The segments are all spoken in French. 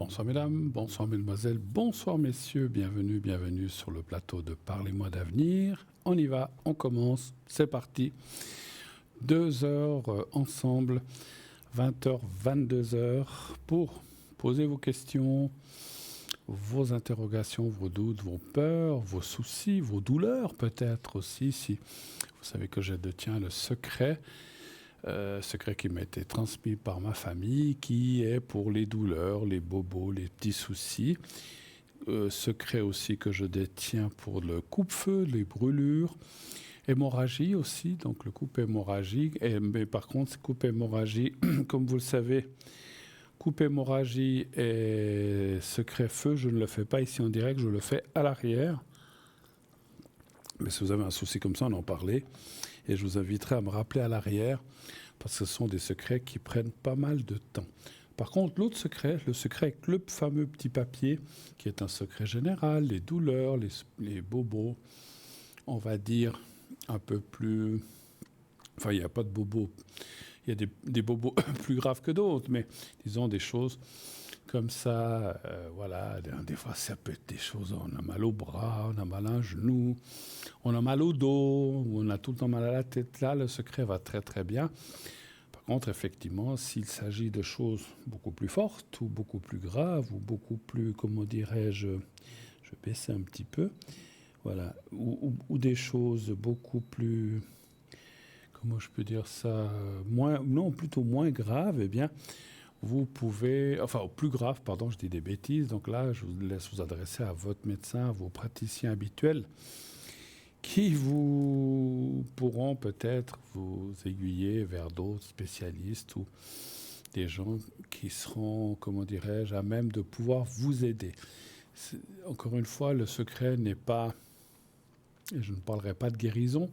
Bonsoir mesdames, bonsoir mesdemoiselles, bonsoir messieurs, bienvenue sur le plateau de Parlez-moi d'avenir. On y va, on commence, c'est parti. 2 heures ensemble, 20h, 22h, pour poser vos questions, vos interrogations, vos doutes, vos peurs, vos soucis, vos douleurs peut-être aussi, si vous savez que je détiens le secret qui m'a été transmis par ma famille, qui est pour les douleurs, les bobos, les petits soucis. Secret aussi que je détiens pour le coupe-feu, les brûlures, hémorragie aussi, donc le coupe hémorragique. Mais par contre, coupe hémorragie, comme vous le savez, coupe hémorragie et secret feu, je ne le fais pas ici en direct, je le fais à l'arrière. Mais si vous avez un souci comme ça, on en parlait. Et je vous inviterai à me rappeler à l'arrière, parce que ce sont des secrets qui prennent pas mal de temps. Par contre, l'autre secret, le secret avec le fameux petit papier, qui est un secret général, les douleurs, les bobos, on va dire un peu plus... Enfin, il n'y a pas de bobos. Il y a des bobos plus graves que d'autres, mais disons des choses comme ça. Voilà, des fois, ça peut être des choses, on a mal au bras, on a mal à un genou, on a mal au dos, on a tout le temps mal à la tête. Là, le secret va très très bien. Par contre, effectivement, s'il s'agit de choses beaucoup plus fortes ou beaucoup plus graves ou beaucoup plus, comment dirais-je, je vais baisser un petit peu, voilà, ou des choses beaucoup plus, comment je peux dire ça, plutôt moins graves, eh bien, vous pouvez, enfin, plus grave, pardon, je dis des bêtises, donc là, je vous laisse vous adresser à votre médecin, à vos praticiens habituels, qui vous pourront peut-être vous aiguiller vers d'autres spécialistes ou des gens qui seront, comment dirais-je, à même de pouvoir vous aider. Encore une fois, le secret n'est pas, et je ne parlerai pas de guérison,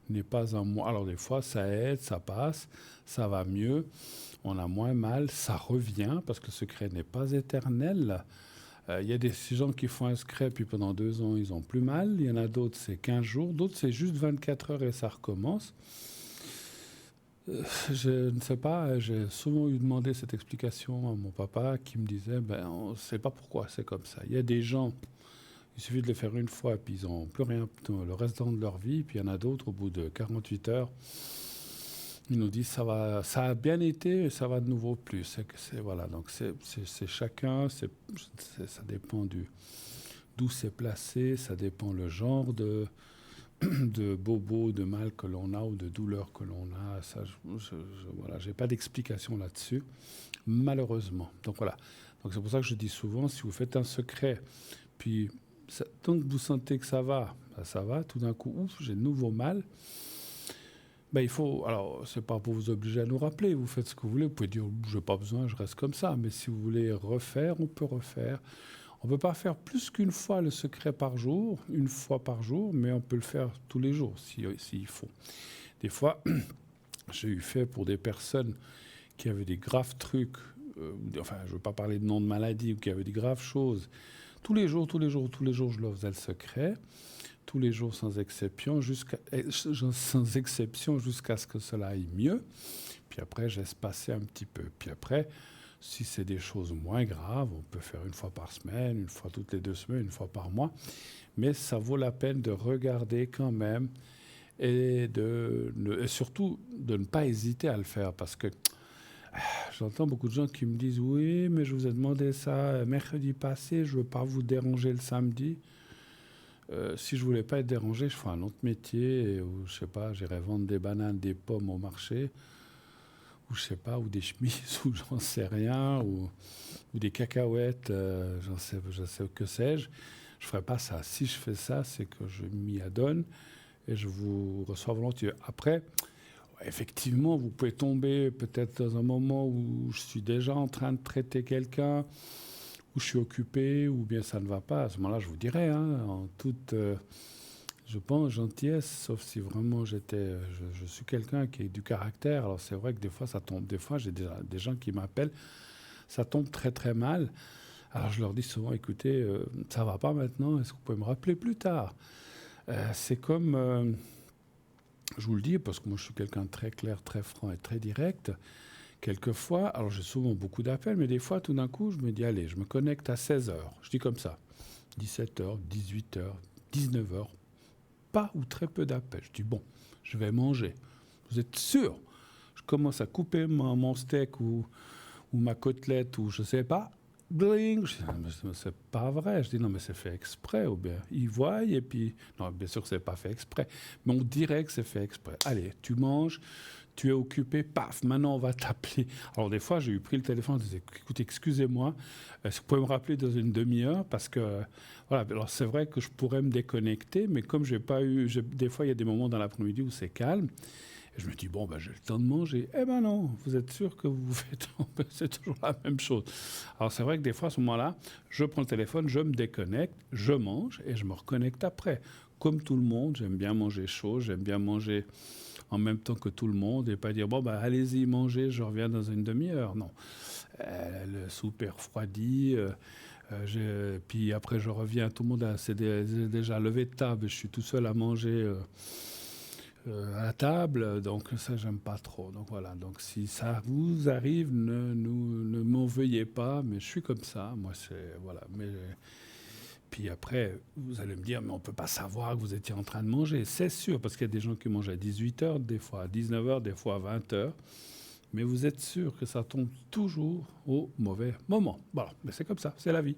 n'est pas un mois. Alors des fois, ça aide, ça passe, ça va mieux, on a moins mal, ça revient, parce que le secret n'est pas éternel. Il y a des gens qui font un secret, puis pendant 2 ans, ils ont plus mal. Il y en a d'autres, c'est 15 jours. D'autres, c'est juste 24 heures et ça recommence. Je ne sais pas, j'ai souvent eu demandé cette explication à mon papa qui me disait, on ne sait pas pourquoi c'est comme ça. Il y a des gens, il suffit de le faire une fois, puis ils n'ont plus rien le restant de leur vie. Puis il y en a d'autres, au bout de 48 heures, ils nous disent ça a bien été et ça va de nouveau plus. Voilà, donc c'est chacun, ça dépend d'où c'est placé, ça dépend le genre de bobo, de mal que l'on a ou de douleur que l'on a. Ça, voilà, j'ai pas d'explication là-dessus, malheureusement. Donc voilà. Donc c'est pour ça que je dis souvent, si vous faites un secret, puis tant que vous sentez que ça va, ça va. Tout d'un coup, ouf, j'ai de nouveau mal. Il faut, alors c'est pas pour vous obliger à nous rappeler, vous faites ce que vous voulez, vous pouvez dire je n'ai pas besoin, je reste comme ça, mais si vous voulez refaire, on peut refaire. On ne peut pas faire plus qu'une fois le secret par jour, une fois par jour, mais on peut le faire tous les jours s'il faut. Des fois, j'ai eu fait pour des personnes qui avaient des graves trucs, enfin je ne veux pas parler de nom de maladie, ou qui avaient des graves choses, tous les jours, je leur faisais le secret. Tous les jours sans exception jusqu'à ce que cela aille mieux. Puis après, je laisse passer un petit peu. Puis après, si c'est des choses moins graves, on peut faire une fois par semaine, une fois toutes les 2 semaines, une fois par mois. Mais ça vaut la peine de regarder quand même et surtout de ne pas hésiter à le faire parce que j'entends beaucoup de gens qui me disent « Oui, mais je vous ai demandé ça mercredi passé, je ne veux pas vous déranger le samedi. » Si je voulais pas être dérangé, je ferais un autre métier, ou je sais pas, j'irais vendre des bananes, des pommes au marché, ou je sais pas, ou des chemises, ou j'en sais rien, ou des cacahuètes, je sais que sais-je. Je ferais pas ça. Si je fais ça, c'est que je m'y adonne et je vous reçois volontiers. Après, effectivement, vous pouvez tomber peut-être dans un moment où je suis déjà en train de traiter quelqu'un, où je suis occupé, ou bien ça ne va pas, à ce moment-là, je vous dirai, en toute, je pense, gentillesse, sauf si vraiment je suis quelqu'un qui a du caractère. Alors c'est vrai que des fois, ça tombe. Des fois, j'ai des gens qui m'appellent, ça tombe très très mal. Alors je leur dis souvent, écoutez, ça ne va pas maintenant, est-ce que vous pouvez me rappeler plus tard? C'est comme, je vous le dis, parce que moi je suis quelqu'un de très clair, très franc et très direct. Quelquefois, alors j'ai souvent beaucoup d'appels, mais des fois, tout d'un coup, je me dis, allez, je me connecte à 16 heures. Je dis comme ça, 17 heures, 18 heures, 19 heures, pas ou très peu d'appels. Je dis, bon, je vais manger. Vous êtes sûr? Je commence à couper mon steak ou ma côtelette ou je sais pas. Bling, je dis, non, mais c'est pas vrai. Je dis non, mais c'est fait exprès. Ou bien ils voient et puis non, bien sûr que c'est pas fait exprès, mais on dirait que c'est fait exprès. Allez, tu manges, tu es occupé, paf, maintenant on va t'appeler. Alors des fois, j'ai eu pris le téléphone, je disais, écoutez, excusez-moi, est-ce que vous pouvez me rappeler dans une demi-heure parce que voilà. Alors c'est vrai que je pourrais me déconnecter, mais comme j'ai pas eu, des fois il y a des moments dans l'après-midi où c'est calme. Et je me dis, bon, ben, j'ai le temps de manger. Eh ben non, vous êtes sûr que vous faites... c'est toujours la même chose. Alors c'est vrai que des fois, à ce moment-là, je prends le téléphone, je me déconnecte, je mange et je me reconnecte après. Comme tout le monde, j'aime bien manger chaud, j'aime bien manger en même temps que tout le monde et pas dire, bon, ben, allez-y, mangez, je reviens dans une demi-heure. Non. Le soupe est refroidi. Puis après, je reviens, tout le monde s'est déjà levé de table, je suis tout seul à manger... à la table, donc ça j'aime pas trop. Donc voilà, donc si ça vous arrive, ne m'en veuillez pas, mais je suis comme ça, moi c'est voilà. Mais puis après, vous allez me dire, mais on peut pas savoir que vous étiez en train de manger. C'est sûr, parce qu'il y a des gens qui mangent à 18 heures, des fois à 19 heures, des fois à 20 heures. Mais vous êtes sûr que ça tombe toujours au mauvais moment. Voilà, mais c'est comme ça, c'est la vie.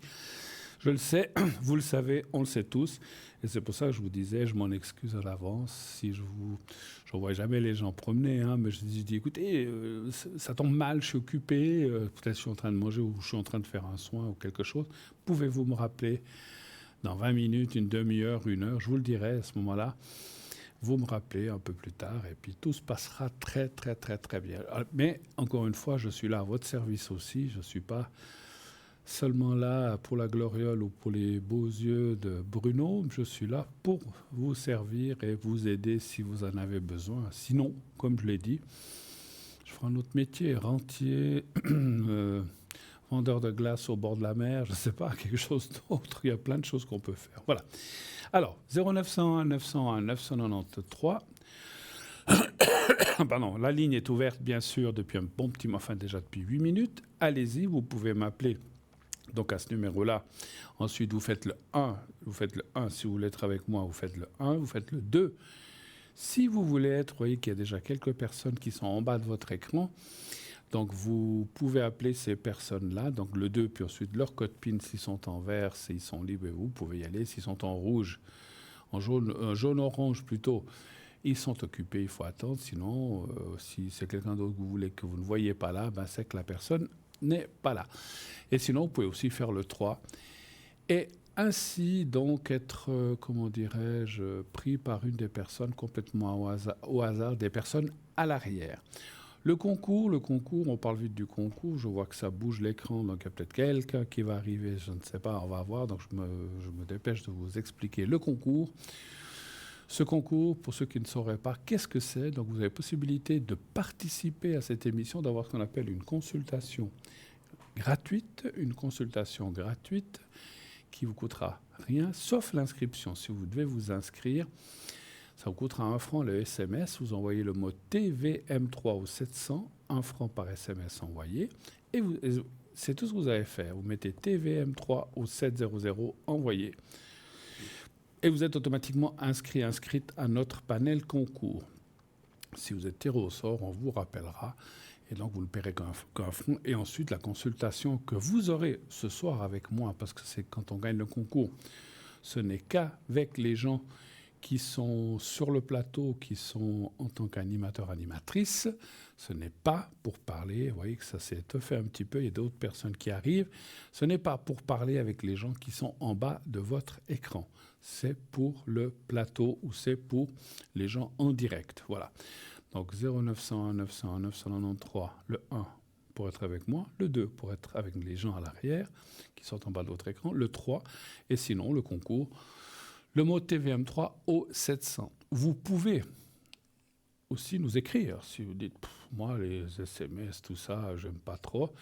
Je le sais, vous le savez, on le sait tous. Et c'est pour ça que je vous disais, je m'en excuse à l'avance si je ne vois jamais les gens promener, hein, mais je dis, écoutez, ça tombe mal, je suis occupé, peut-être je suis en train de manger ou je suis en train de faire un soin ou quelque chose. Pouvez-vous me rappeler dans 20 minutes, une demi-heure, une heure, je vous le dirai à ce moment-là. Vous me rappelez un peu plus tard et puis tout se passera très, très, très, très bien. Mais encore une fois, je suis là à votre service aussi. Je ne suis pas seulement là pour la gloriole ou pour les beaux yeux de Bruno. Je suis là pour vous servir et vous aider si vous en avez besoin. Sinon, comme je l'ai dit, je ferai un autre métier, rentier, vendeur de glace au bord de la mer, je ne sais pas, quelque chose d'autre. Il y a plein de choses qu'on peut faire. Voilà. Alors, 0901 901 993. Pardon, la ligne est ouverte, bien sûr, depuis un bon petit moment, enfin déjà depuis 8 minutes. Allez-y, vous pouvez m'appeler donc à ce numéro-là. Ensuite, vous faites le 1. Vous faites le 1 si vous voulez être avec moi, vous faites le 1. Vous faites le 2 si vous voulez être. Vous voyez qu'il y a déjà quelques personnes qui sont en bas de votre écran. Donc, vous pouvez appeler ces personnes-là. Donc, le 2, puis ensuite leur code PIN s'ils sont en vert, s'ils sont libres, vous pouvez y aller. S'ils sont en rouge, en jaune-orange plutôt, ils sont occupés, il faut attendre. Sinon, si c'est quelqu'un d'autre que vous voulez que vous ne voyez pas là, ben c'est que la personne n'est pas là. Et sinon, vous pouvez aussi faire le 3. Et ainsi, donc, être, comment dirais-je, pris par une des personnes complètement au hasard, des personnes à l'arrière. Le concours, on parle vite du concours. Je vois que ça bouge l'écran, donc il y a peut-être quelqu'un qui va arriver, je ne sais pas, on va voir. Donc je me dépêche de vous expliquer le concours. Ce concours, pour ceux qui ne sauraient pas, qu'est-ce que c'est? Donc vous avez possibilité de participer à cette émission, d'avoir ce qu'on appelle une consultation gratuite qui vous coûtera rien, sauf l'inscription. Si vous devez vous inscrire, ça vous coûtera 1 franc le SMS. Vous envoyez le mot TVM3 au 700, 1 franc par SMS envoyé. Et c'est tout ce que vous avez à faire. Vous mettez TVM3 au 700, envoyé. Et vous êtes automatiquement inscrite à notre panel concours. Si vous êtes tiré au sort, on vous rappellera. Et donc, vous ne paierez qu'un franc. Et ensuite, la consultation que vous aurez ce soir avec moi, parce que c'est quand on gagne le concours, ce n'est qu'avec les gens qui sont sur le plateau, qui sont en tant qu'animateurs, animatrices. Ce n'est pas pour parler, vous voyez que ça s'est étoffé un petit peu, il y a d'autres personnes qui arrivent. Ce n'est pas pour parler avec les gens qui sont en bas de votre écran. C'est pour le plateau ou c'est pour les gens en direct. Voilà. Donc 0901 901 993, le 1 pour être avec moi, le 2 pour être avec les gens à l'arrière qui sont en bas de votre écran, le 3 et sinon le concours. Le mot TVM3 au 700. Vous pouvez aussi nous écrire. Si vous dites, moi, les SMS, tout ça, j'aime pas trop.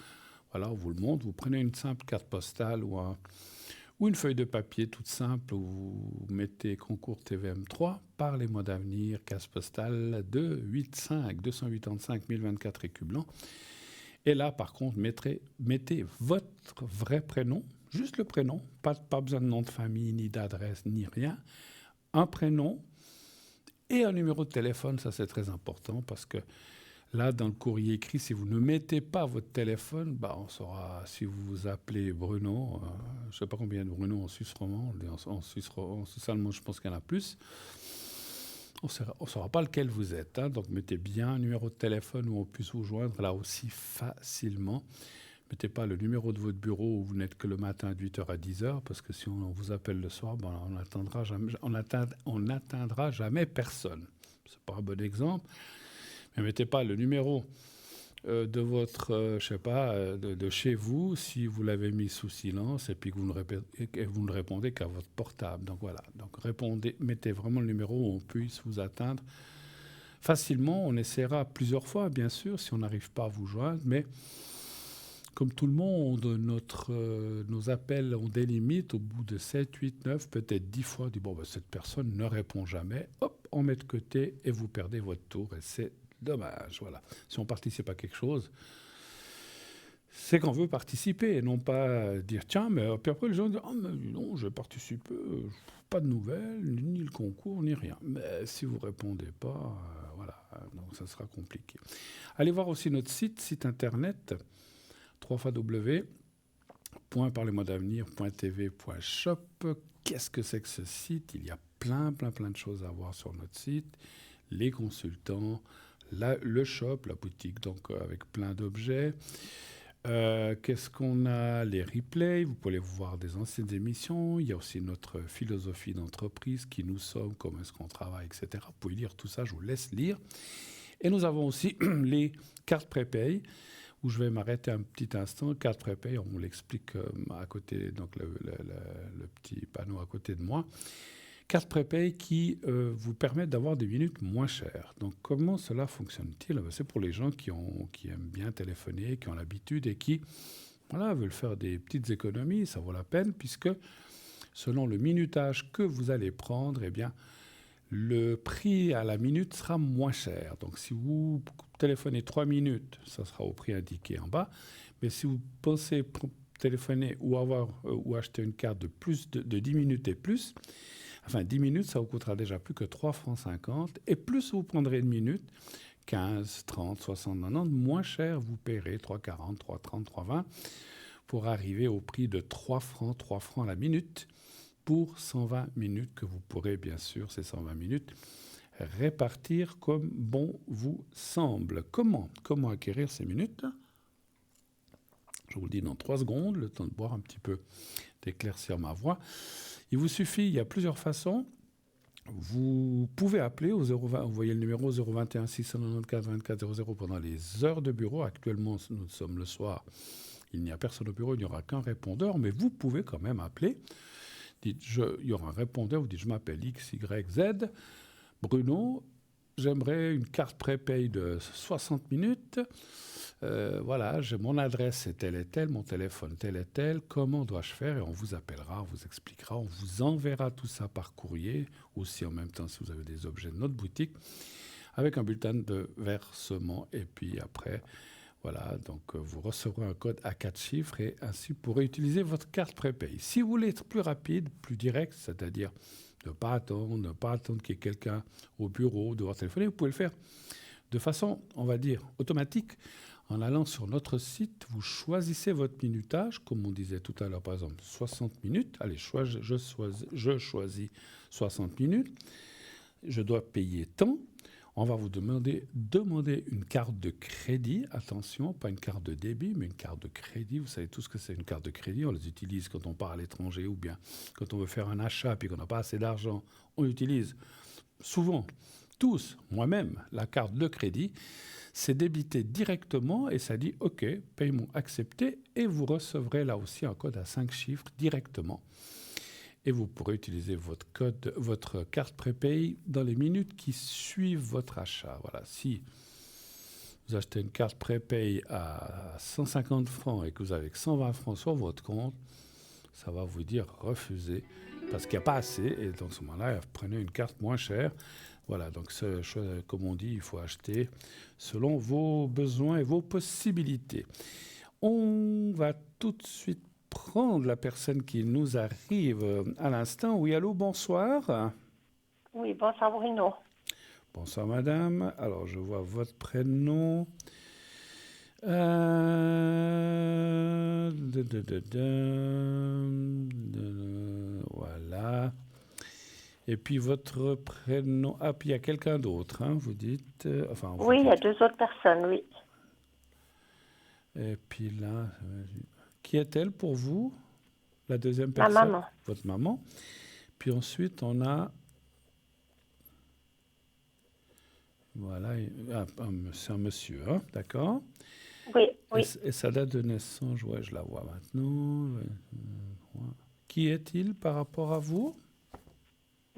Voilà, on vous le montre. Vous prenez une simple carte postale ou une feuille de papier toute simple où vous mettez concours TVM3, Parlez-moi d'avenir, case postale 285 285 1024 écus blancs. Et là, par contre, mettez votre vrai prénom, juste le prénom, pas besoin de nom de famille, ni d'adresse, ni rien. Un prénom et un numéro de téléphone, ça c'est très important parce que là, dans le courrier écrit, si vous ne mettez pas votre téléphone, on saura si vous vous appelez Bruno. Je ne sais pas combien de Bruno en Suisse romande. En Suisse allemande, je pense qu'il y en a plus. On ne saura pas lequel vous êtes. Donc, mettez bien un numéro de téléphone où on puisse vous joindre là aussi facilement. Mettez pas le numéro de votre bureau où vous n'êtes que le matin de 8h à 10h, parce que si on vous appelle le soir, on n'atteindra jamais personne. Ce n'est pas un bon exemple. Mais mettez pas le numéro de votre, de chez vous, si vous l'avez mis sous silence et puis que vous ne répondez qu'à votre portable. Donc voilà, mettez vraiment le numéro où on puisse vous atteindre facilement. On essaiera plusieurs fois, bien sûr, si on n'arrive pas à vous joindre, mais comme tout le monde, nos appels ont des limites. Au bout de 7, 8, 9, peut-être 10 fois, on dit cette personne ne répond jamais. Hop, on met de côté et vous perdez votre tour. Et c'est dommage. Voilà. Si on participe à quelque chose, c'est qu'on veut participer et non pas dire tiens, mais puis après les gens disent mais non, je participe, pas de nouvelles, ni le concours, ni rien. Mais si vous répondez pas, voilà, donc ça sera compliqué. Allez voir aussi notre site internet www.parlez-moi-d'avenir.tv.shop. Qu'est-ce que c'est que ce site? Il y a plein de choses à voir sur notre site. Les consultants, le shop, la boutique, donc avec plein d'objets. Qu'est-ce qu'on a? Les replays, vous pouvez voir des anciennes émissions. Il y a aussi notre philosophie d'entreprise, qui nous sommes, comment est-ce qu'on travaille, etc. Vous pouvez lire tout ça, je vous laisse lire. Et nous avons aussi les cartes prépay, où je vais m'arrêter un petit instant. Carte prépay, on l'explique à côté, donc le petit panneau à côté de moi. Carte prépay qui vous permet d'avoir des minutes moins chères. Donc comment cela fonctionne-t-il? C'est pour les gens qui aiment bien téléphoner, qui ont l'habitude et qui veulent faire des petites économies. Ça vaut la peine puisque selon le minutage que vous allez prendre, le prix à la minute sera moins cher. Donc si vous téléphonez 3 minutes, ça sera au prix indiqué en bas. Mais si vous pensez téléphoner ou acheter une carte de plus de 10 minutes et plus, 10 minutes, ça vous coûtera déjà plus que 3,50 francs. Et plus vous prendrez une minute, 15, 30, 60, 90, moins cher, vous paierez 3,40, 3,30, 3,20 pour arriver au prix de 3 francs la minute pour 120 minutes que vous pourrez, bien sûr, ces 120 minutes, répartir comme bon vous semble. Comment acquérir ces minutes? Je vous le dis dans 3 secondes, le temps de boire un petit peu, d'éclaircir ma voix. Il vous suffit, il y a plusieurs façons. Vous pouvez appeler au 020, vous voyez le numéro 021 694 24 00 pendant les heures de bureau. Actuellement, nous sommes le soir. Il n'y a personne au bureau, il n'y aura qu'un répondeur, mais vous pouvez quand même appeler. Il y aura un répondeur, vous dites je m'appelle X, Y, Z. Bruno, j'aimerais une carte prépay de 60 minutes. J'ai mon adresse, c'est telle et telle, mon téléphone tel et tel. Comment dois-je faire? Et on vous appellera, on vous expliquera, on vous enverra tout ça par courrier, aussi en même temps si vous avez des objets de notre boutique, avec un bulletin de versement. Et puis après, donc vous recevrez un code à 4 chiffres et ainsi vous pourrez utiliser votre carte prépay. Si vous voulez être plus rapide, plus direct, c'est-à-dire ne pas attendre qu'il y ait quelqu'un au bureau, devoir téléphoner, vous pouvez le faire de façon, on va dire, automatique. En allant sur notre site, vous choisissez votre minutage, comme on disait tout à l'heure, par exemple, 60 minutes. Allez, je choisis 60 minutes. Je dois payer tant. On va vous demander une carte de crédit. Attention, pas une carte de débit, mais une carte de crédit. Vous savez tout ce que c'est une carte de crédit. On les utilise quand on part à l'étranger ou bien quand on veut faire un achat puis qu'on n'a pas assez d'argent. On l'utilise souvent, tous, moi-même, la carte de crédit. C'est débité directement et ça dit « OK, paiement accepté » et vous recevrez là aussi un code à 5 chiffres directement. Et vous pourrez utiliser votre carte prépay dans les minutes qui suivent votre achat. Voilà, si vous achetez une carte prépay à 150 francs et que vous avez 120 francs sur votre compte, ça va vous dire refuser parce qu'il n'y a pas assez. Et dans ce moment-là, prenez une carte moins chère. Voilà, donc comme on dit, il faut acheter selon vos besoins et vos possibilités. On va tout de suite prendre la personne qui nous arrive à l'instant. Oui, allô, bonsoir. Oui, bonsoir Bruno. Bonsoir madame. Alors, je vois votre prénom. Voilà. Et puis votre prénom. Ah, puis il y a quelqu'un d'autre, hein, vous dites. Oui, il y a 2 autres personnes, oui. Et puis là, qui est-elle pour vous? La deuxième Ma personne? maman. Votre maman. Puis ensuite, on a. Voilà. C'est un monsieur, hein, d'accord? Oui, oui. Et sa date de naissance, ouais, je la vois maintenant. Qui est-il par rapport à vous?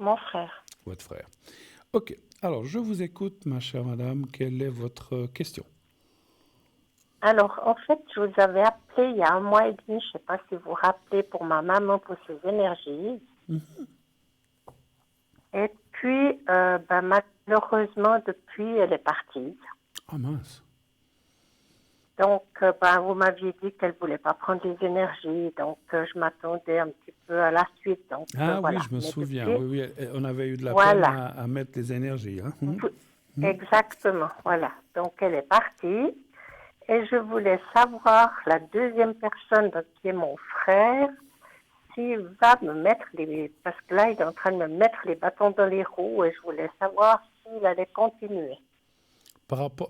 Mon frère. Votre frère. Ok. Alors, je vous écoute, ma chère madame. Quelle est votre question? Alors, en fait, je vous avais appelé il y a 1 mois et demi, je ne sais pas si vous vous rappelez, pour ma maman, pour ses énergies. Et puis, malheureusement, depuis, elle est partie. Ah mince. Donc, vous m'aviez dit qu'elle ne voulait pas prendre les énergies, donc je m'attendais un petit peu à la suite. Donc, Ah oui, voilà. je me Mais souviens. depuis, Oui, on avait eu de la peine voilà. à mettre les énergies. Hein. Exactement, voilà. Donc, elle est partie. Et je voulais savoir, la deuxième personne, donc, qui est mon frère, s'il va me mettre parce que là, il est en train de me mettre les bâtons dans les roues et je voulais savoir s'il allait continuer.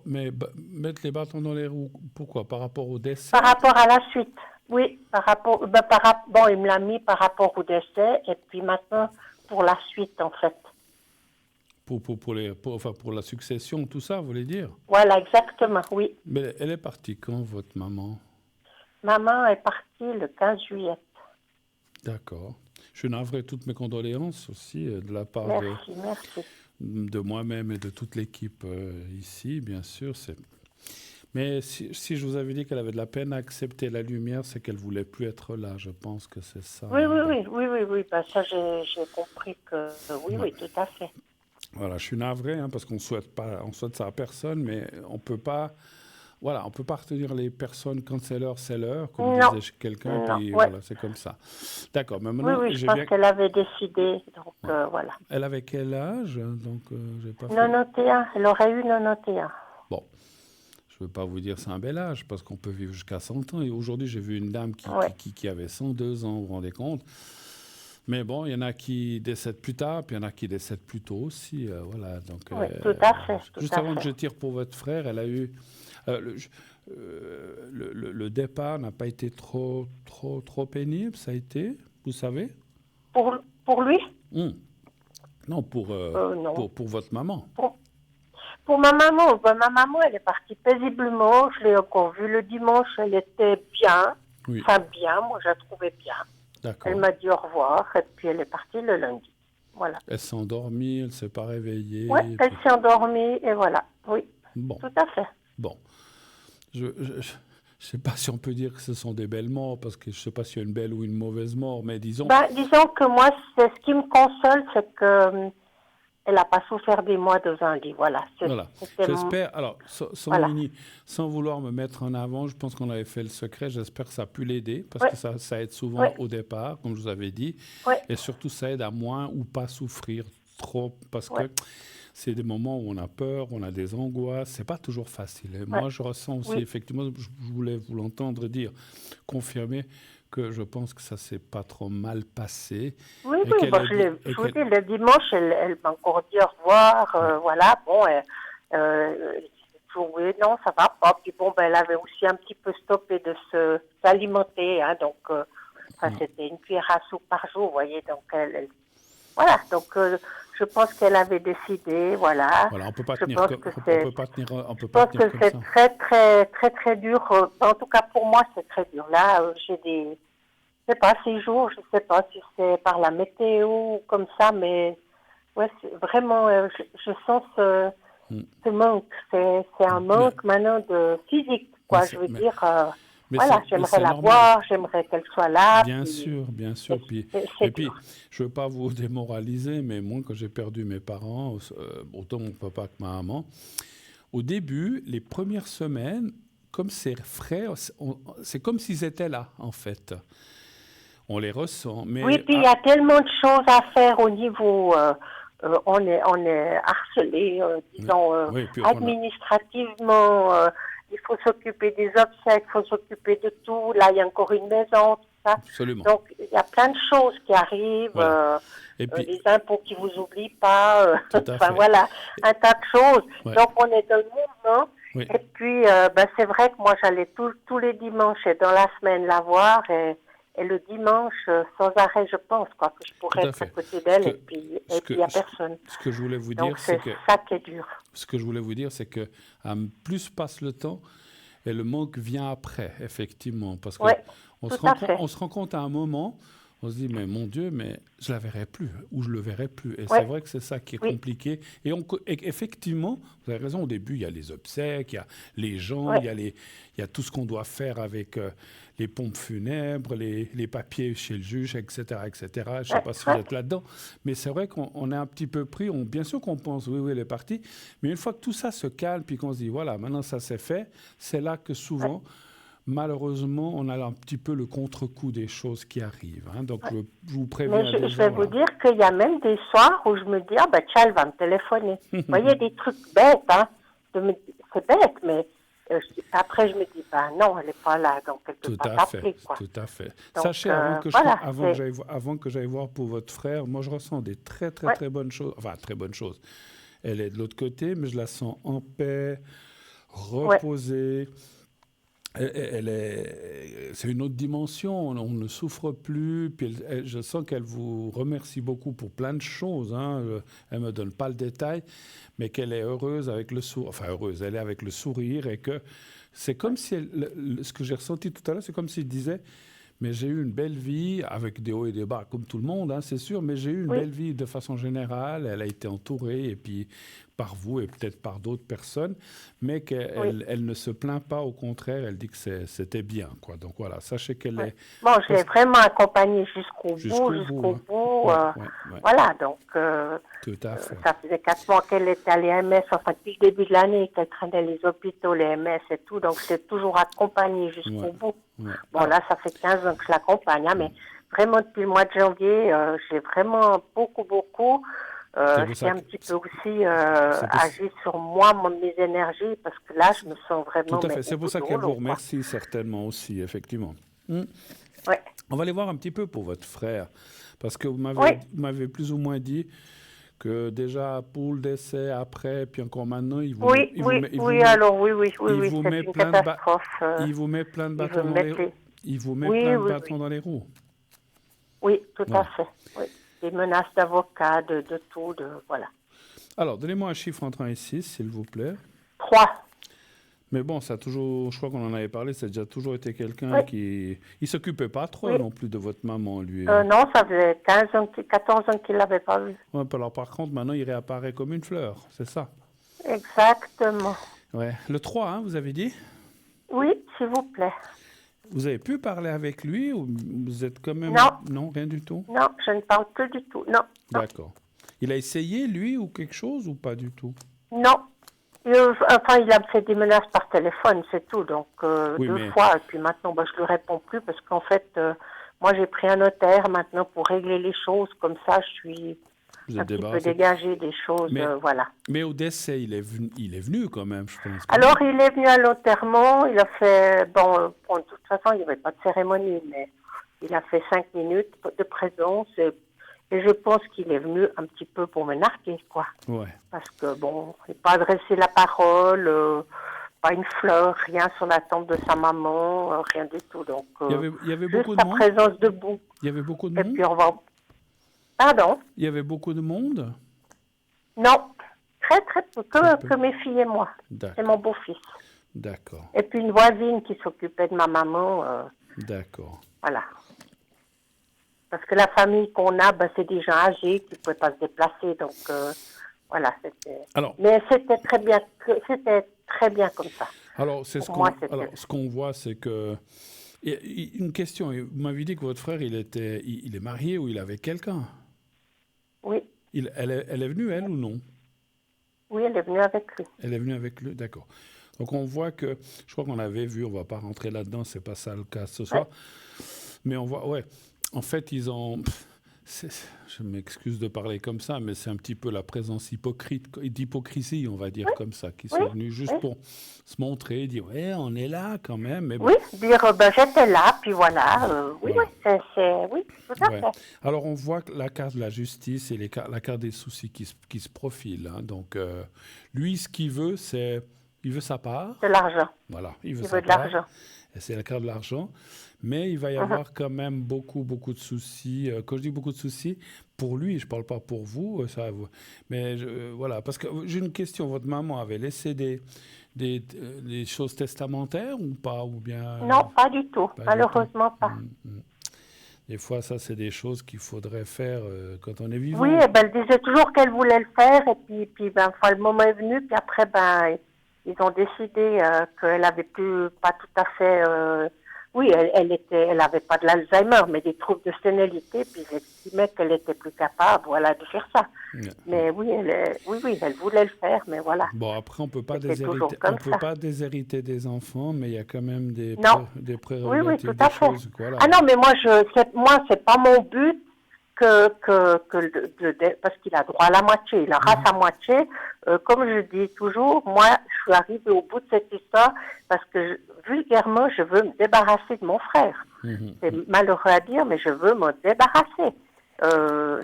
Mais mettre les bâtons dans les roues, pourquoi? Par rapport au décès? Par rapport à la suite, oui, bon, il me l'a mis par rapport au décès et puis maintenant pour la suite, en fait. Pour la succession, tout ça, vous voulez dire? Voilà, exactement, oui. Mais elle est partie quand, votre maman? Maman est partie le 15 juillet. D'accord. Je navré toutes mes condoléances aussi de la part Merci. de moi-même et de toute l'équipe ici, bien sûr. Mais si je vous avais dit qu'elle avait de la peine à accepter la lumière, c'est qu'elle voulait plus être là. Je pense que c'est ça. Oui, Hein. oui. Ça, j'ai compris que oui, tout à fait. Voilà, je suis navré hein, parce qu'on souhaite ça à personne, mais on peut pas. Voilà, on peut pas retenir les personnes quand c'est l'heure, comme Non, disait quelqu'un, et non, puis ouais. voilà, c'est comme ça. D'accord, mais Oui, maintenant, je pense qu'elle avait décidé, donc Ouais. voilà. Elle avait quel âge? Donc, j'ai pas fait. 91, elle aurait eu 91. Bon, je ne veux pas vous dire c'est un bel âge, parce qu'on peut vivre jusqu'à 100 ans. Et aujourd'hui, j'ai vu une dame Ouais. qui avait 102 ans, vous vous rendez compte? Mais bon, il y en a qui décèdent plus tard, puis il y en a qui décèdent plus tôt aussi. Voilà, donc, Oui, tout à fait. juste avant que je tire pour votre frère, elle a eu... le départ n'a pas été trop pénible, ça a été, vous savez? Pour lui? Non, Non. pour votre maman. Pour ma maman, ma maman, elle est partie paisiblement. Je l'ai encore vue le dimanche, elle était bien. Oui. Enfin, bien, moi je la trouvais bien. D'accord. Elle m'a dit au revoir et puis elle est partie le lundi. Voilà. Elle s'est endormie, elle ne s'est pas réveillée. Oui, elle s'est endormie et voilà. Oui, bon. Tout à fait. Bon. Je ne sais pas si on peut dire que ce sont des belles morts, parce que je ne sais pas s'il y a une belle ou une mauvaise mort, mais disons... disons que moi, ce qui me console, c'est que elle n'a pas souffert des mois de un lit. Voilà. J'espère, alors, voilà. sans vouloir me mettre en avant, je pense qu'on avait fait le secret, j'espère que ça a pu l'aider, parce que ça aide souvent au départ, comme je vous avais dit, et surtout ça aide à moins ou pas souffrir trop, parce que c'est des moments où on a peur, on a des angoisses, c'est pas toujours facile. Et moi, je ressens aussi, effectivement, je voulais vous l'entendre dire, confirmer que je pense que ça s'est pas trop mal passé. Je vous dis, le dimanche, elle m'a encore dit au revoir, voilà, bon, oui, non, ça va pas. Puis bon, elle avait aussi un petit peu stoppé de s'alimenter, hein, donc, c'était une cuillère à soupe par jour, vous voyez, donc voilà, donc, je pense qu'elle avait décidé, voilà. Voilà, on peut pas je tenir pense comme, que on peut pas tenir comme c'est ça. très dur. En tout cas, pour moi, c'est très dur. Là, j'ai je sais pas, 6 jours, je sais pas si c'est par la météo ou comme ça, mais ouais, vraiment, je sens ce manque. C'est un manque maintenant de physique, quoi. Je veux dire. Mais voilà, c'est j'aimerais la normal. voir, j'aimerais qu'elle soit là. Bien Puis, sûr, bien sûr. Puis, c'est et puis, dur. je veux pas vous démoraliser, mais moi, quand j'ai perdu mes parents, autant mon papa que ma maman, au début, les premières semaines, comme ses frères, c'est comme s'ils étaient là, en fait. On les ressent, Oui, mais puis il y a tellement de choses à faire au niveau, on est harcelé, disons, oui, puis on a administrativement. Il faut s'occuper des obsèques, il faut s'occuper de tout. Là, il y a encore une maison, tout ça. absolument, Donc, il y a plein de choses qui arrivent. voilà. Et puis, Les impôts qui vous oublient pas. tout à Enfin, fait. voilà, un tas de choses. Ouais, Donc, on est dans le mouvement. oui, Et puis, c'est vrai que moi, j'allais tous les dimanches et dans la semaine la voir. Et le dimanche, sans arrêt, je pense quoi, que je tout pourrais à être à fait. côté Ce d'elle que, et puis ce il n'y a que, ce, personne. ce que je voulais vous Donc dire, c'est c'est que ça qui est dur. ce que je voulais vous dire, c'est que plus passe le temps et le manque vient après, effectivement, parce que Oui, on tout se rend à compte, fait. on se rend compte à un moment, on se dit mais mon Dieu, mais je la verrai plus ou je le verrai plus. Et Oui, c'est vrai que c'est ça qui est oui, compliqué. Et effectivement, vous avez raison. Au début, il y a les obsèques, il y a les gens, oui, il y a tout ce qu'on doit faire avec les pompes funèbres, les papiers chez le juge, etc., etc. Je ne oui, sais pas si oui. vous êtes là-dedans, mais c'est vrai qu'on est un petit peu pris. Bien sûr qu'on pense oui, oui, elle est partie, mais une fois que tout ça se calme, puis qu'on se dit voilà, maintenant ça c'est fait, c'est là que Oui, souvent malheureusement, on a un petit peu le contre-coup des choses qui arrivent. Hein. Donc, oui. je vous Mais préviens je déjà, vais vous voilà. dire qu'il y a même des soirs où je me dis, ah ben tiens, elle va me téléphoner. Vous voyez, des trucs bêtes, hein. C'est bête, mais après je me dis, ben non, elle n'est pas là, donc elle ne peut Tout pas à fait, t'appeler, quoi. tout à fait. Donc Sachez, voilà, avant que j'aille voir pour votre frère, moi je ressens des très très ouais, très bonnes choses. Enfin, très bonnes choses. Elle est de l'autre côté, mais je la sens en paix, ouais, reposée. C'est une autre dimension, on ne souffre plus. Puis je sens qu'elle vous remercie beaucoup pour plein de choses. Hein. Elle ne me donne pas le détail, mais qu'elle est heureuse avec le sourire. Enfin, heureuse, elle est avec le sourire et que c'est comme si ce que j'ai ressenti tout à l'heure, c'est comme s'il disait mais j'ai eu une belle vie, avec des hauts et des bas, comme tout le monde, hein, c'est sûr, mais j'ai eu une oui, belle vie de façon générale. Elle a été entourée, et puis par vous, et peut-être par d'autres personnes, mais oui. qu'elle ne se plaint pas, au contraire, elle dit que c'était bien, quoi. Donc voilà, sachez qu'elle Ouais. est Bon, je l'ai presque vraiment accompagnée jusqu'au bout, jusqu'au bout. jusqu'au Hein. bout. Ouais, ouais, ouais, Voilà, donc tout à fait. ça faisait 4 mois qu'elle était à l'EMS, enfin depuis le début de l'année, qu'elle traînait les hôpitaux, les MS et tout, donc je l'ai toujours accompagnée Ouais, jusqu'au bout. ouais. Bon, Alors, là, ça fait 15 ans que je l'accompagne, hein, mais vraiment depuis le mois de janvier, j'ai vraiment beaucoup c'est pour j'ai ça un que... petit peu aussi C'est pour, agi sur moi, mes énergies, parce que là, je me sens tout vraiment à mais, fait. au C'est pour bout ça de qu'elle vous rouleau, quoi. remercie certainement aussi, effectivement. Hmm. Ouais. On va aller voir un petit peu pour votre frère, parce que Oui, vous m'avez plus ou moins dit que déjà pour le décès, après, puis encore maintenant, oui, oui, oui, alors il oui, vous c'est met une plein de catastrophe. il vous met plein de Il veut bâtons me dans les, mettre les... il vous met Oui, plein de oui, bâtons oui, dans les roues. oui, tout à Ouais. fait. Oui. Des menaces d'avocat, de tout, voilà. Alors, donnez-moi un chiffre entre 1 et 6, s'il vous plaît. 3. Mais bon, ça a toujours, je crois qu'on en avait parlé, ça a déjà toujours été quelqu'un Oui, qui... Il s'occupait pas trop oui. non plus de votre maman, lui. Hein. Non, ça faisait 15 ans, 14 ans qu'il ne l'avait pas vu. Ouais, alors par contre, maintenant, il réapparaît comme une fleur, c'est ça. Exactement. Ouais. Le 3, hein, vous avez dit? Oui, s'il vous plaît. Vous avez pu parler avec lui ou vous êtes quand même... Non, Non, rien du tout? non, je ne parle plus du tout. Non, non, D'accord. Il a essayé, lui, ou quelque chose, ou pas du tout? non. Enfin, il a fait des menaces par téléphone, c'est tout. Donc, Oui, 2 mais fois. Et puis maintenant, je ne lui réponds plus parce qu'en fait, moi, j'ai pris un notaire maintenant pour régler les choses. Comme ça, je suis vous un êtes petit peu débarrassé. dégagée des choses. Mais, Voilà. mais au décès, il est venu quand même, je pense, quand Alors, même. il est venu à l'enterrement. Il a fait, bon, de toute façon, il n'y avait pas de cérémonie, mais il a fait 5 minutes de présence. Et je pense qu'il est venu un petit peu pour me narguer, quoi. Ouais. Parce que, bon, il n'a pas adressé la parole, pas une fleur, rien sur la tombe de sa maman, rien du tout. Donc, Il y avait juste beaucoup de sa monde? présence debout. Il y avait beaucoup de Et monde? puis, on va... Pardon? Il y avait beaucoup de monde? Non, très, très peu, Très peu. que mes filles et moi. C'est mon D'accord. beau-fils. D'accord. Et puis, une voisine qui s'occupait de ma maman, D'accord. voilà. Parce que la famille qu'on a, c'est des gens âgés qui ne pouvaient pas se déplacer. Donc, voilà, c'était... Alors, Mais c'était très bien comme ça. Alors, Pour moi, ce qu'on voit, c'est que... Une question, vous m'avez dit que votre frère, il est marié ou il avait quelqu'un? Oui, Elle est venue, elle, ou non? oui, elle est venue avec lui. Elle est venue avec lui, d'accord. Donc on voit que, je crois qu'on avait vu, on va pas rentrer là-dedans, c'est pas ça le cas ce soir, Ouais. mais on voit, ouais, en fait ils ont, je m'excuse de parler comme ça, mais c'est un petit peu la présence d'hypocrisie, on va dire Oui, comme ça, qui oui, sont venus juste oui. pour se montrer, dire, ouais, on est là quand même, mais bon. Oui, dire ben, j'étais là, puis voilà. Oui, oui, Voilà. oui, tout à Ouais. fait. Alors on voit que la carte de la justice et la carte des soucis qui se profilent, hein. Donc lui, ce qu'il veut, il veut sa part. De l'argent. Voilà, il veut Il sa veut de part. l'argent. Et c'est la carte de l'argent. Mais il va y Mhm. avoir quand même beaucoup, beaucoup de soucis. Quand je dis beaucoup de soucis, pour lui, je ne parle pas pour vous, mais voilà, parce que j'ai une question. Votre maman avait laissé des choses testamentaires ou pas? Ou bien Non, pas du tout. pas du tout? Malheureusement pas. Des fois, ça, c'est des choses qu'il faudrait faire quand on est Oui, vivant. eh ben, elle disait toujours qu'elle voulait le faire, et puis ben, enfin, le moment est venu, puis après, ben, ils ont décidé qu'elle avait plus, pas tout à fait, oui, elle avait pas de l'Alzheimer, mais des troubles de sénilité, puis ils estimaient qu'elle était plus capable, voilà, de faire ça. Ouais. Mais oui, oui, elle voulait le faire, mais voilà, Bon, après, on peut pas c'était toujours on comme peut ça. pas déshériter des enfants, mais il y a quand même Non, des oui, oui, prérogatives, tout des à fait. choses, voilà. Ah non, mais moi, c'est pas mon but parce qu'il a droit à la moitié, il aura sa moitié. Comme je dis toujours, moi, je suis arrivée au bout de cette histoire parce que, vulgairement, je veux me débarrasser de mon frère. C'est malheureux à dire, mais je veux me débarrasser.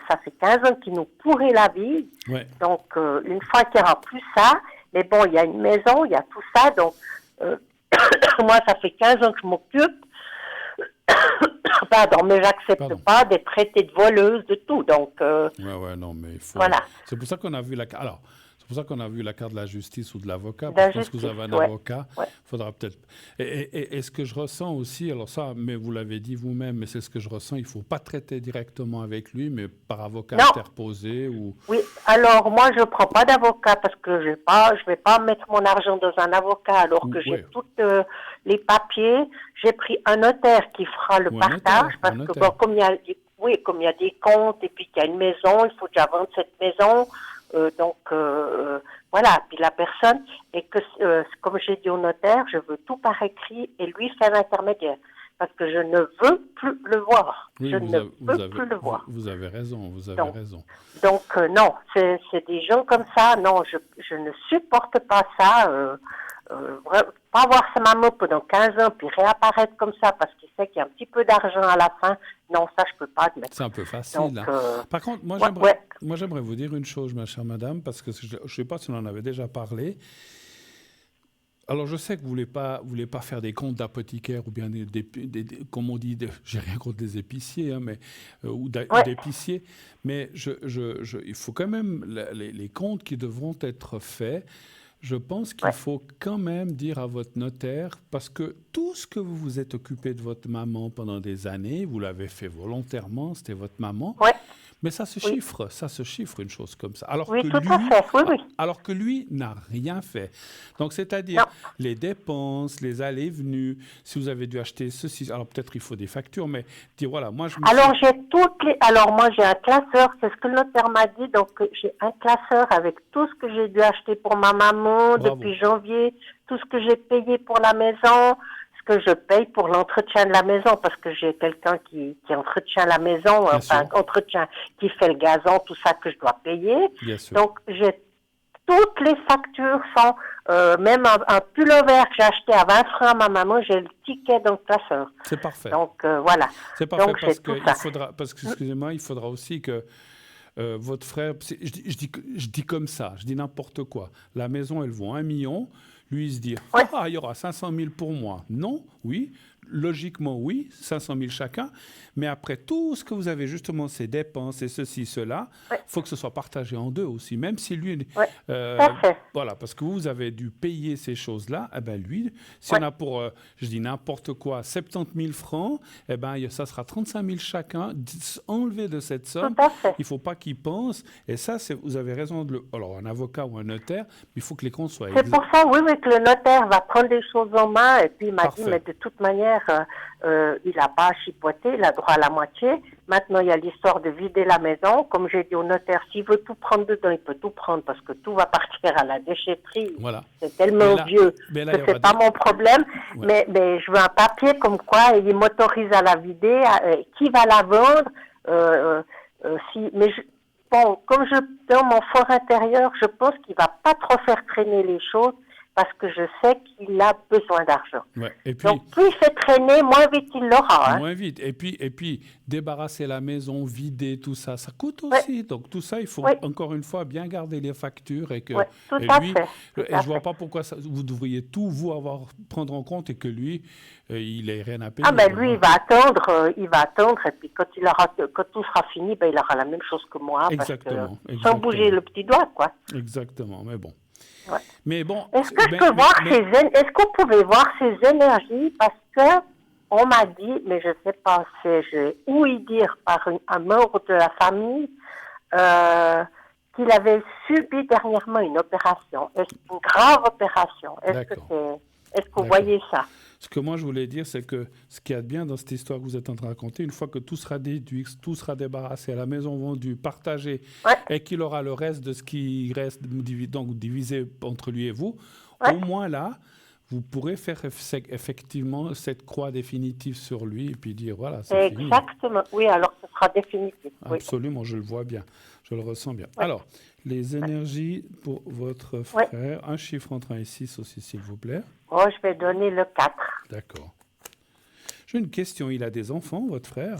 Ça fait 15 ans qu'il nous pourrit la vie. Ouais. Donc, une fois qu'il n'y aura plus ça, mais bon, il y a une maison, il y a tout ça. Donc, moi, ça fait 15 ans que je m'occupe. Pardon, mais j'accepte pas d'être traitée de voleuse, de tout. Donc, Ouais, non, mais il faut. voilà. C'est pour ça qu'on a vu la carte. Alors, c'est pour ça qu'on a vu la carte de la justice ou de l'avocat. De Parce la que je pense que vous justice, avez un ouais. avocat. Ouais. Faudra peut-être. Et ce que je ressens aussi, alors ça, mais vous l'avez dit vous-même, mais c'est ce que je ressens. Il faut pas traiter directement avec lui, mais par avocat Non. interposé ou. Oui, alors moi je prends pas d'avocat parce que je vais pas mettre mon argent dans un avocat alors que j'ai Ouais. tous les papiers. J'ai pris un notaire qui fera le Ou un partage notaire, parce un que notaire. bon, comme il y a des comptes et puis qu'il y a une maison, il faut déjà vendre cette maison. Donc voilà, puis la personne, et que comme j'ai dit au notaire, je veux tout par écrit et lui fait l'intermédiaire. Parce que je ne veux plus le voir. Oui, Je ne veux plus le voir. vous avez raison, vous avez Donc, raison. Donc non, c'est des gens comme ça, non, je ne supporte pas ça. Pas voir sa maman pendant 15 ans, puis réapparaître comme ça parce qu'il sait qu'il y a un petit peu d'argent à la fin, non, ça je peux pas admettre. C'est un peu facile. Donc, Hein. Par contre, moi, j'aimerais vous dire une chose, ma chère madame, parce que je ne sais pas si on en avait déjà parlé. Alors, je sais que vous voulez pas faire des comptes d'apothicaire ou bien comme on dit, j'ai rien contre des épiciers, hein, mais, ou d'épiciers, mais il faut quand même les comptes qui devront être faits. Je pense qu'il faut quand même dire à votre notaire, parce que tout ce que vous vous êtes occupé de votre maman pendant des années, vous l'avez fait volontairement, c'était votre maman. Ouais. Mais ça se chiffre une chose comme ça. Alors oui, que tout lui, à fait, oui. Alors que lui n'a rien fait. Donc, c'est-à-dire les dépenses, les allées-venues, si vous avez dû acheter ceci, alors peut-être il faut des factures, mais dire voilà, moi je me Alors, alors moi j'ai un classeur, c'est ce que le notaire m'a dit, donc j'ai un classeur avec tout ce que j'ai dû acheter pour ma maman depuis janvier, tout ce que j'ai payé pour la maison, que je paye pour l'entretien de la maison, parce que j'ai quelqu'un qui entretient la maison, qui fait le gazon, tout ça que je dois payer. Donc, toutes les factures sont, même un pullover que j'ai acheté à 20 francs à ma maman, j'ai le ticket dans le classeur. C'est parfait. Donc, voilà. C'est parfait donc, parce que, excusez-moi, il faudra aussi que votre frère, je dis comme ça, je dis n'importe quoi. La maison, elle vaut 1 million. Lui, il se dit, il y aura 500 000 pour moi. Non, oui. logiquement, oui, 500 000 chacun, mais après tout ce que vous avez justement, ces dépenses et ceci, cela, il faut que ce soit partagé en deux aussi, même si lui, voilà, parce que vous avez dû payer ces choses-là, eh ben lui, si on a pour, je dis n'importe quoi, 70 000 francs, eh ben ça sera 35 000 chacun, enlevé de cette somme, il ne faut pas qu'il pense, et ça, vous avez raison, alors un avocat ou un notaire, il faut que les comptes soient C'est pour ça, oui, que le notaire va prendre les choses en main, et puis il m'a dit, mais de toute manière, il n'a pas à chipoter, il a droit à la moitié. Maintenant, il y a l'histoire de vider la maison. Comme j'ai dit au notaire, s'il veut tout prendre dedans, il peut tout prendre parce que tout va partir à la déchetterie. Voilà. C'est tellement vieux que c'est pas mon problème. Ouais. Mais je veux un papier comme quoi il m'autorise à la vider. Qui va la vendre bon, comme dans mon fort intérieur, je pense qu'il va pas trop faire traîner les choses. Parce que je sais qu'il a besoin d'argent. Ouais. Et puis, donc, plus il fait traîner, moins vite il l'aura. Hein. Moins vite. Et puis, débarrasser la maison, vider, tout ça, ça coûte aussi. Donc, tout ça, il faut encore une fois bien garder les factures. Et que tout à fait. Je ne vois pas pourquoi vous devriez tout, prendre en compte et que lui, il n'ait rien à payer. Ah, ben lui, il va attendre. Et puis, quand tout sera fini, il aura la même chose que moi. Exactement. Sans bouger le petit doigt, quoi. Exactement. Mais bon. Ouais. Mais bon, est-ce qu'on pouvait voir ces énergies parce que on m'a dit, mais je ne sais pas si j'ai ouï dire par un membre de la famille qu'il avait subi dernièrement une opération, une grave opération. Est-ce que vous voyez ça? Ce que moi je voulais dire, c'est que ce qu'il y a de bien dans cette histoire que vous êtes en train de raconter, une fois que tout sera déduit, tout sera débarrassé, la maison vendue, partagée, et qu'il aura le reste de ce qui reste, donc divisé entre lui et vous, au moins là, vous pourrez faire effectivement cette croix définitive sur lui et puis dire voilà, c'est fini. Exactement, oui, alors ce sera définitif. Absolument, je le vois bien, je le ressens bien. Alors, les énergies pour votre frère, un chiffre entre 1 et 6 aussi, s'il vous plaît. Oh, je vais donner le 4. D'accord. J'ai une question. Il a des enfants, votre frère?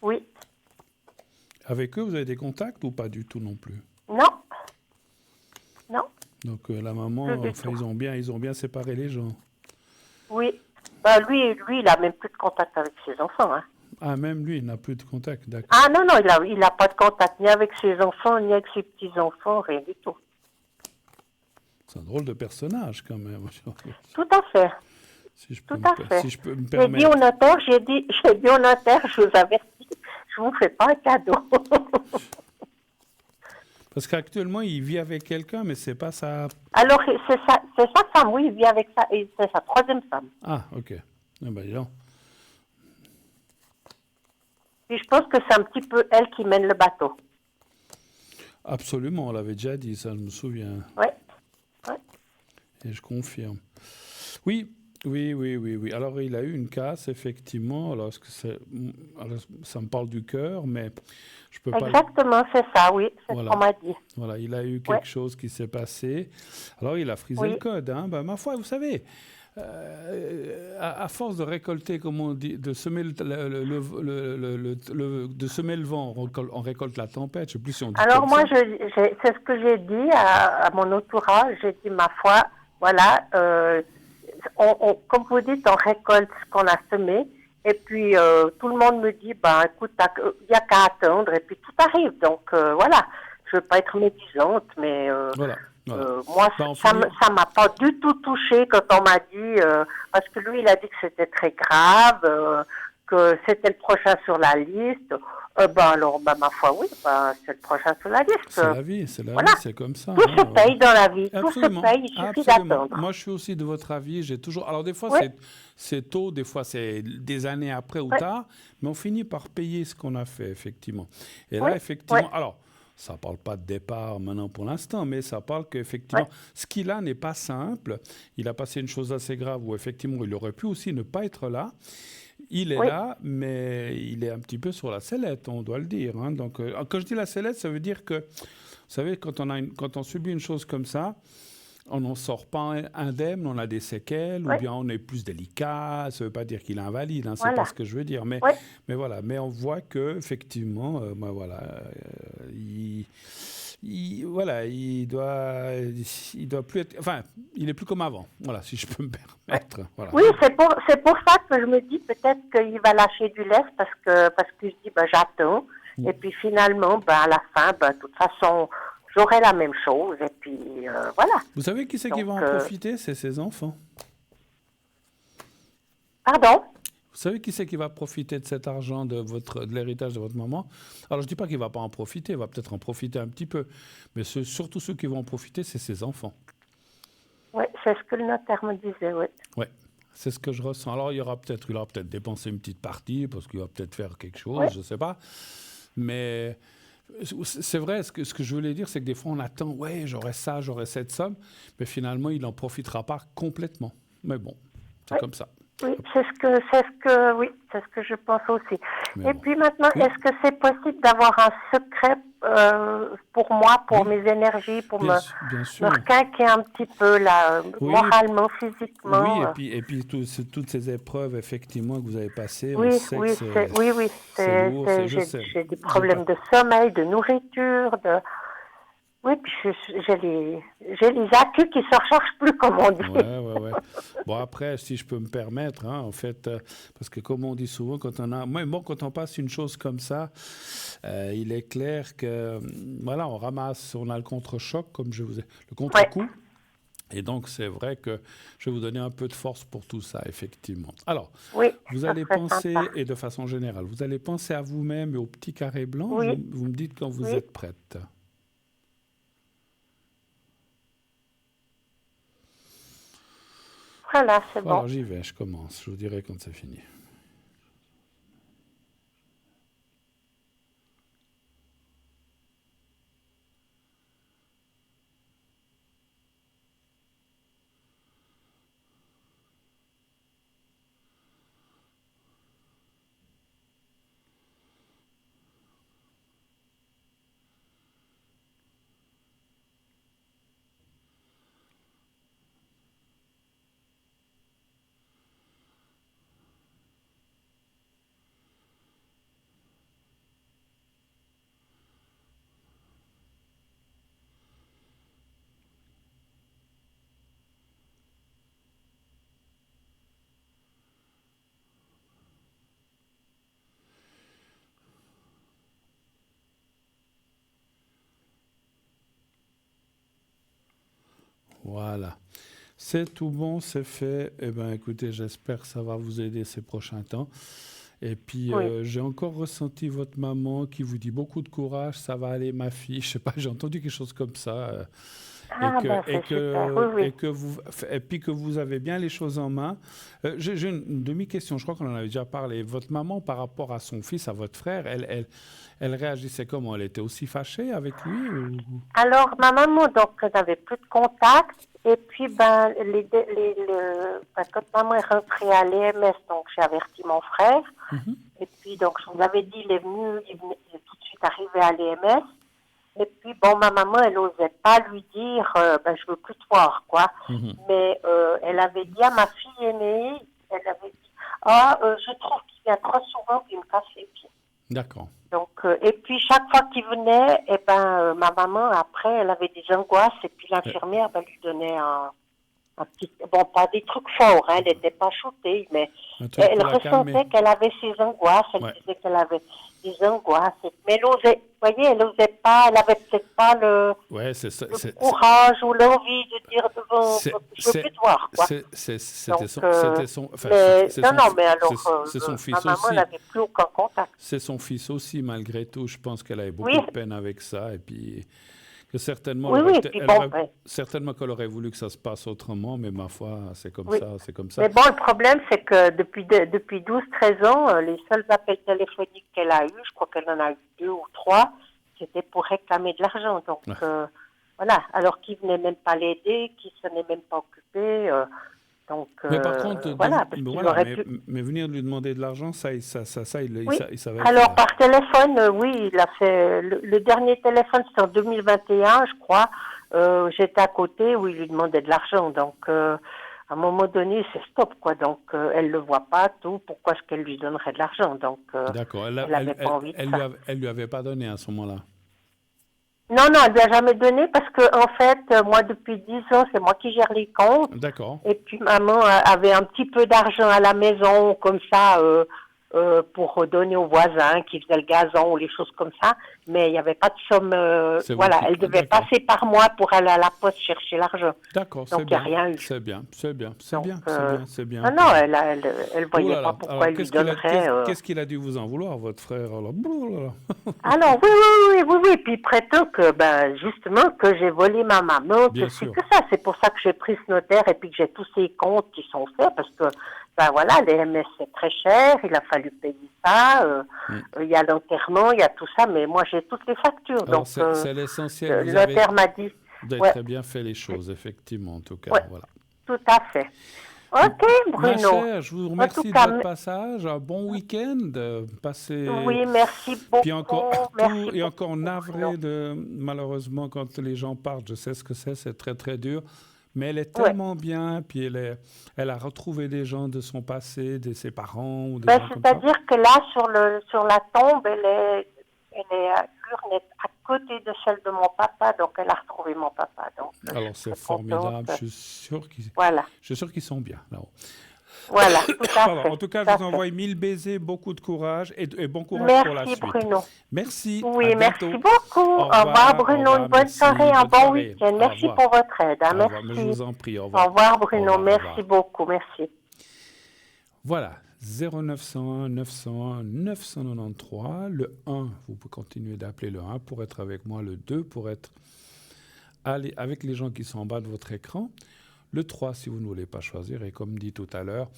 Oui. Avec eux, vous avez des contacts ou pas du tout non plus? Non. Non. Donc la maman, enfin, ils ont bien séparé les gens. Oui. Lui, il a même plus de contact avec ses enfants. Hein. Ah, même lui, il n'a plus de contact, d'accord. Ah non, il n'a pas de contact ni avec ses enfants, ni avec ses petits-enfants, rien du tout. C'est un drôle de personnage, quand même. Tout à fait. Si je peux me permettre. J'ai dit au notaire, je vous avertis, je ne vous fais pas un cadeau. Parce qu'actuellement, il vit avec quelqu'un, mais c'est pas sa... Alors, c'est sa femme, oui, il vit avec ça, et c'est sa troisième femme. Ah, ok. Ah, ben, non. Et je pense que c'est un petit peu elle qui mène le bateau. Absolument, on l'avait déjà dit, ça, je me souviens. Oui. Et je confirme. Oui. Alors, il a eu une casse, effectivement. Alors, ça me parle du cœur, mais je peux pas... Exactement, c'est ça, oui. C'est ce qu'on m'a dit. Voilà, il a eu quelque chose qui s'est passé. Alors, il a frisé le code. Hein. Ben, ma foi, vous savez... à force de récolter, comme on dit, de semer de semer le vent, on récolte la tempête. Je sais plus si on dit. Alors moi, c'est ce que j'ai dit à mon entourage. J'ai dit, ma foi, voilà, comme vous dites, on récolte ce qu'on a semé. Et puis tout le monde me dit, écoute, il n'y a qu'à attendre. Et puis tout arrive. Donc voilà, je veux pas être médisante, mais voilà. moi, ça m'a pas du tout touché quand on m'a dit, parce que lui, il a dit que c'était très grave, que c'était le prochain sur la liste. Alors, ma foi, oui, c'est le prochain sur la liste. C'est la vie, c'est c'est comme ça. Tout se paye dans la vie, Absolument. Tout se paye, il suffit d'attendre. Moi, je suis aussi de votre avis, j'ai toujours... Alors, des fois, c'est tôt, des fois, c'est des années après ou tard, mais on finit par payer ce qu'on a fait, effectivement. Et là, effectivement... Alors, ça ne parle pas de départ maintenant pour l'instant, mais ça parle qu'effectivement, ce qu'il a n'est pas simple. Il a passé une chose assez grave où effectivement, il aurait pu aussi ne pas être là. Il est là, mais il est un petit peu sur la sellette, on doit le dire. Hein. Donc, quand je dis la sellette, ça veut dire que, vous savez, quand on subit une chose comme ça, on n'en sort pas indemne, on a des séquelles, ou bien on est plus délicat. Ça ne veut pas dire qu'il est invalide, hein, c'est pas ce que je veux dire. Mais voilà, mais on voit que effectivement, voilà, il doit plus être, enfin, il est plus comme avant. Voilà, si je peux me permettre. Voilà. Oui, c'est pour ça que je me dis peut-être qu'il va lâcher du lest parce que je dis ben, j'attends et puis finalement ben, à la fin ben, de toute façon j'aurai la même chose et puis voilà. Vous savez qui c'est qui va en profiter? C'est ses enfants. Pardon? Vous savez qui c'est qui va profiter de cet argent de l'héritage de votre maman? Alors je dis pas qu'il va pas en profiter, il va peut-être en profiter un petit peu, mais surtout ceux qui vont en profiter, c'est ses enfants. Oui, c'est ce que le notaire me disait, oui. Oui, c'est ce que je ressens. Alors il aura peut-être dépensé une petite partie parce qu'il va peut-être faire quelque chose, ouais. Je sais pas, mais c'est vrai. Ce que je voulais dire, c'est que des fois on attend, ouais, j'aurai ça, j'aurai cette somme, mais finalement il n'en profitera pas complètement. Mais bon, c'est comme ça. Oui, c'est ce que je pense aussi. Mais et bon. puis maintenant, est-ce que c'est possible d'avoir un secret pour moi, pour mes énergies, pour me requinquer un petit peu là, moralement, physiquement? Oui, et puis toutes ces épreuves effectivement que vous avez passées, oui, on sait que c'est lourd. J'ai des problèmes de sommeil, de nourriture, de... Oui, puis j'ai les accus qui se rechargent plus, comme on dit. Ouais. Bon, après, si je peux me permettre, en fait, parce que comme on dit souvent, quand on passe une chose comme ça, il est clair que, voilà, on a le contre-choc, le contre-coup. Ouais. Et donc, c'est vrai que je vais vous donner un peu de force pour tout ça, effectivement. Alors, vous allez penser, et de façon générale, vous allez penser à vous-même et au petit carré blanc. Vous me dites quand vous êtes prête. Voilà, c'est bon. Alors, j'y vais, je commence. Je vous dirai quand c'est fini. Voilà. C'est tout bon, c'est fait. Eh bien, écoutez, j'espère que ça va vous aider ces prochains temps. Et puis, j'ai encore ressenti votre maman qui vous dit beaucoup de courage, ça va aller, ma fille. Je sais pas, j'ai entendu quelque chose comme ça. Et puis que vous avez bien les choses en main. J'ai une demi-question, je crois qu'on en avait déjà parlé. Votre maman, par rapport à son fils, à votre frère, elle réagissait comment? Elle était aussi fâchée avec lui Alors, ma maman, donc, n'avait plus de contact. Et puis, quand maman est rentrée à l'EMS, donc j'ai averti mon frère. Mm-hmm. Et puis, donc, je vous l'avais dit, il est tout de suite arrivé à l'EMS. Et puis, bon, ma maman, elle n'osait pas lui dire, je veux plus te voir, quoi. Mm-hmm. Mais elle avait dit à ma fille aînée, elle avait dit, je trouve qu'il vient trop souvent qu'il me casse les pieds. D'accord. Donc, et puis, chaque fois qu'il venait, ma maman, après, elle avait des angoisses, et puis l'infirmière lui donnait un petit... Bon, pas des trucs forts, elle n'était pas shootée, mais elle ressentait qu'elle avait ses angoisses, elle disait qu'elle avait des angoisses, mais elle osait, vous voyez, elle n'osait pas, elle n'avait peut-être pas le courage ou l'envie de dire devant, je veux plus te voir, quoi. C'était son fils ma maman n'avait plus aucun contact. C'est son fils aussi, malgré tout. Je pense qu'elle avait beaucoup de peine avec ça, et puis que certainement, certainement qu'elle aurait voulu que ça se passe autrement, mais ma foi, c'est comme ça. Mais bon, le problème, c'est que depuis 12-13 ans, les seuls appels téléphoniques qu'elle a eus, je crois qu'elle en a eu 2 ou 3, c'était pour réclamer de l'argent. Donc, voilà, alors qu'ils ne venaient même pas l'aider, qu'ils ne s'en est même pas occupé. Donc, mais par contre, mais venir lui demander de l'argent, il savait. Alors, par téléphone, il a fait. Le dernier téléphone, c'était en 2021, je crois. J'étais à côté où il lui demandait de l'argent. Donc, à un moment donné, c'est stop, quoi. Donc, elle le voit pas, tout. Pourquoi est-ce qu'elle lui donnerait de l'argent? Donc, d'accord. Elle n'avait pas envie de ça. Elle lui avait pas donné à ce moment-là. Non, non, elle lui a jamais donné parce que en fait, moi depuis 10 ans, c'est moi qui gère les comptes. D'accord. Et puis maman avait un petit peu d'argent à la maison, comme ça, pour donner aux voisins qui faisaient le gazon ou les choses comme ça. Mais il n'y avait pas de somme. C'est vous Voilà, qui... elle devait D'accord. passer par moi pour aller à la poste chercher l'argent. D'accord, Donc c'est il n'y a bien. rien eu. C'est bien, c'est bien, c'est Donc, bien, c'est bien, c'est bien. non, non, elle Oh voyait là pas là. pourquoi Alors, elle lui donnerait. qu'est-ce qu'il a dû vous en vouloir, votre frère? Alors, oh là là. Ah non, oui, oui, oui, oui, oui. Puis il prétend que, ben, justement, que j'ai volé ma maman, que Bien c'est sûr. que ça. C'est pour ça que j'ai pris ce notaire et puis que j'ai tous ces comptes qui sont faits parce que, ben voilà, les MS c'est très cher, il a fallu payer ça, Hmm. il y a l'enterrement, il y a tout ça, mais moi j'ai toutes les factures. Alors, Donc, c'est l'essentiel. le notaire m'a dit, Vous avez ouais, très bien fait les choses, effectivement, en tout cas. ouais, Voilà. tout à fait. Ok, Ma Bruno. chère, je vous En tout remercie de cas, votre passage. Un bon week-end. Passez. oui, merci Puis encore beaucoup, merci et encore beaucoup, Bruno. navré de malheureusement quand les gens partent. Je sais ce que c'est très très dur. Mais elle est Ouais. tellement bien. Puis elle a retrouvé des gens de son passé, de ses parents ou des Ben, gens comme ça. c'est-à-dire que là, sur la tombe, l'urne est à côté de celle de mon papa, donc elle a retrouvé mon papa. Donc, je Alors suis c'est très contente. formidable. Voilà, Je suis sûr qu'ils sont bien là-haut. voilà, tout à Pardon. En fait, tout cas, tout je à vous fait. envoie 1000 baisers, beaucoup de courage et bon courage pour la Merci, suite. Bruno. Merci. À Oui, merci bientôt. beaucoup. Au Au revoir, revoir. Au Bruno. revoir. Une bonne soirée, Merci. un Bonne bon soirée. week-end. Au Merci revoir. pour votre aide. Hein, Au revoir. Mais je merci. vous en prie. Au Au revoir. revoir, Au Bruno. revoir. Au revoir. Merci beaucoup. Merci. Voilà, 0901 901 993. Le 1, vous pouvez continuer d'appeler le 1 pour être avec moi. Le 2 pour être avec les gens qui sont en bas de votre écran. Le 3 si vous ne voulez pas choisir. Et comme dit tout à l'heure,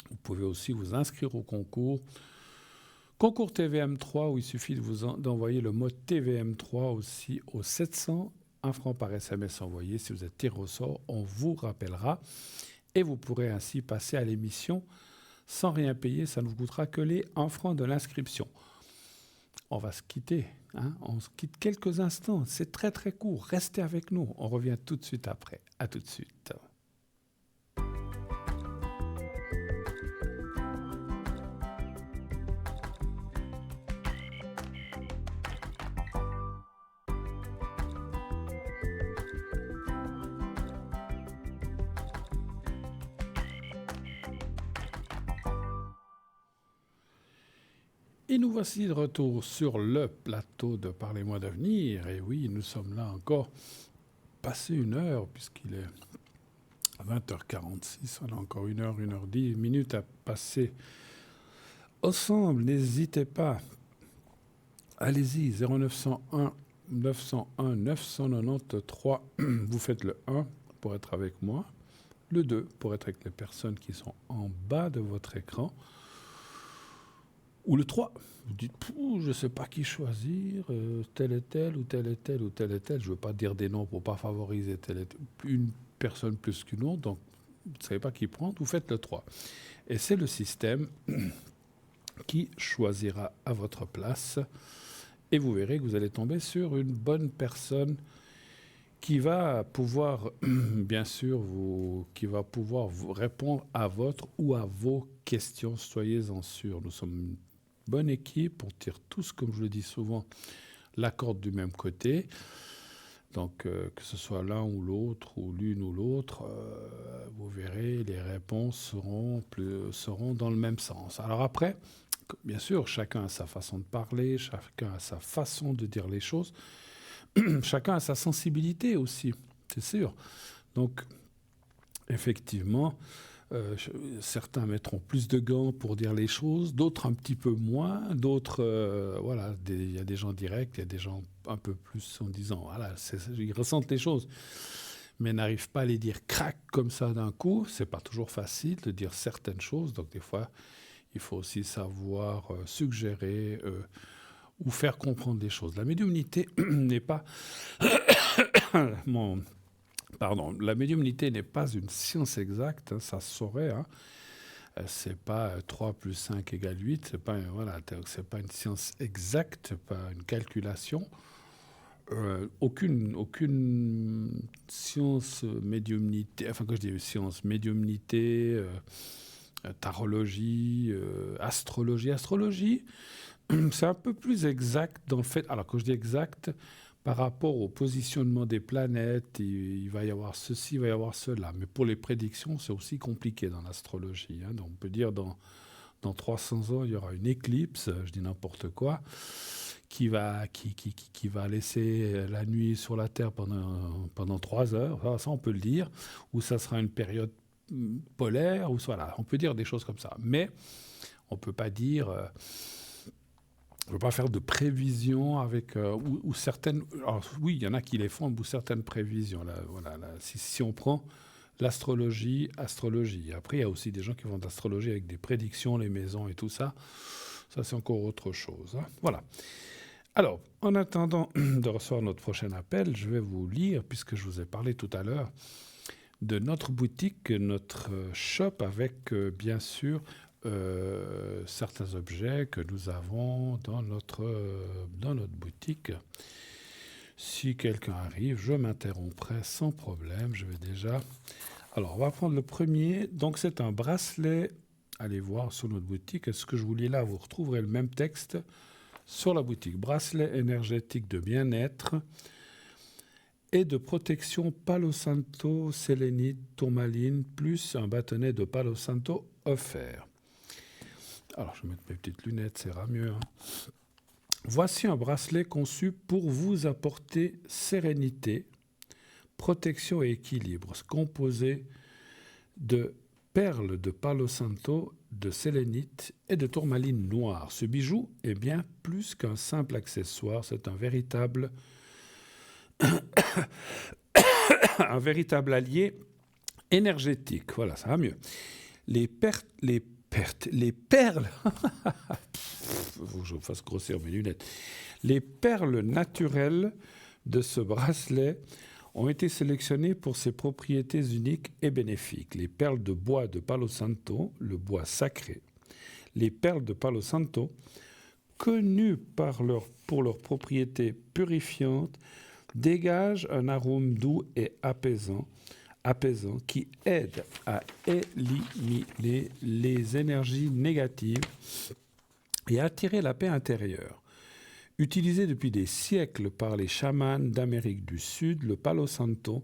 vous pouvez aussi vous inscrire au concours. Concours TVM3 où il suffit d'envoyer le mot TVM3 aussi au 700. 1 franc par SMS envoyé. Si vous êtes tiré au sort, on vous rappellera. Et vous pourrez ainsi passer à l'émission sans rien payer. Ça ne vous coûtera que les 1 franc de l'inscription. On va se quitter. Hein, on se quitte quelques instants. C'est très très court. Restez avec nous. On revient tout de suite après. À tout de suite. Et nous voici de retour sur le plateau de Parlez-moi d'avenir. Et oui, nous sommes là encore passé 1 heure, puisqu'il est 20h46. On a encore 1h10 minutes à passer ensemble. N'hésitez pas. Allez-y, 0901 901 993. Vous faites le 1 pour être avec moi. Le 2 pour être avec les personnes qui sont en bas de votre écran. Ou le 3, vous dites, je ne sais pas qui choisir, tel et tel, ou tel et tel, ou tel et tel. Je ne veux pas dire des noms pour ne pas favoriser une personne plus qu'une autre. Donc, vous ne savez pas qui prendre, vous faites le 3. Et c'est le système qui choisira à votre place. Et vous verrez que vous allez tomber sur une bonne personne qui va pouvoir, bien sûr, qui va pouvoir vous répondre à votre ou à vos questions. Soyez-en sûrs. Nous sommes une bonne équipe. On tire tous, comme je le dis souvent, la corde du même côté. Donc, que ce soit l'un ou l'autre, ou l'une ou l'autre, vous verrez, les réponses seront dans le même sens. Alors après, bien sûr, chacun a sa façon de parler, chacun a sa façon de dire les choses. Chacun a sa sensibilité aussi, c'est sûr. Donc, effectivement, certains mettront plus de gants pour dire les choses, d'autres un petit peu moins, d'autres, voilà, il y a des gens directs, il y a des gens un peu plus en disant, voilà, ils ressentent les choses, mais n'arrivent pas à les dire crac comme ça d'un coup. C'est pas toujours facile de dire certaines choses, donc des fois, il faut aussi savoir suggérer ou faire comprendre des choses. La médiumnité n'est pas... La médiumnité n'est pas une science exacte, hein, ça se saurait. Hein. C'est pas 3 plus 5 égale 8, c'est pas, c'est pas une science exacte, pas une calculation. Aucune science médiumnité, enfin quand je dis science médiumnité, tarologie, astrologie, c'est un peu plus exact dans le fait. Alors, quand je dis exact, par rapport au positionnement des planètes, il va y avoir ceci, il va y avoir cela. Mais pour les prédictions, c'est aussi compliqué dans l'astrologie. Donc on peut dire dans 300 ans, il y aura une éclipse, je dis n'importe quoi, qui va laisser la nuit sur la Terre pendant 3 heures, ça on peut le dire, ou ça sera une période polaire, ou voilà, on peut dire des choses comme ça. Mais on ne peut pas dire... on ne peut pas faire de prévisions avec... ou certaines... Alors, oui, il y en a qui les font, ou certaines prévisions. Là, voilà, là, si on prend l'astrologie. Après, il y a aussi des gens qui font de l'astrologie avec des prédictions, les maisons et tout ça. Ça, c'est encore autre chose. Voilà. Alors, en attendant de recevoir notre prochain appel, je vais vous lire, puisque je vous ai parlé tout à l'heure, de notre boutique, notre shop, avec, bien sûr, certains objets que nous avons dans notre boutique. Si quelqu'un arrive, je m'interromprai sans problème. Je vais déjà... Alors, on va prendre le premier. Donc, c'est un bracelet. Allez voir sur notre boutique. Ce que je vous lis là, vous retrouverez le même texte sur la boutique. Bracelet énergétique de bien-être et de protection Palo Santo, sélénite, tourmaline, plus un bâtonnet de Palo Santo offert. Alors, je vais mettre mes petites lunettes, ça ira mieux. Voici un bracelet conçu pour vous apporter sérénité, protection et équilibre, composé de perles de Palo Santo, de sélénite et de tourmaline noire. Ce bijou est bien plus qu'un simple accessoire, c'est un véritable allié énergétique. Voilà, ça va mieux. Les perles... Faut que je fasse grossir mes lunettes. Les perles naturelles de ce bracelet ont été sélectionnées pour ses propriétés uniques et bénéfiques. Les perles de bois de Palo Santo, le bois sacré. Les perles de Palo Santo, connues pour leurs propriétés purifiantes, dégagent un arôme doux et apaisant qui aide à éliminer les énergies négatives et à attirer la paix intérieure. Utilisé depuis des siècles par les chamans d'Amérique du Sud, le Palo Santo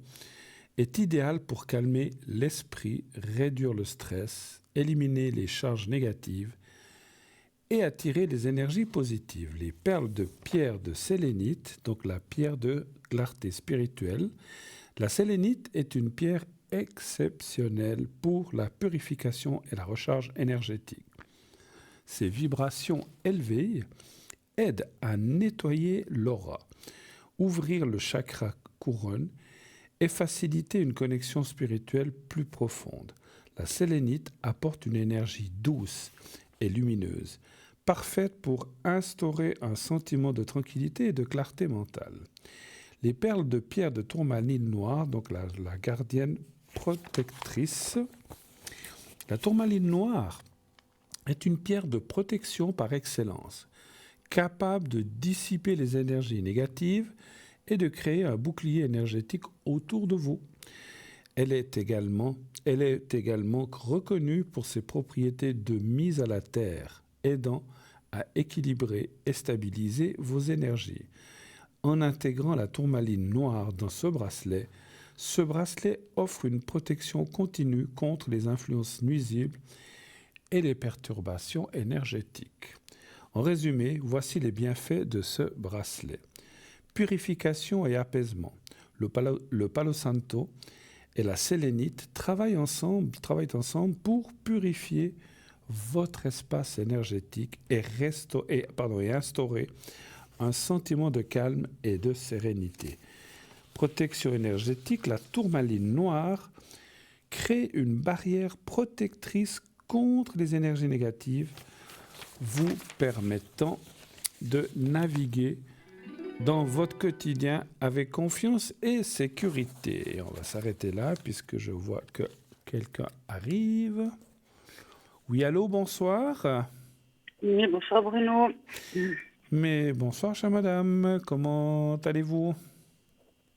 est idéal pour calmer l'esprit, réduire le stress, éliminer les charges négatives et attirer les énergies positives. Les perles de pierre de sélénite, donc la pierre de clarté spirituelle. La sélénite est une pierre exceptionnelle pour la purification et la recharge énergétique. Ses vibrations élevées aident à nettoyer l'aura, ouvrir le chakra couronne et faciliter une connexion spirituelle plus profonde. La sélénite apporte une énergie douce et lumineuse, parfaite pour instaurer un sentiment de tranquillité et de clarté mentale. Les perles de pierre de tourmaline noire, donc la gardienne protectrice. La tourmaline noire est une pierre de protection par excellence, capable de dissiper les énergies négatives et de créer un bouclier énergétique autour de vous. Elle est également reconnue pour ses propriétés de mise à la terre, aidant à équilibrer et stabiliser vos énergies. En intégrant la tourmaline noire dans ce bracelet offre une protection continue contre les influences nuisibles et les perturbations énergétiques. En résumé, voici les bienfaits de ce bracelet. Purification et apaisement. Le Palo Santo et la sélénite travaillent ensemble pour purifier votre espace énergétique et instaurer un sentiment de calme et de sérénité. Protection énergétique, la tourmaline noire crée une barrière protectrice contre les énergies négatives, vous permettant de naviguer dans votre quotidien avec confiance et sécurité. Et on va s'arrêter là puisque je vois que quelqu'un arrive. Oui, allô, bonsoir. Oui, bonsoir Bruno. Mais bonsoir, chère madame, comment allez-vous?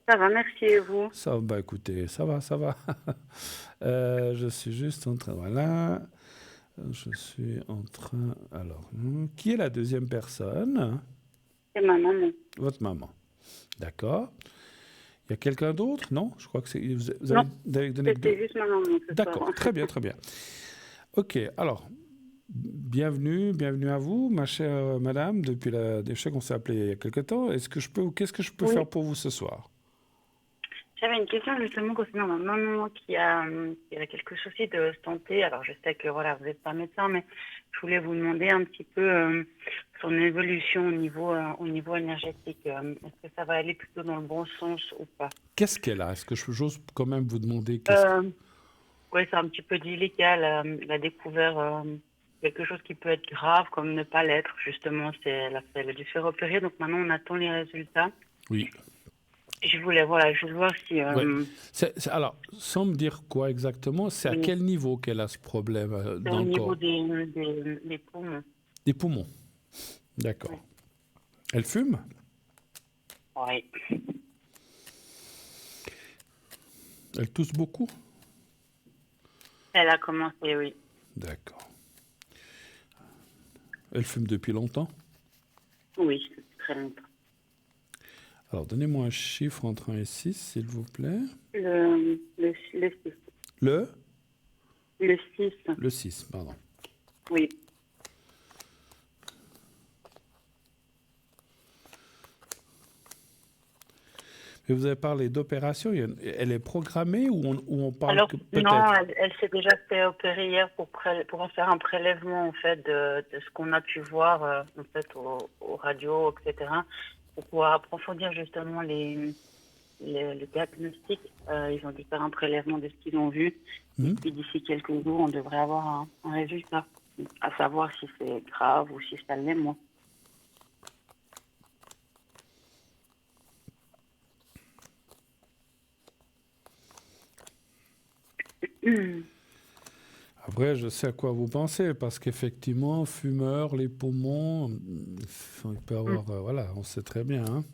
Ça va, merci, et vous? Ça va, écoutez, ça va. Je suis juste en train, voilà. Je suis en train, alors, qui est la deuxième personne? C'est ma maman. Votre maman. D'accord. Il y a quelqu'un d'autre? Non? Je crois que vous Non, avez donné c'était juste ma maman ce D'accord, soir. très bien, très bien. Ok, alors, bienvenue à vous, ma chère madame, je sais qu'on s'est appelé il y a quelque temps. Qu'est-ce que je peux Oui, faire pour vous ce soir? j'avais une question justement concernant ma maman qui a quelques soucis de santé. Alors je sais que voilà, vous n'êtes pas médecin, mais je voulais vous demander un petit peu son évolution au niveau énergétique. Est-ce que ça va aller plutôt dans le bon sens ou pas? Qu'est-ce qu'elle a? Est-ce que j'ose quand même vous demander Euh, Oui, c'est un petit peu délicat. Elle a découvert quelque chose qui peut être grave comme ne pas l'être. Justement, elle a dû se faire opérer. Donc maintenant, on attend les résultats. Oui, Je voulais, voilà, je veux voir si ouais. Alors, sans me dire quoi exactement, c'est à oui, quel niveau qu'elle a ce problème c'est au dans le niveau corps? des poumons. Des poumons. D'accord. Oui. Elle fume? Oui. Elle tousse beaucoup? Elle a commencé, oui. D'accord. Elle fume depuis longtemps? Oui, très longtemps. Alors, donnez-moi un chiffre entre 1 et 6, s'il vous plaît. Le 6. Le? Le 6, Le 6, pardon. oui. Et vous avez parlé d'opération, elle est programmée ou on parle Alors, que non, peut-être? elle s'est déjà fait opérer hier pour en faire un prélèvement, en fait, de ce qu'on a pu voir, en fait, aux radios, etc., pour pouvoir approfondir justement le diagnostic. Ils ont dû faire un prélèvement de ce qu'ils ont vu. Et Hmm. puis, d'ici quelques jours, on devrait avoir un résultat, à savoir si c'est grave ou si ça l'est moins. Après, je sais à quoi vous pensez, parce qu'effectivement, fumeur, les poumons, il peut avoir, voilà, on sait très bien, hein.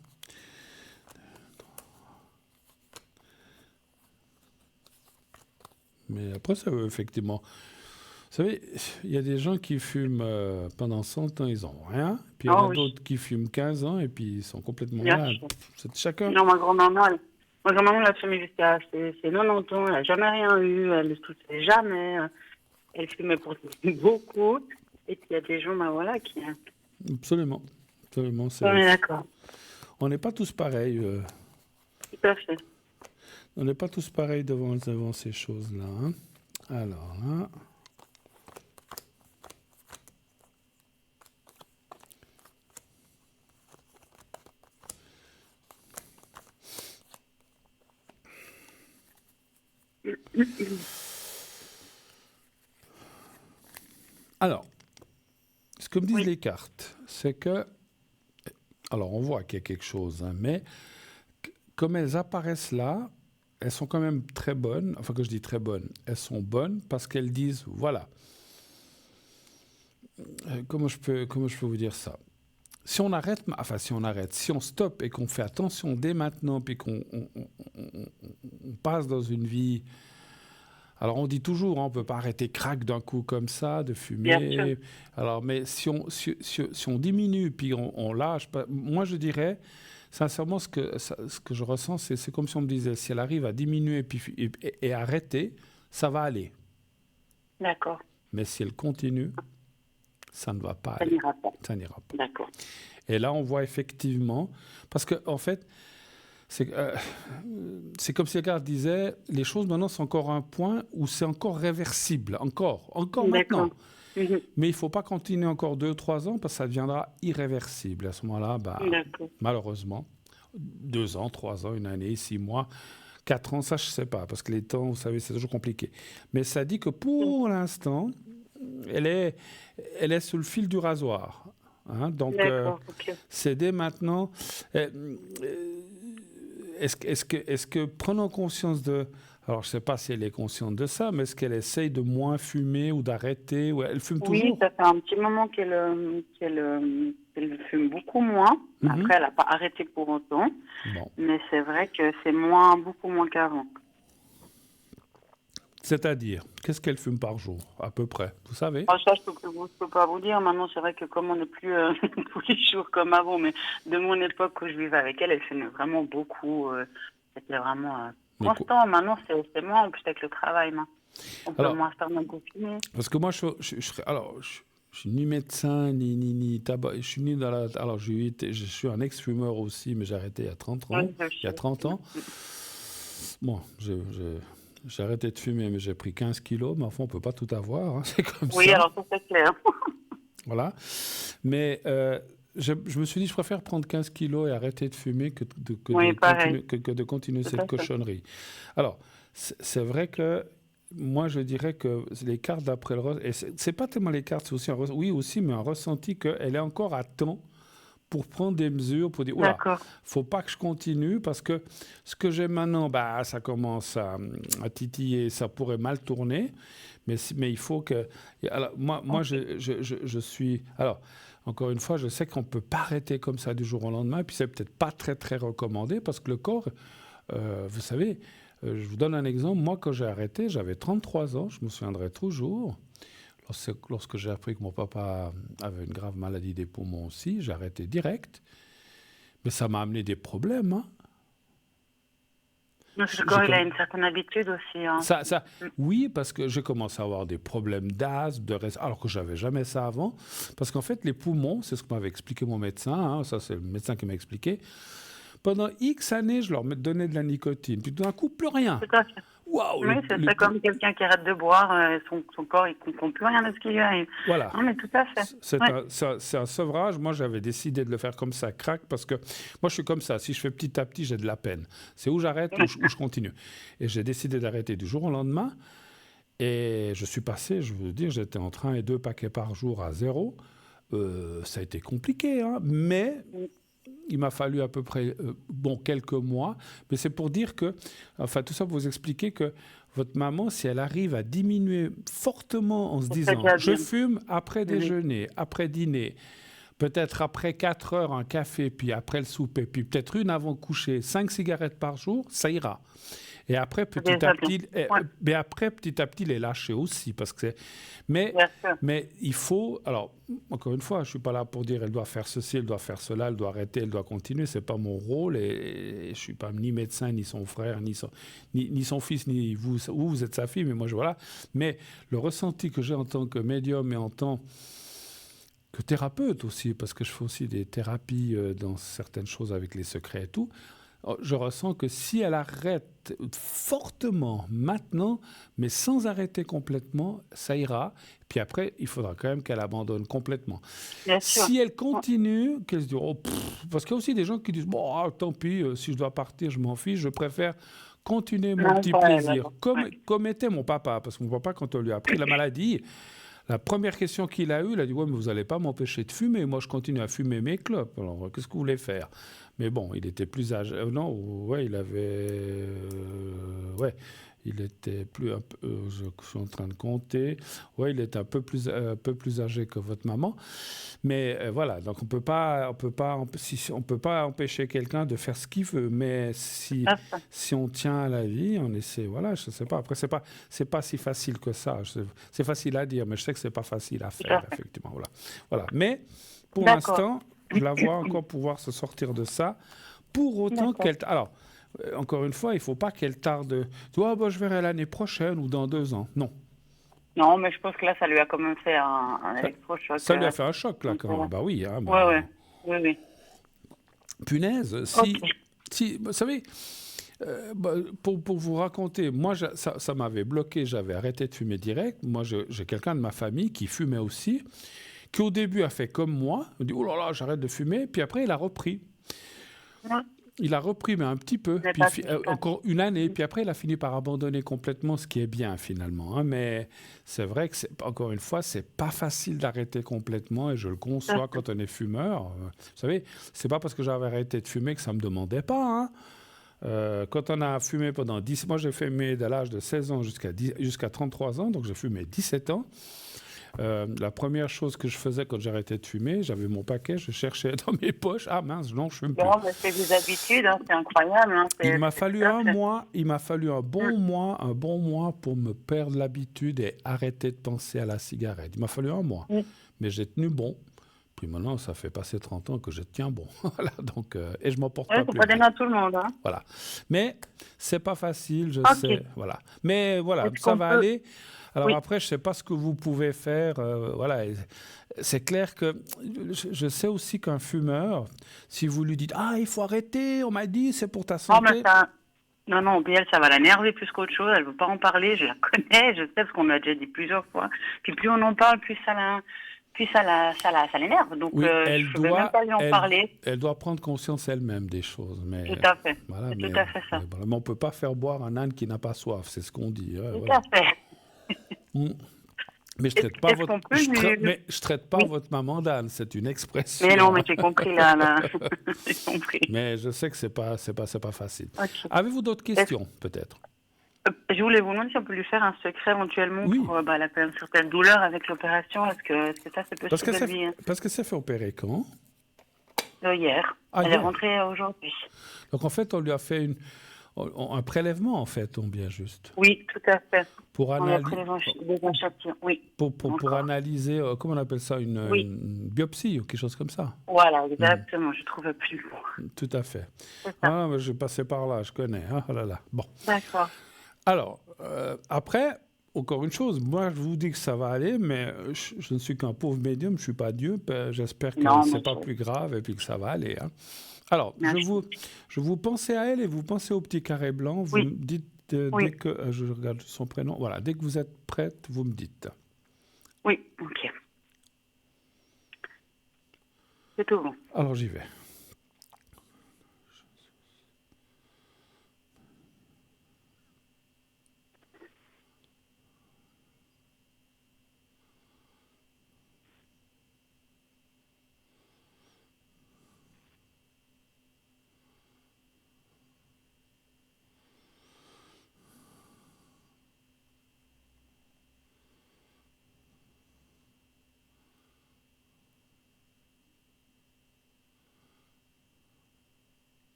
Mais après, ça veut effectivement. Vous savez, il y a des gens qui fument pendant 100 ans, ils n'ont rien. Puis il y en Oh a oui, d'autres qui fument 15 ans et puis ils sont complètement bien malades. sûr. C'est chacun. Non, ma grand-maman l'a fumé jusqu'à ses 90 ans. Elle n'a jamais rien eu. Elle ne se touchait jamais. Elle fumait pourtant beaucoup. Et puis il y a des gens, bah voilà, qui. Absolument. Absolument. On est d'accord. On n'est pas tous pareils. Tout à fait. On n'est pas tous pareils devant ces choses-là, hein. Alors là. Alors, ce que me disent Oui, les cartes, c'est que. Alors, on voit qu'il y a quelque chose, hein, mais comme elles apparaissent là, elles sont quand même très bonnes. Enfin, que je dis très bonnes, elles sont bonnes parce qu'elles disent voilà. Comment je peux vous dire ça? Si on stoppe et qu'on fait attention dès maintenant, puis on passe dans une vie. Alors on dit toujours, hein, on ne peut pas arrêter crack d'un coup comme ça, de bien sûr. fumer. Alors, mais si on diminue, puis on lâche, moi je dirais, sincèrement, ce que je ressens, c'est comme si on me disait, si elle arrive à diminuer et arrêter, ça va aller. D'accord. Mais si elle continue, ça ne va pas Ça aller. n'ira pas. Ça n'ira pas. D'accord. Et là, on voit effectivement, parce que en fait, c'est comme si le gars disait, les choses maintenant sont encore à un point où c'est encore réversible, encore maintenant. D'accord. Mhm. Mais il ne faut pas continuer encore 2, 3 ans parce que ça deviendra irréversible. À ce moment-là, bah, D'accord. malheureusement, 2 ans, 3 ans, une année, 6 mois, 4 ans, ça je ne sais pas, parce que les temps, vous savez, c'est toujours compliqué. Mais ça dit que pour l'instant, elle est, elle est sous le fil du rasoir, hein. Donc, D'accord. Ok. c'est dès maintenant. Est-ce que prenons conscience de. Alors, je ne sais pas si elle est consciente de ça, mais est-ce qu'elle essaye de moins fumer ou d'arrêter ou elle fume Oui, toujours? ça fait un petit moment qu'elle fume beaucoup moins. Mhm. Après, elle n'a pas arrêté pour autant. Bon, Mais c'est vrai que c'est beaucoup moins qu'avant. C'est-à-dire, qu'est-ce qu'elle fume par jour, à peu près? Vous savez? Ça, je peux pas vous dire. Maintenant, c'est vrai que comme on n'est plus tous les jours comme avant, mais de mon époque où je vivais avec elle, elle fumait vraiment beaucoup. C'était vraiment Mais constant. Maintenant, c'est moins, en plus avec le travail. On peut Alors, moins faire d'un coup fumer. parce que moi, je suis ni médecin, ni tabac. Je suis ni dans la. Alors, je suis un ex-fumeur aussi, mais j'ai arrêté il y a 30 ans. Oui, je Il y a sais. 30 ans. Bon, j'ai arrêté de fumer, mais j'ai pris 15 kilos. Mais enfin, on ne peut pas tout avoir. Hein, c'est comme Oui, ça. alors ça, c'est clair. Voilà. Mais je me suis dit, je préfère prendre 15 kilos et arrêter de fumer Oui, pareil. que de continuer Tout cette à fait. cochonnerie. Alors, c'est vrai que moi, je dirais que les cartes d'après et c'est pas tellement les cartes, c'est aussi oui aussi, mais un ressenti qu'elle est encore à temps pour prendre des mesures, pour dire, oula, D'accord. faut pas que je continue parce que ce que j'ai maintenant, bah, ça commence à titiller, ça pourrait mal tourner, mais il faut que... Alors, moi Ok. je suis... Alors, encore une fois, je sais qu'on ne peut pas arrêter comme ça du jour au lendemain, puis c'est peut-être pas très, très recommandé parce que le corps, vous savez, je vous donne un exemple. Moi, quand j'ai arrêté, j'avais 33 ans, je me souviendrai toujours. Lorsque j'ai appris que mon papa avait une grave maladie des poumons aussi, j'ai arrêté direct. Mais ça m'a amené des problèmes. Hein. Le corps, il a une certaine habitude aussi. Oui, parce que j'ai commencé à avoir des problèmes d'asthme, alors que je n'avais jamais ça avant. Parce qu'en fait, les poumons, c'est ce que m'avait expliqué mon médecin, hein, ça c'est le médecin qui m'a expliqué. Pendant X années, je leur donnais de la nicotine. Puis tout d'un coup, plus rien. Tout à fait. Waouh, Oui, c'est ça, comme quelqu'un qui arrête de boire, son corps, il ne comprend plus rien de ce qui lui arrive. Voilà. Non, mais tout à fait. C'est Ouais. un sevrage. Moi, j'avais décidé de le faire comme ça, crac, parce que moi, je suis comme ça. Si je fais petit à petit, j'ai de la peine. C'est où j'arrête ou je continue. Et j'ai décidé d'arrêter du jour au lendemain. Et je suis passé, je veux dire, j'étais en train et 2 paquets par jour à 0. Ça a été compliqué, hein, mais il m'a fallu à peu près quelques mois. Mais c'est pour dire que, enfin, tout ça pour vous expliquer que votre maman, si elle arrive à diminuer fortement en se disant « je fume après déjeuner, après dîner », peut-être après 4 heures un café, puis après le souper, puis peut-être une avant de coucher, 5 cigarettes par jour, ça ira. Et après, petit à petit, les lâcher aussi. Parce que mais il faut... Alors, encore une fois, je ne suis pas là pour dire elle doit faire ceci, elle doit faire cela, elle doit arrêter, elle doit continuer. Ce n'est pas mon rôle. Et je ne suis pas ni médecin, ni son frère, ni son fils, ni vous. Vous êtes sa fille, mais moi, voilà. Mais le ressenti que j'ai en tant que médium et en tant que thérapeute aussi, parce que je fais aussi des thérapies dans certaines choses avec les secrets et tout, je ressens que si elle arrête fortement maintenant, mais sans arrêter complètement, ça ira. Puis après, il faudra quand même qu'elle abandonne complètement. Bien sûr. Si elle continue, qu'elle se dit, parce qu'il y a aussi des gens qui disent, bon, tant pis, si je dois partir, je m'en fiche, je préfère continuer mon petit plaisir. Comme était mon papa, parce que mon papa, quand on lui a appris la maladie, la première question qu'il a eue, il a dit « Ouais, mais vous n'allez pas m'empêcher de fumer. Moi, je continue à fumer mes clopes. Alors, qu'est-ce que vous voulez faire ?» Mais bon, il était plus âgé. Non, ouais, il avait... ouais, il était plus... je suis en train de compter. Ouais, il était un peu plus âgé que votre maman. Mais voilà, donc on peut pas empêcher quelqu'un de faire ce qu'il veut. Mais si on tient à la vie, on essaie... Voilà, je sais pas. Après, c'est pas si facile que ça. C'est facile à dire, mais je sais que c'est pas facile à faire, effectivement. Voilà. Mais pour l'instant... Je la vois encore pouvoir se sortir de ça. Pour autant qu'elle... Alors, encore une fois, il ne faut pas qu'elle tarde. Tu vois, je verrai l'année prochaine ou dans 2 ans. Non. Non, mais je pense que là, ça lui a quand même fait un électrochoc. Ça lui a fait un choc, là, quand même. Bah oui. Hein, oui. Punaise, si vous savez... pour vous raconter, moi, ça m'avait bloqué. J'avais arrêté de fumer direct. Moi, j'ai quelqu'un de ma famille qui fumait aussi, qui au début a fait comme moi, il dit « Oh là là, j'arrête de fumer », puis après il a repris. Ouais. Il a repris, mais un petit peu, puis encore une année, puis après il a fini par abandonner complètement, ce qui est bien finalement. Hein, mais c'est vrai que, encore une fois, c'est pas facile d'arrêter complètement, et je le conçois quand on est fumeur. Vous savez, c'est pas parce que j'avais arrêté de fumer que ça me demandait pas, hein. Quand on a fumé pendant 10... Moi, j'ai fumé de l'âge de 16 ans jusqu'à 33 ans, donc j'ai fumé 17 ans. La première chose que je faisais quand j'arrêtais de fumer, j'avais mon paquet, je cherchais dans mes poches. Ah mince, non, je fume plus. Non, mais c'est des habitudes, hein, c'est incroyable. Hein, Il m'a fallu ça, un mois, il m'a fallu un bon mois pour me perdre l'habitude et arrêter de penser à la cigarette. Il m'a fallu un mois, mais j'ai tenu bon. Puis maintenant, ça fait passer 30 ans que je tiens bon. Voilà, donc, et je m'en porte pas faut plus pas mal. donner à tout le monde. Hein. Voilà. Mais c'est pas facile, je Ok. sais. Voilà. Mais voilà, Est-ce ça qu'on va peut- aller. Alors Oui. après, je sais pas ce que vous pouvez faire. Voilà. Et c'est clair que je sais aussi qu'un fumeur, si vous lui dites il faut arrêter, on m'a dit, c'est pour ta Non, mais santé. ça... Non, puis elle, ça va l'énerver plus qu'autre chose. Elle veut pas en parler. Je la connais, je sais, parce qu'on l'a déjà dit plusieurs fois. Puis plus on en parle, plus ça l'énerve. Donc, Oui, je ne peux même pas lui en parler. elle doit prendre conscience elle-même des choses. Mais, Tout à fait. voilà, C'est mais, tout à fait ça. mais voilà. Mais on ne peut pas faire boire un âne qui n'a pas soif, c'est ce qu'on dit. Tout Voilà. à fait. Mais je ne traite pas, Est-ce qu'on peut mais je traite pas votre maman d'âne, c'est une expression. Mais non, mais j'ai compris là. J'ai compris. Mais je sais que c'est pas facile. Ok. Avez-vous d'autres questions, peut-être? Je voulais vous demander si on peut lui faire un secret éventuellement Oui. pour elle a quand même certaines douleurs avec l'opération. Est-ce que ça, c'est possible Parce que c'est fait opérer quand? Hier. Ah, Elle hier. est rentrée aujourd'hui. Donc en fait, on lui a fait un prélèvement, en fait, on bien juste. Oui, tout à fait. Pour On lui a analyser. pris des échantillons. Oui. Pour analyser, comment on appelle ça, une biopsie ou quelque chose comme ça. Voilà, exactement. Je trouvais plus le mot. Tout à fait. C'est ça. Mais je passais par là, je connais. Oh là là. Bon. D'accord. Alors, après, encore une chose, moi je vous dis que ça va aller, mais je ne suis qu'un pauvre médium, je ne suis pas Dieu. J'espère que Non, ce n'est mais pas je- plus grave et puis que ça va aller. Hein. Alors, Merci. je vous pensez à elle et vous pensez au petit carré blanc. Vous Oui. me dites, Oui. dès que je regarde son prénom, voilà, dès que vous êtes prête, vous me dites. Oui, ok. C'est tout bon. Alors j'y vais.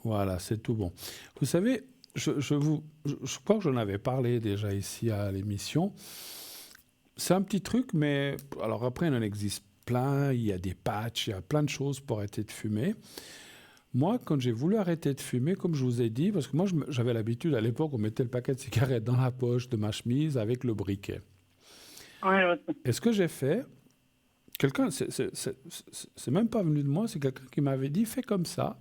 Voilà, c'est tout bon. Vous savez, je crois que j'en avais parlé déjà ici à l'émission. C'est un petit truc, mais alors après, il en existe plein. Il y a des patchs, il y a plein de choses pour arrêter de fumer. Moi, quand j'ai voulu arrêter de fumer, comme je vous ai dit, parce que moi, j'avais l'habitude, à l'époque, on mettait le paquet de cigarettes dans la poche de ma chemise avec le briquet. Ouais, Et ce que j'ai fait, quelqu'un, c'est même pas venu de moi, c'est quelqu'un qui m'avait dit, fais comme ça.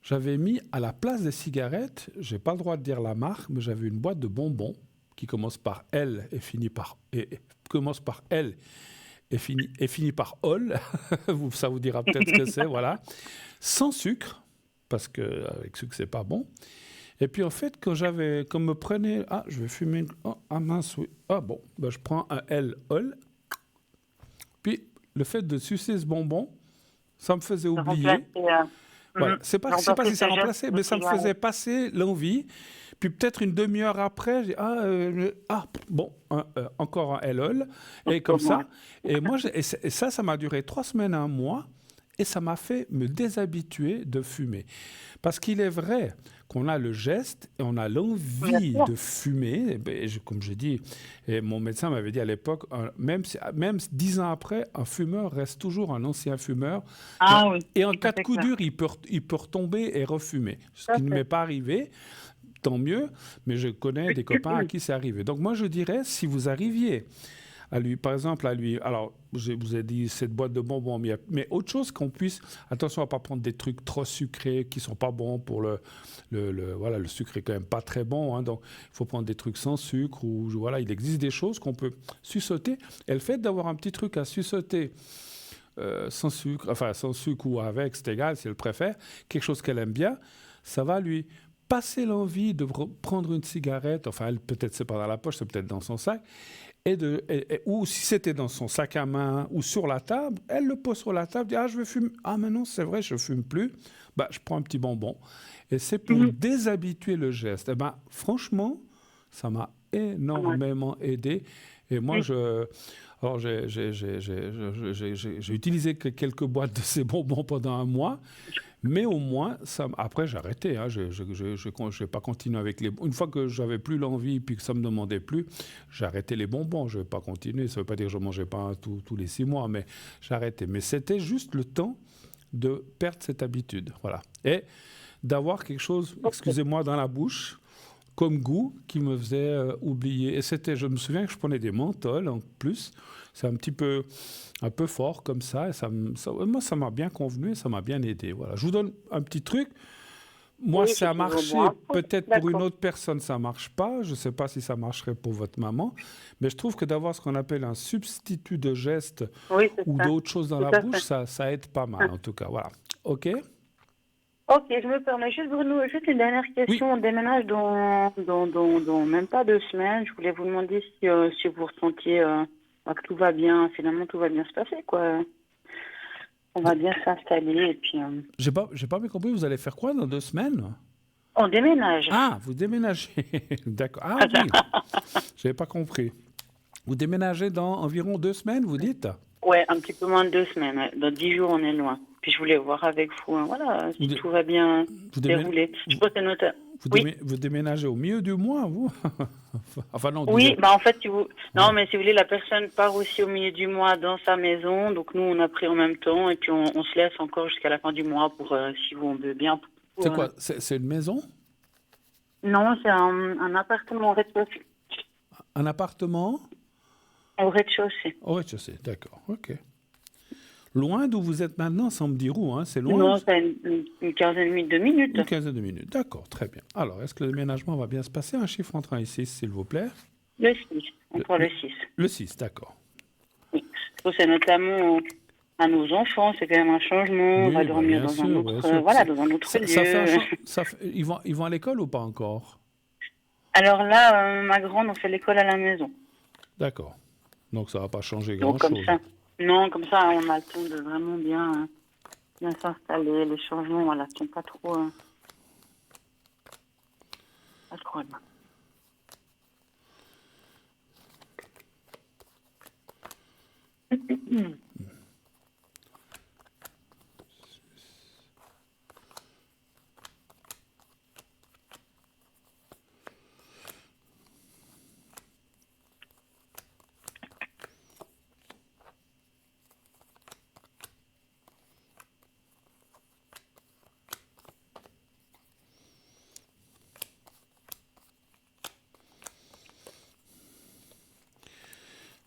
J'avais mis à la place des cigarettes, j'ai pas le droit de dire la marque, mais j'avais une boîte de bonbons qui commence par L et finit par commence par L et finit par Ol. Ça vous dira peut-être ce que c'est, voilà. Sans sucre, parce que avec sucre c'est pas bon. Et puis en fait, quand me prenait, je vais fumer, mince, oui, bon, je prends un L Ol. Puis le fait de sucer ce bonbon, ça me faisait oublier. Voilà. C'est pas si ça remplaçait, mais ça me faisait passer l'envie. Puis peut-être une demi-heure après, j'ai encore un LOL, et comme ça. Et moi, ça m'a duré 3 semaines, 1 mois, et ça m'a fait me déshabituer de fumer. Parce qu'il est vrai qu'on a le geste et on a l'envie de fumer. Et comme je dis, et mon médecin m'avait dit à l'époque, même 10 ans après, un fumeur reste toujours un ancien fumeur. Et en cas de coup dur, il peut retomber et refumer. Ce qui ne m'est pas arrivé, tant mieux, mais je connais des copains à qui c'est arrivé. Donc moi, je dirais, si vous arriviez à lui, par exemple, à lui. Alors, je vous ai dit cette boîte de bonbons, mais autre chose qu'on puisse. Attention à ne pas prendre des trucs trop sucrés qui ne sont pas bons pour voilà, le sucre est quand même pas très bon, hein, donc il faut prendre des trucs sans sucre ou voilà, il existe des choses qu'on peut suçoter. Et le fait d'avoir un petit truc à suçoter sans sucre ou avec, c'est égal, si elle préfère, quelque chose qu'elle aime bien, ça va lui passer l'envie de prendre une cigarette, enfin, elle, peut-être c'est pas dans la poche, c'est peut-être dans son sac, ou si c'était dans son sac à main ou sur la table, elle le pose sur la table, dit « Ah, je veux fumer. Ah, mais non, c'est vrai, je ne fume plus. » Bah, je prends un petit bonbon. Et c'est pour déshabituer le geste. Et ben, franchement, ça m'a énormément aidé. Et moi, alors j'ai utilisé quelques boîtes de ces bonbons pendant un mois, mais au moins, après j'ai arrêté. Hein, je n'ai pas continué avec les. Une fois que j'avais plus l'envie, puis que ça me demandait plus, j'ai arrêté les bonbons. Je vais pas continuer. Ça veut pas dire que je mangeais pas tous les 6 mois, mais j'ai arrêté. Mais c'était juste le temps de perdre cette habitude, voilà, et d'avoir quelque chose, excusez-moi, dans la bouche, comme goût, qui me faisait oublier. Et je me souviens que je prenais des menthols en plus. C'est un peu fort comme ça. Et moi, ça m'a bien convenu et ça m'a bien aidé. Voilà. Je vous donne un petit truc. Moi, ça a marché. Peut-être pour une autre personne, ça ne marche pas. Je ne sais pas si ça marcherait pour votre maman. Mais je trouve que d'avoir ce qu'on appelle un substitut de geste ou d'autres choses dans la bouche, ça aide pas mal, en tout cas. Voilà. OK? Ok, je me permets juste, Bruno, juste une dernière question. Oui. On déménage dans même pas 2 semaines. Je voulais vous demander si vous ressentiez que tout va bien, finalement tout va bien se passer, quoi. On va bien s'installer et puis... J'ai pas bien compris, vous allez faire quoi dans 2 semaines? On déménage. Ah, vous déménagez. D'accord. Ah oui, je n'avais pas compris. Vous déménagez dans environ 2 semaines, vous dites? Ouais, un petit peu moins de 2 semaines. Ouais. Dans 10 jours, on est loin. Puis je voulais voir avec vous, hein, voilà, si tout va bien dérouler. Je pense que notre... Vous déménagez au milieu du mois, vous? Enfin, non. Oui, bah en fait, non, mais si vous voulez, la personne part aussi au milieu du mois dans sa maison. Donc nous, on a pris en même temps et puis on se laisse encore jusqu'à la fin du mois pour, si vous on veut bien. C'est quoi? C'est une maison? Non, c'est un appartement au rez-de-chaussée. Un appartement? Au rez-de-chaussée. Au rez-de-chaussée, d'accord, ok. Loin d'où vous êtes maintenant, sans me dire où, hein, c'est loin? Non, c'est une quinzaine de minutes. Une quinzaine de minutes, d'accord, très bien. Alors, est-ce que le déménagement va bien se passer? Un chiffre entre 1 et 6, s'il vous plaît. Le 6, encore le 6. Le 6, d'accord. Oui, c'est notamment à nos enfants, c'est quand même un changement, on va dormir dans un autre, dans un autre lieu. Ils vont à l'école ou pas encore? Alors là, ma grande, on fait l'école à la maison. D'accord. Donc ça ne va pas changer grand-chose. Comme ça, non, comme ça, on a le temps de vraiment bien s'installer. Les changements, voilà, sont pas trop loin.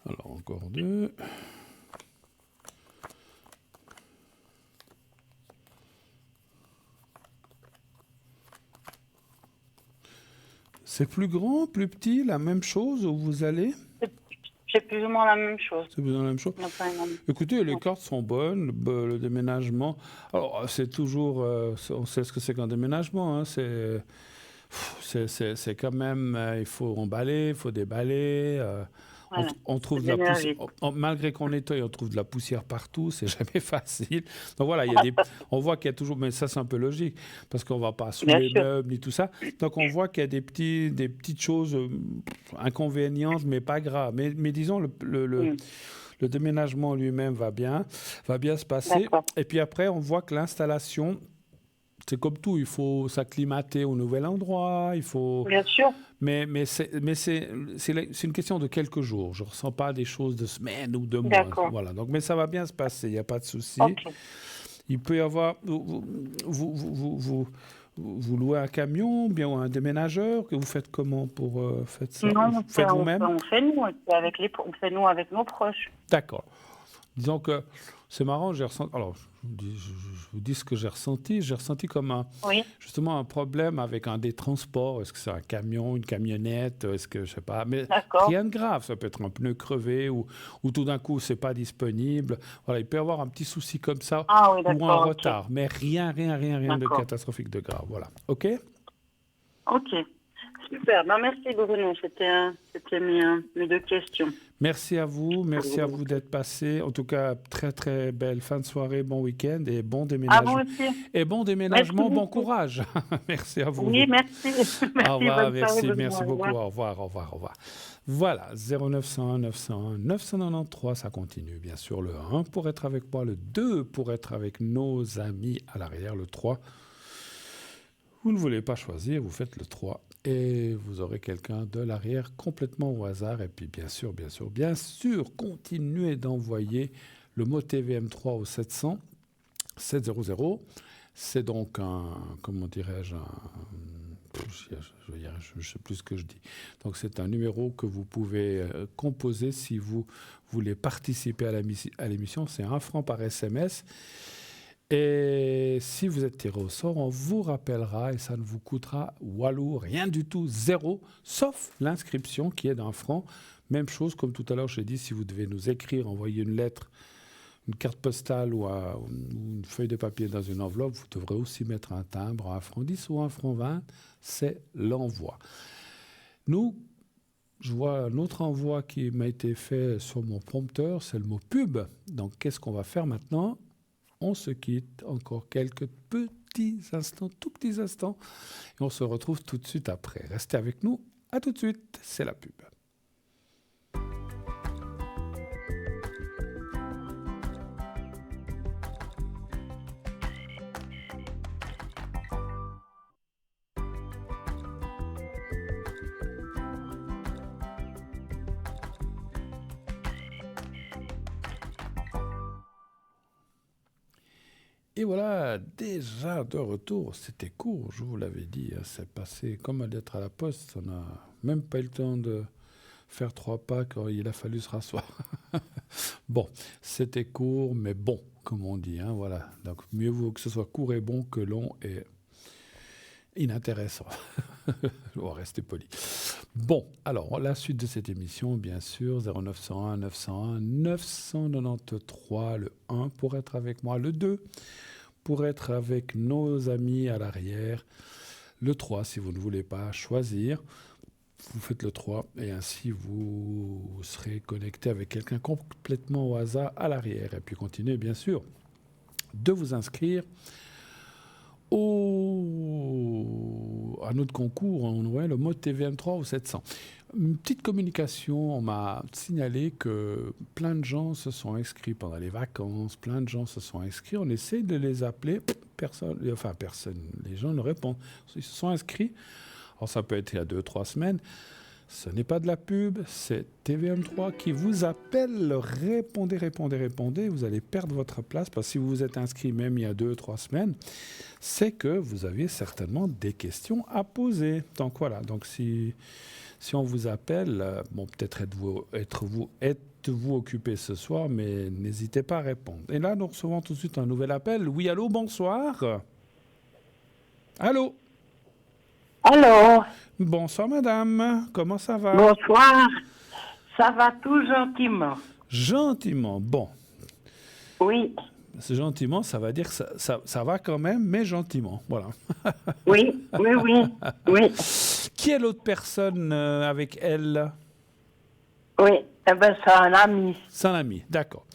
Alors, encore 2. C'est plus grand, plus petit, la même chose où vous allez? C'est plus ou moins la même chose. C'est plus ou moins la même chose. Écoutez, les cartes sont bonnes, le déménagement. Alors, c'est toujours... on sait ce que c'est qu'un déménagement, hein, c'est quand même... il faut emballer, il faut déballer... Voilà. On trouve de la poussière, malgré qu'on nettoie, on trouve de la poussière partout, c'est jamais facile. Donc voilà, on voit qu'il y a toujours, mais ça c'est un peu logique, parce qu'on ne va pas sous les meubles ni tout ça. Donc on voit qu'il y a des petites choses inconvénientes, mais pas graves. Mais disons, le déménagement lui-même va bien se passer. Et puis après, on voit que l'installation, c'est comme tout, il faut s'acclimater au nouvel endroit, il faut... Bien sûr. Mais c'est une question de quelques jours. Je ne ressens pas des choses de semaines ou de mois. Voilà. Donc, mais ça va bien se passer, il n'y a pas de souci. Okay. Il peut y avoir... Vous louez un camion, bien un déménageur, que vous faites comment pour faire ça? Non, Vous faites vous-même? on fait nous, on fait nous avec nos proches. D'accord. Disons que c'est marrant, j'ai ressenti. Alors, je vous dis ce que j'ai ressenti. J'ai ressenti comme Oui, justement un problème avec un des transports. Est-ce que c'est un camion, une camionnette? Est-ce que je sais pas? Mais d'accord. rien de grave. Ça peut être un pneu crevé ou tout d'un coup c'est pas disponible. Voilà, il peut y avoir un petit souci comme ça Ah oui, ou un d'accord, ok. retard, mais rien de D'accord. catastrophique, de grave. Voilà. Ok? Ok. Super. Ben, merci Bruno. C'était mes deux questions. Merci à vous d'être passé. En tout cas, très très belle fin de soirée, bon week-end et bon À vous déménagement. aussi. Et bon Merci déménagement, bon beaucoup. courage. Merci à vous. Oui, merci. Au Merci, revoir, bonne soirée, merci, Bruno. merci Au beaucoup. revoir. Au revoir, au revoir, au revoir. Voilà, 0901 901 993, ça continue. Bien sûr, le 1 pour être avec moi, le 2 pour être avec nos amis à l'arrière, le 3. Vous ne voulez pas choisir, vous faites le 3 et vous aurez quelqu'un de l'arrière complètement au hasard. Et puis bien sûr, continuez d'envoyer le mot TVM3 au 700 700. C'est donc comment dirais-je, je ne sais plus ce que je dis. Donc c'est un numéro que vous pouvez composer si vous voulez participer à l'émission. C'est 1 franc par SMS. Et si vous êtes tiré au sort, on vous rappellera et ça ne vous coûtera walou, rien du tout, 0, sauf l'inscription qui est d'1 franc. Même chose, comme tout à l'heure, j'ai dit, si vous devez nous écrire, envoyer une lettre, une carte postale ou une feuille de papier dans une enveloppe, vous devrez aussi mettre un timbre, 1 franc 10 ou 1 franc 20, c'est l'envoi. Nous, je vois un autre envoi qui m'a été fait sur mon prompteur, c'est le mot pub. Donc qu'est-ce qu'on va faire maintenant ? On se quitte encore quelques petits instants, tout petits instants, et on se retrouve tout de suite après. Restez avec nous, à tout de suite, c'est la pub. Et voilà, déjà de retour. C'était court, je vous l'avais dit. C'est passé comme à l'être à la poste. On n'a même pas eu le temps de faire 3 pas quand il a fallu se rasseoir. Bon, c'était court, mais bon, comme on dit. Voilà. Donc, mieux vaut que ce soit court et bon que long et inintéressant. On va rester poli. Bon, alors, la suite de cette émission, bien sûr, 0901 901 993, le 1 pour être avec moi, le 2 pour être avec nos amis à l'arrière, le 3 si vous ne voulez pas choisir, vous faites le 3 et ainsi vous serez connecté avec quelqu'un complètement au hasard à l'arrière. Et puis continuez bien sûr de vous inscrire à notre concours, on envoie le mot TVM3 au 700. Une petite communication, on m'a signalé que plein de gens se sont inscrits pendant les vacances, plein de gens se sont inscrits, on essaie de les appeler, personne, les gens ne répondent, ils se sont inscrits, alors ça peut être il y a 2-3 semaines, ce n'est pas de la pub, c'est TVM3 qui vous appelle, répondez, vous allez perdre votre place, parce que si vous vous êtes inscrit même il y a 2-3 semaines, c'est que vous aviez certainement des questions à poser. Donc voilà, donc si on vous appelle, bon, peut-être êtes-vous occupé ce soir, mais n'hésitez pas à répondre. Et là, nous recevons tout de suite un nouvel appel. Oui, allô, bonsoir. Allô. Allô. Bonsoir, madame. Comment ça va? Bonsoir. Ça va tout gentiment. Gentiment, bon. Oui. C'est gentiment, ça va dire que ça va quand même, mais gentiment, voilà. Oui. Qui est l'autre personne avec elle? Oui, eh ben, c'est un ami. C'est un ami, d'accord.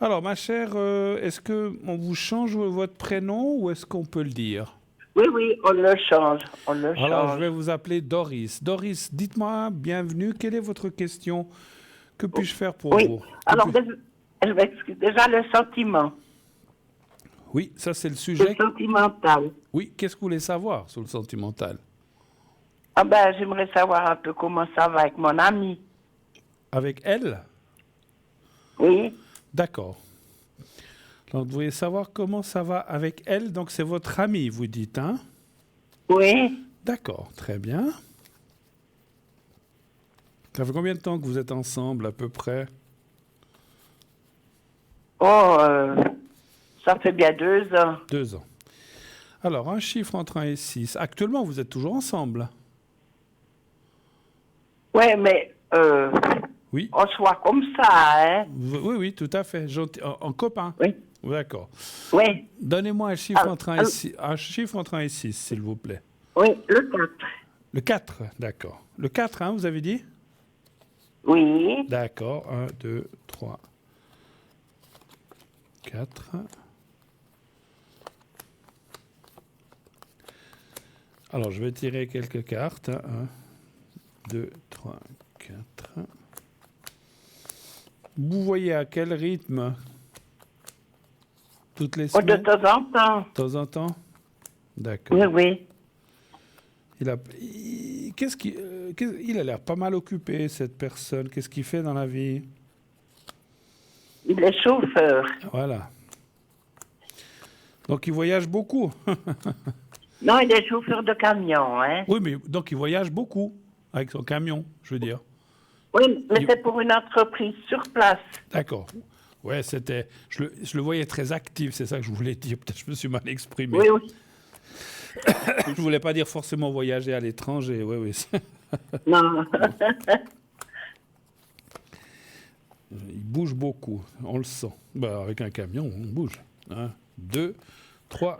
Alors, ma chère, est-ce qu'on vous change votre prénom ou est-ce qu'on peut le dire? Oui, on le change. Alors, je vais vous appeler Doris. Doris, dites-moi, bienvenue, quelle est votre question? Que puis-je faire pour vous? Alors, je m'excuse. Déjà, le sentiment. Oui, ça c'est le sujet. Le sentimental. Oui, qu'est-ce que vous voulez savoir sur le sentimental? Ah ben, j'aimerais savoir un peu comment ça va avec mon ami. Avec elle? Oui. D'accord. Donc, vous voulez savoir comment ça va avec elle? Donc, c'est votre amie, vous dites, hein? Oui. D'accord, très bien. Ça fait combien de temps que vous êtes ensemble, à peu près? Oh, ça fait bien 2 ans. 2 ans. Alors, un chiffre entre 1 et 6. Actuellement, vous êtes toujours ensemble? Oui, mais Oui. on soit comme ça, hein. Oui, oui, tout à fait. En copain? Oui. D'accord. Oui. Donnez-moi un chiffre Alors, entre 1 et 6, un chiffre entre 1 et 6, s'il vous plaît. oui, le 4. Le 4, d'accord. Le 4, hein, vous avez dit? Oui. D'accord. 1, 2, 3, 4. Alors, je vais tirer quelques cartes. 1, 2, 3, 4. Vous voyez à quel rythme? Toutes les Oh, de semaines? temps en temps. De temps en temps? D'accord. Oui, oui. Il a l'air pas mal occupé, cette personne. Qu'est-ce qu'il fait dans la vie? Il est chauffeur. Voilà. Donc, il voyage beaucoup. Non, il est chauffeur de camion, hein. Oui, mais donc, il voyage beaucoup avec son camion, je veux dire. Oui, mais c'est pour une entreprise sur place. D'accord. Ouais, c'était. Je le voyais très actif, c'est ça que je voulais dire. Peut-être que je me suis mal exprimé. Oui, oui. Je voulais pas dire forcément voyager à l'étranger. Oui, oui. Non. Il bouge beaucoup, on le sent. Bah, avec un camion, on bouge. 1, 2, 3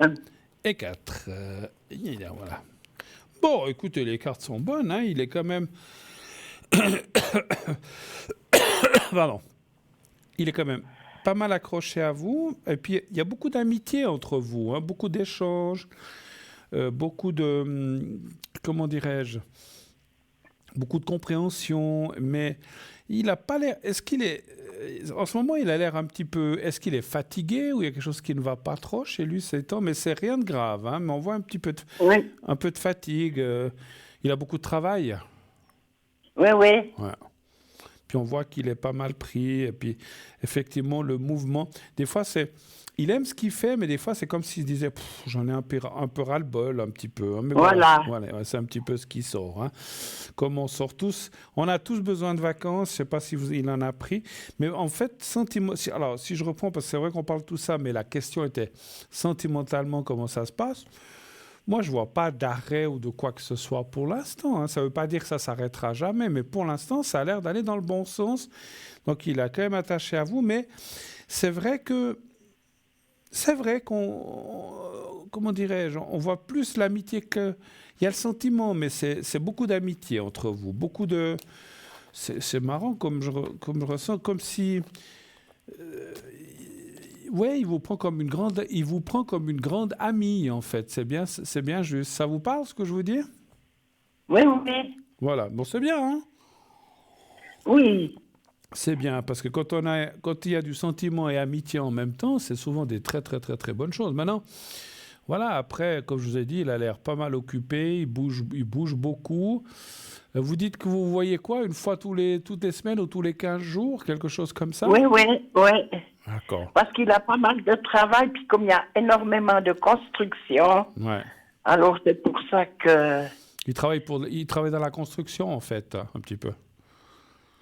et 4. Voilà. Bon, écoutez, les cartes sont bonnes. Hein. Il est quand même. Pardon. Il est quand même pas mal accroché à vous. Et puis, il y a beaucoup d'amitié entre vous, hein, beaucoup d'échanges, beaucoup de. Comment dirais-je? Beaucoup de compréhension. Mais il n'a pas l'air. Est-ce qu'il est. En ce moment, il a l'air un petit peu. Est-ce qu'il est fatigué ou il y a quelque chose qui ne va pas trop chez lui ces temps? Mais c'est rien de grave. Hein, mais on voit un petit peu Oui, un peu de fatigue. Il a beaucoup de travail. oui, oui. Ouais. Puis on voit qu'il est pas mal pris. Et puis, effectivement, le mouvement. Des fois, c'est. Il aime ce qu'il fait, mais des fois, c'est comme s'il se disait j'en ai un peu ras-le-bol, un petit peu. Hein. Mais Voilà. Voilà, c'est un petit peu ce qui sort. Hein. Comme on sort tous. On a tous besoin de vacances. Je ne sais pas si il en a pris. Mais en fait, alors, si je reprends, parce que c'est vrai qu'on parle de tout ça, mais la question était sentimentalement, comment ça se passe? Moi, je ne vois pas d'arrêt ou de quoi que ce soit pour l'instant. Hein. Ça ne veut pas dire que ça s'arrêtera jamais, mais pour l'instant, ça a l'air d'aller dans le bon sens. Donc, il a quand même attaché à vous, mais c'est vrai qu'on, comment dirais-je, on voit plus l'amitié que... Il y a le sentiment, mais c'est beaucoup d'amitié entre vous, beaucoup de... C'est marrant comme je ressens, comme si... Ouais, il vous prend comme une grande amie, en fait. C'est bien juste. Ça vous parle, ce que je veux dire? Oui, oui. Voilà. Bon, c'est bien, hein? Oui. C'est bien, parce que quand il y a du sentiment et amitié en même temps, c'est souvent des très, très, très, très bonnes choses. Maintenant, voilà, après, comme je vous ai dit, il a l'air pas mal occupé, il bouge beaucoup. Vous dites que vous voyez quoi? Une fois toutes les semaines ou tous les 15 jours? Quelque chose comme ça? Oui, oui, oui. D'accord. Parce qu'il a pas mal de travail, puis comme il y a énormément de construction, Ouais. alors c'est pour ça que... Il travaille dans la construction, en fait, un petit peu.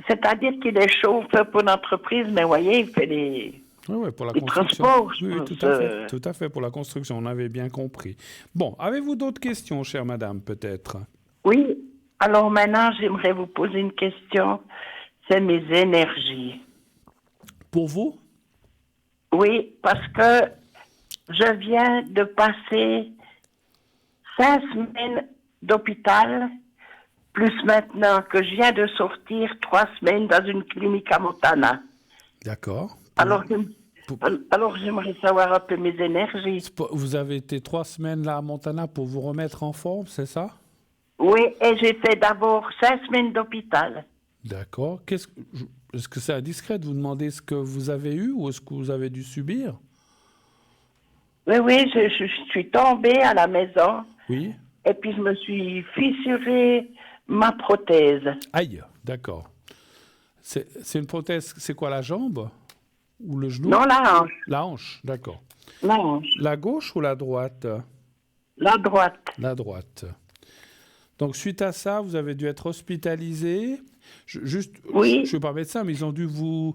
C'est-à-dire qu'il est chauffeur pour l'entreprise, mais vous voyez, il fait des... Oui, pour la Les construction. transports, je Oui, pense, tout à fait, pour la construction, on avait bien compris. Bon, avez-vous d'autres questions, chère madame, peut-être? Oui. Alors maintenant, j'aimerais vous poser une question. C'est mes énergies. Pour vous? Oui, parce que je viens de passer 5 semaines d'hôpital, plus maintenant que je viens de sortir 3 semaines dans une clinique à Montana. D'accord. Alors j'aimerais savoir un peu mes énergies. Vous avez été 3 semaines là à Montana pour vous remettre en forme, c'est ça? Oui, et j'ai fait d'abord 5 semaines d'hôpital. D'accord. Est-ce que c'est indiscret de vous demander ce que vous avez eu ou ce que vous avez dû subir? Oui, oui, je suis tombée à la maison Oui. et puis je me suis fissuré ma prothèse. Aïe, d'accord. C'est une prothèse, c'est quoi, la jambe? Ou le genou? Non, la hanche. La hanche, d'accord. La hanche. La gauche ou la droite? La droite. La droite. Donc, suite à ça, vous avez dû être hospitalisé. Oui. Je ne suis pas médecin, mais ils ont dû vous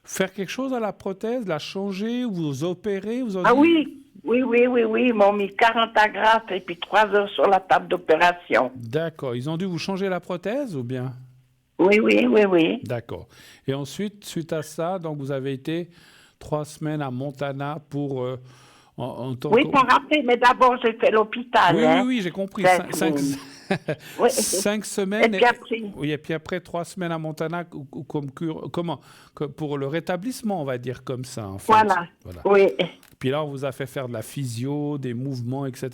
faire quelque chose à la prothèse, la changer, vous opérer Oui. Ils m'ont mis 40 agrafes et puis 3 heures sur la table d'opération. D'accord. Ils ont dû vous changer la prothèse ou bien? Oui. D'accord. Et ensuite, suite à ça, donc vous avez été 3 semaines à Montana pour... en tant Oui, t'as rappelé, mais d'abord j'ai fait l'hôpital. Oui, j'ai compris. 5 semaines. Et puis après 3 semaines à Montana, pour le rétablissement, on va dire comme ça, en fait. Voilà. Oui. Puis là, on vous a fait faire de la physio, des mouvements, etc.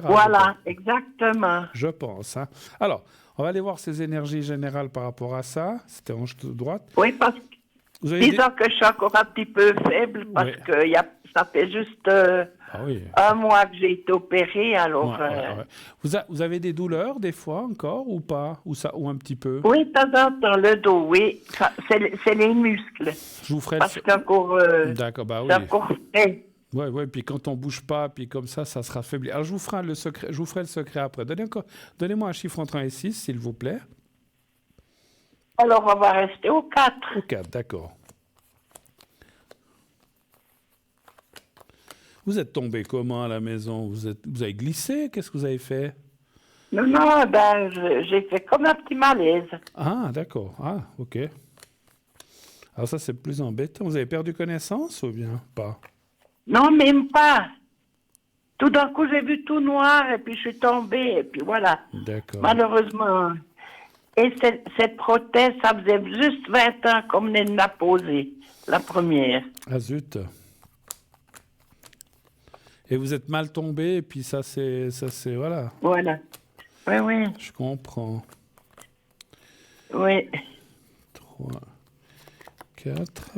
Voilà, exactement. Je pense. Hein. Alors, on va aller voir ces énergies générales par rapport à ça. C'était en droite. Oui, parce que disons que je suis encore un petit peu faible parce que ça fait juste 1 mois que j'ai été opérée. Alors, Vous avez des douleurs des fois encore ou pas ou un petit peu? Oui, de temps en temps, le dos, oui. C'est les muscles. Je vous ferai parce qu'encore... D'accord, bah oui. C'est encore frais. Oui, puis quand on bouge pas, puis comme ça sera faibli. Alors je vous ferai le secret après. Donnez-moi un chiffre entre 1 et 6, s'il vous plaît. Alors on va rester au 4. Au 4, d'accord. Vous êtes tombé comment à la maison? Vous avez glissé? Qu'est-ce que vous avez fait? Non, j'ai fait comme un petit malaise. Ah, d'accord. Ah, ok. Alors ça, c'est plus embêtant. Vous avez perdu connaissance ou bien pas? Non, même pas. Tout d'un coup, j'ai vu tout noir et puis je suis tombée et puis voilà. D'accord. Malheureusement. Et cette prothèse, ça faisait juste 20 ans qu'on venait de la poser, la première. Ah zut. Et vous êtes mal tombé et puis ça c'est voilà. Voilà. Oui. Je comprends. Oui. 3, 4...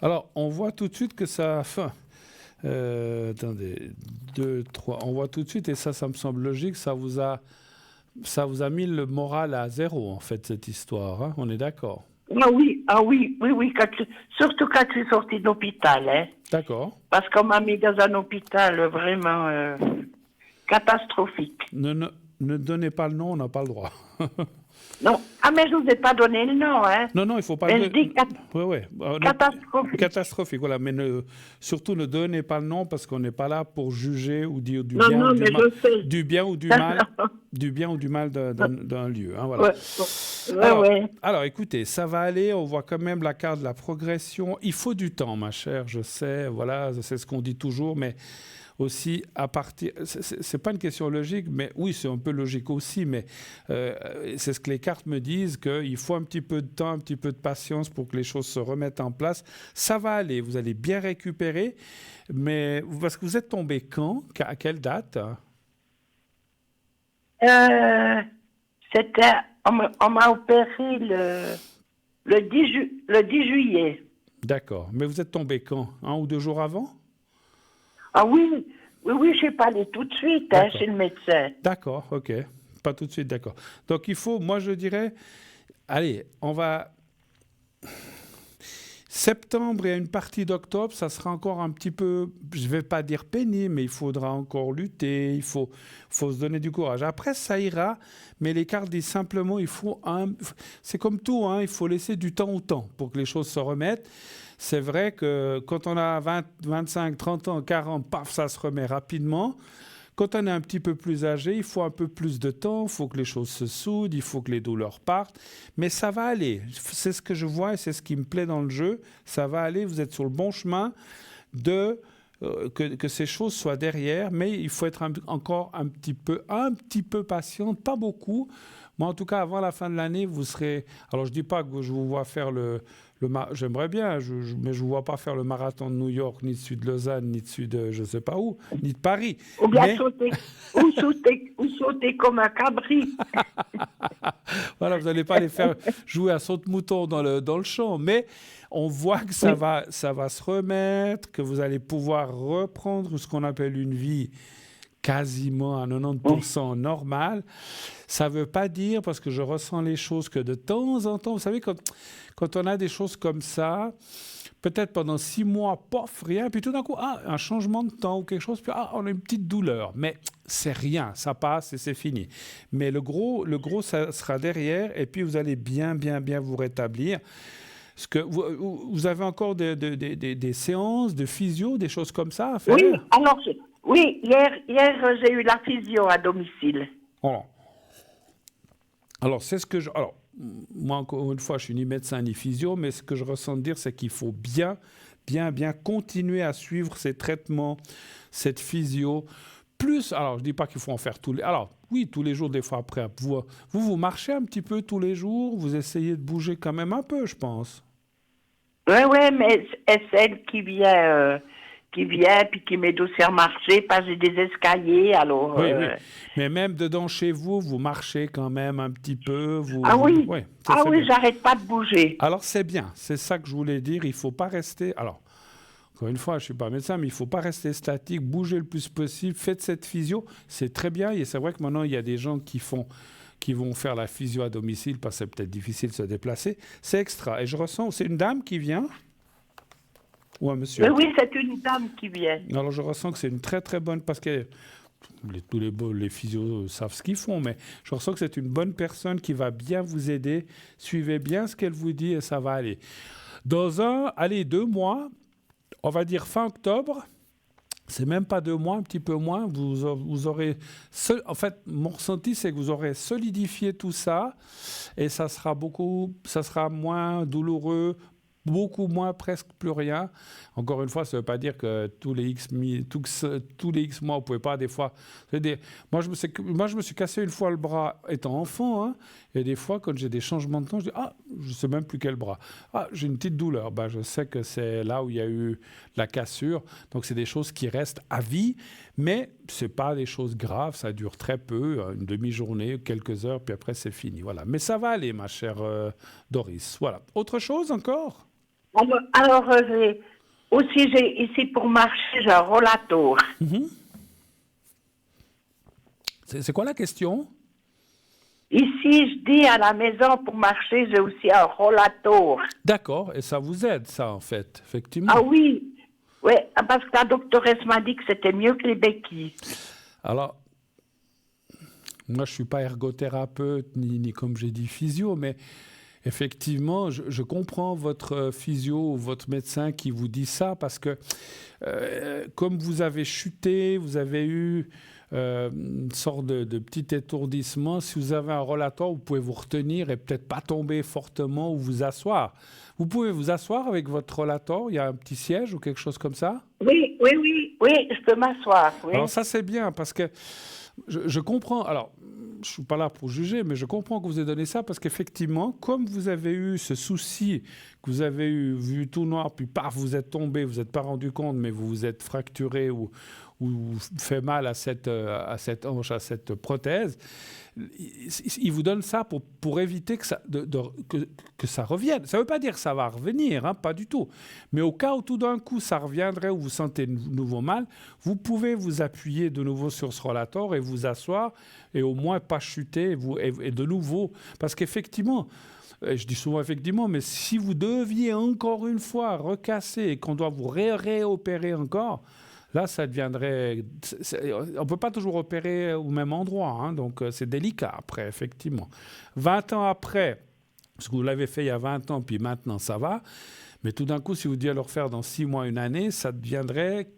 Alors, on voit tout de suite que ça a faim. Attendez, 2, 3. On voit tout de suite, et ça me semble logique, ça vous a mis le moral à 0, en fait, cette histoire. Hein, on est d'accord? Ah oui. Surtout quand je suis sortie de l'hôpital. Hein. D'accord. Parce qu'on m'a mis dans un hôpital vraiment catastrophique. Ne donnez pas le nom, on n'a pas le droit. Non. Ah, mais je ne vous ai pas donné le nom, hein. Non, il ne faut pas le donner. Catastrophique. Catastrophique, voilà. Mais surtout, ne donnez pas le nom parce qu'on n'est pas là pour juger ou dire du bien ou du mal d'un lieu. Hein, voilà. Alors, écoutez, ça va aller. On voit quand même la carte de la progression. Il faut du temps, ma chère, je sais. Voilà, c'est ce qu'on dit toujours, mais... aussi à partir, c'est pas une question logique, mais oui, c'est un peu logique aussi, mais c'est ce que les cartes me disent, qu'il faut un petit peu de temps, un petit peu de patience pour que les choses se remettent en place. Ça va aller, vous allez bien récupérer, mais parce que vous êtes tombé quand? À quelle date? On m'a opéré le 10 juillet. D'accord, mais vous êtes tombé quand? 1 ou 2 jours avant? Ah oui, je suis pas allée tout de suite chez le médecin. D'accord, ok. Pas tout de suite, d'accord. Donc il faut, moi je dirais, allez, on va... Septembre et une partie d'octobre, ça sera encore un petit peu, je ne vais pas dire pénible, mais il faudra encore lutter, il faut se donner du courage. Après, ça ira, mais les cartes disent simplement, c'est comme tout, hein, il faut laisser du temps au temps pour que les choses se remettent. C'est vrai que quand on a 20, 25, 30 ans, 40, paf, ça se remet rapidement. Quand on est un petit peu plus âgé, il faut un peu plus de temps, il faut que les choses se soudent, il faut que les douleurs partent. Mais ça va aller. C'est ce que je vois et c'est ce qui me plaît dans le jeu. Ça va aller, vous êtes sur le bon chemin que ces choses soient derrière. Mais il faut être encore un petit peu patient, pas beaucoup. Moi, en tout cas, avant la fin de l'année, vous serez... Alors, je ne dis pas que je vous vois faire j'aimerais bien, mais je ne vous vois pas faire le marathon de New York, ni de celui de Lausanne, ni de celui de je ne sais pas où, ni de Paris. Ou bien sauter comme un cabri. Voilà, vous n'allez pas les faire jouer à saute-mouton dans le champ, mais on voit que ça va se remettre, que vous allez pouvoir reprendre ce qu'on appelle une vie quasiment à 90% normale. Ça ne veut pas dire, parce que je ressens les choses, que de temps en temps, vous savez, quand on a des choses comme ça, peut-être pendant 6 mois, pof, rien, puis tout d'un coup, un changement de temps ou quelque chose, puis on a une petite douleur. Mais c'est rien, ça passe et c'est fini. Mais le gros, ça sera derrière, et puis vous allez bien vous rétablir. Est-ce que vous avez encore des séances de physio, des choses comme ça à faire? Oui, hier j'ai eu la physio à domicile. Alors, c'est ce que Alors, moi, encore une fois, je suis ni médecin ni physio, mais ce que je ressens dire, c'est qu'il faut bien continuer à suivre ces traitements, cette physio. Plus, alors, je ne dis pas qu'il faut en faire tous les... Alors, oui, tous les jours, des fois après. Vous marchez un petit peu tous les jours, vous essayez de bouger quand même un peu, je pense. Oui, mais c'est celle qui vient puis qui m'aide aussi à marcher, parce que j'ai des escaliers, alors... Oui. Mais même dedans chez vous, vous marchez quand même un petit peu. Oui, j'arrête pas de bouger. Alors c'est bien, c'est ça que je voulais dire, il ne faut pas rester... Alors, encore une fois, je ne suis pas médecin, mais il ne faut pas rester statique, bouger le plus possible, faites cette physio, c'est très bien, et c'est vrai que maintenant, il y a des gens qui vont faire la physio à domicile, parce que c'est peut-être difficile de se déplacer, c'est extra. Et je ressens, c'est une dame qui vient ? Ou un monsieur? Oui, c'est une dame qui vient. Alors, je ressens que c'est une très, très bonne... Parce que tous les physios savent ce qu'ils font, mais je ressens que c'est une bonne personne qui va bien vous aider. Suivez bien ce qu'elle vous dit et ça va aller. Dans 2 mois, on va dire fin octobre, c'est même pas 2 mois, un petit peu moins, vous aurez... En fait, mon ressenti, c'est que vous aurez solidifié tout ça et ça sera moins douloureux, beaucoup moins, presque plus rien. Encore une fois, ça ne veut pas dire que tous les X mois, vous ne pouvez pas, des fois... Moi, je me suis cassé une fois le bras étant enfant, hein, et des fois, quand j'ai des changements de temps, je dis « je ne sais même plus quel bras. J'ai une petite douleur. » Je sais que c'est là où il y a eu la cassure. Donc, c'est des choses qui restent à vie, mais ce n'est pas des choses graves. Ça dure très peu, une demi-journée, quelques heures, puis après, c'est fini. Voilà. Mais ça va aller, ma chère Doris. Voilà. Autre chose encore? Alors, j'ai ici pour marcher, j'ai un rollator. Mm-hmm. C'est quoi la question? Ici, je dis à la maison pour marcher, j'ai aussi un rollator. D'accord, et ça vous aide, ça, en fait, effectivement. Ah oui, parce que la doctoresse m'a dit que c'était mieux que les béquilles. Alors, moi, je ne suis pas ergothérapeute, ni comme j'ai dit, physio, mais... Effectivement, je comprends votre physio ou votre médecin qui vous dit ça parce que comme vous avez chuté, vous avez eu une sorte de petit étourdissement, si vous avez un rollator, vous pouvez vous retenir et peut-être pas tomber fortement ou vous asseoir. Vous pouvez vous asseoir avec votre rollator, il y a un petit siège ou quelque chose comme ça? Oui, je peux m'asseoir. Oui. Alors ça, c'est bien parce que je comprends... Alors, je ne suis pas là pour juger, mais je comprends que vous ayez donné ça parce qu'effectivement, comme vous avez eu ce souci, que vous avez vu tout noir, puis paf, vous êtes tombé, vous n'êtes pas rendu compte, mais vous vous êtes fracturé ou fait mal à cette hanche, à cette prothèse, il vous donne ça pour éviter que ça revienne. Ça ne veut pas dire que ça va revenir, hein, pas du tout. Mais au cas où tout d'un coup ça reviendrait ou vous sentez de nouveau mal, vous pouvez vous appuyer de nouveau sur ce rollator et vous asseoir et au moins pas chuter et de nouveau. Parce qu'effectivement, je dis souvent effectivement, mais si vous deviez encore une fois recasser et qu'on doit vous réopérer encore, là, ça deviendrait... On ne peut pas toujours opérer au même endroit, hein, donc c'est délicat après, effectivement. 20 ans après, parce que vous l'avez fait il y a 20 ans, puis maintenant ça va, mais tout d'un coup, si vous deviez le refaire dans 6 mois, une année, ça deviendrait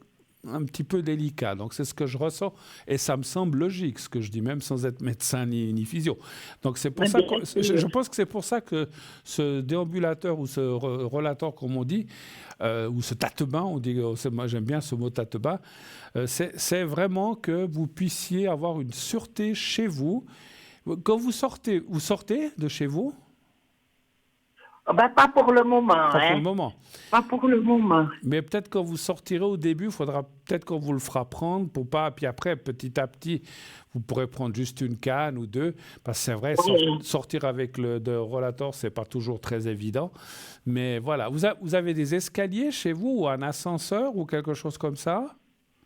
un petit peu délicat. Donc c'est ce que je ressens, et ça me semble logique, ce que je dis, même sans être médecin ni physio. Donc c'est pour ça que je pense que c'est pour ça que ce déambulateur ou ce rollator, comme on dit, ou ce tâte-bain, on dit, moi j'aime bien ce mot tâte-bain, c'est vraiment que vous puissiez avoir une sûreté chez vous. Quand vous sortez de chez vous? Pas pour le moment. Pas pour le moment. Pas pour le moment. Mais peut-être quand vous sortirez au début, il faudra peut-être qu'on vous le fera prendre pour pas. Puis après, petit à petit, vous pourrez prendre juste une canne ou deux. Parce que c'est vrai, sortir avec le rollator, c'est pas toujours très évident. Mais voilà. Vous avez des escaliers chez vous ou un ascenseur ou quelque chose comme ça?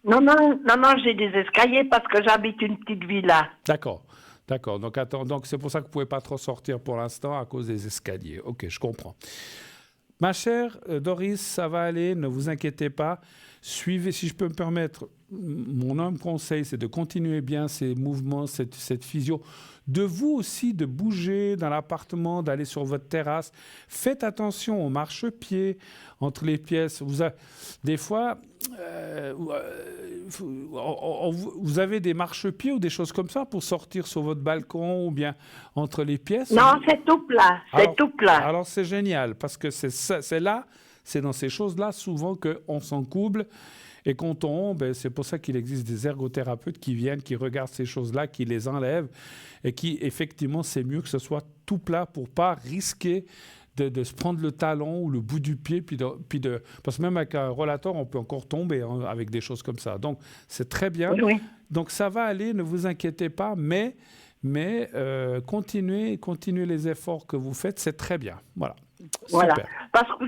Non, j'ai des escaliers parce que j'habite une petite villa. D'accord. Donc c'est pour ça que vous ne pouvez pas trop sortir pour l'instant à cause des escaliers. Ok, je comprends. Ma chère Doris, ça va aller, ne vous inquiétez pas. Suivez, si je peux me permettre, mon humble conseil, c'est de continuer bien ces mouvements, cette physio. De vous aussi, de bouger dans l'appartement, d'aller sur votre terrasse. Faites attention aux marchepieds entre les pièces. Des fois, vous avez des marchepieds ou des choses comme ça pour sortir sur votre balcon ou bien entre les pièces? Non, c'est tout plat. C'est tout plat. Alors, c'est génial parce que c'est là, c'est dans ces choses-là souvent qu'on s'encouble. Et qu'on tombe, c'est pour ça qu'il existe des ergothérapeutes qui viennent, qui regardent ces choses-là, qui les enlèvent et qui, effectivement, c'est mieux que ce soit tout plat pour ne pas risquer de se prendre le talon ou le bout du pied. Parce que même avec un rollator, on peut encore tomber avec des choses comme ça. Donc, c'est très bien. Oui. Donc, ça va aller, ne vous inquiétez pas, mais continuez les efforts que vous faites, c'est très bien. Voilà. Voilà. Super. Parce que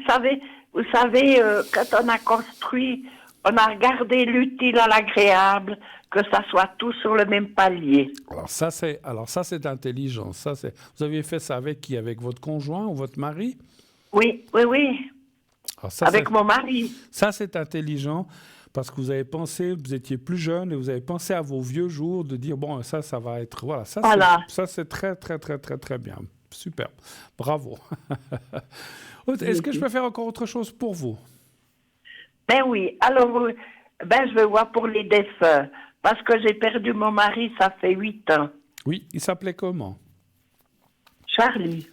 vous savez, quand on a construit, on a regardé l'utile à l'agréable, que ça soit tout sur le même palier. Alors ça c'est intelligent. Vous avez fait ça avec qui? Avec votre conjoint ou votre mari? Oui. Alors avec mon mari. Ça c'est intelligent parce que vous avez pensé, vous étiez plus jeune et vous avez pensé à vos vieux jours de dire bon ça va être voilà. Ça c'est très très très très très bien. Super. Bravo. Est-ce que je peux faire encore autre chose pour vous? Ben oui, alors, je vais voir pour les défunts, parce que j'ai perdu mon mari, ça fait 8 ans. Oui, il s'appelait comment? Charlie.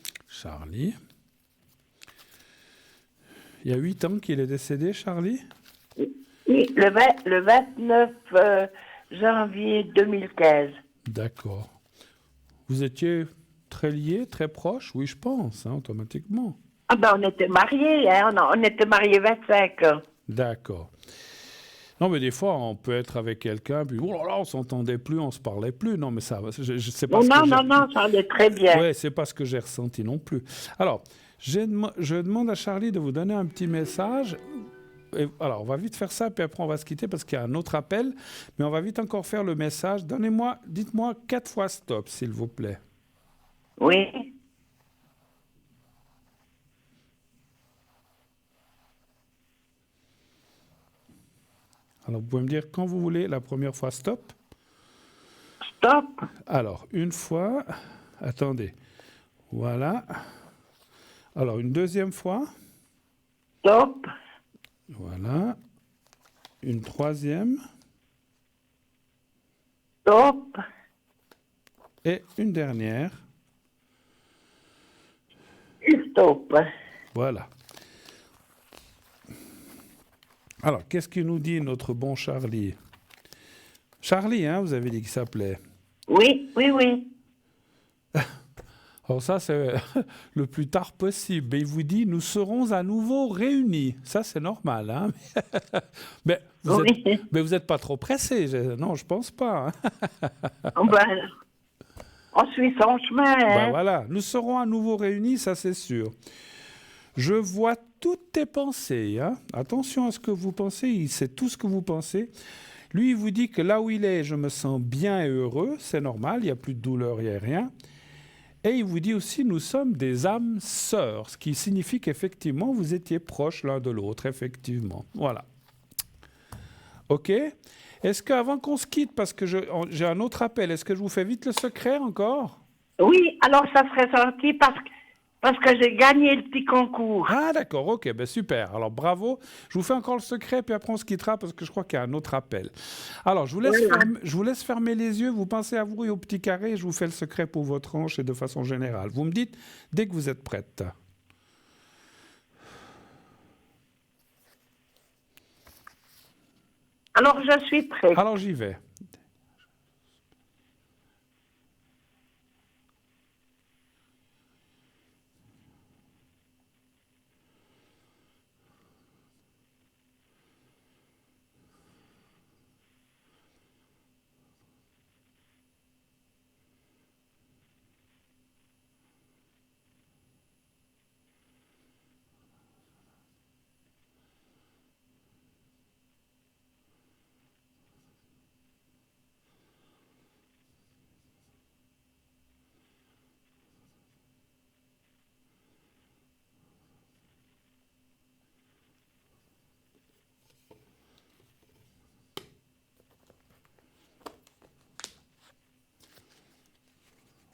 Il y a 8 ans qu'il est décédé, Charlie? Oui, le 29 janvier 2015. D'accord. Vous étiez très liés, très proches? Oui, je pense, automatiquement. Ah ben, on était mariés, on était mariés 25 ans. D'accord. Non, mais des fois, on peut être avec quelqu'un, puis oh là là, on s'entendait plus, on se parlait plus. Non, mais ça, je sais pas. Non, ça allait très bien. Ouais, c'est pas ce que j'ai ressenti non plus. Alors, je demande à Charlie de vous donner un petit message. Alors, on va vite faire ça, puis après, on va se quitter parce qu'il y a un autre appel. Mais on va vite encore faire le message. Dites-moi 4 fois stop, s'il vous plaît. Oui. Alors, vous pouvez me dire quand vous voulez la première fois stop. Stop. Alors, une fois. Attendez. Voilà. Alors, une deuxième fois. Stop. Voilà. Une troisième. Stop. Et une dernière. Stop. Voilà. Alors, qu'est-ce qu'il nous dit, notre bon Charlie? Charlie, vous avez dit qu'il s'appelait? Oui. Alors ça, c'est le plus tard possible. Et il vous dit, nous serons à nouveau réunis. Ça, c'est normal. Mais vous n'êtes pas trop pressé. Non, je pense pas. On suit son chemin. Voilà, nous serons à nouveau réunis, ça c'est sûr. Je vois toutes tes pensées. Attention à ce que vous pensez, il sait tout ce que vous pensez. Lui, il vous dit que là où il est, je me sens bien et heureux, c'est normal, il n'y a plus de douleur, il n'y a rien. Et il vous dit aussi, nous sommes des âmes sœurs, ce qui signifie qu'effectivement, vous étiez proches l'un de l'autre, effectivement. Voilà. OK? Est-ce qu'avant qu'on se quitte, parce que j'ai un autre appel, est-ce que je vous fais vite le secret encore? Oui, alors ça serait sorti parce que j'ai gagné le petit concours. Ah d'accord, ok, super. Alors bravo. Je vous fais encore le secret, puis après on se quittera parce que je crois qu'il y a un autre appel. Alors je vous laisse fermer les yeux, vous pensez à vous et au petit carré, et je vous fais le secret pour votre hanche et de façon générale. Vous me dites dès que vous êtes prête. Alors je suis prête. Alors j'y vais.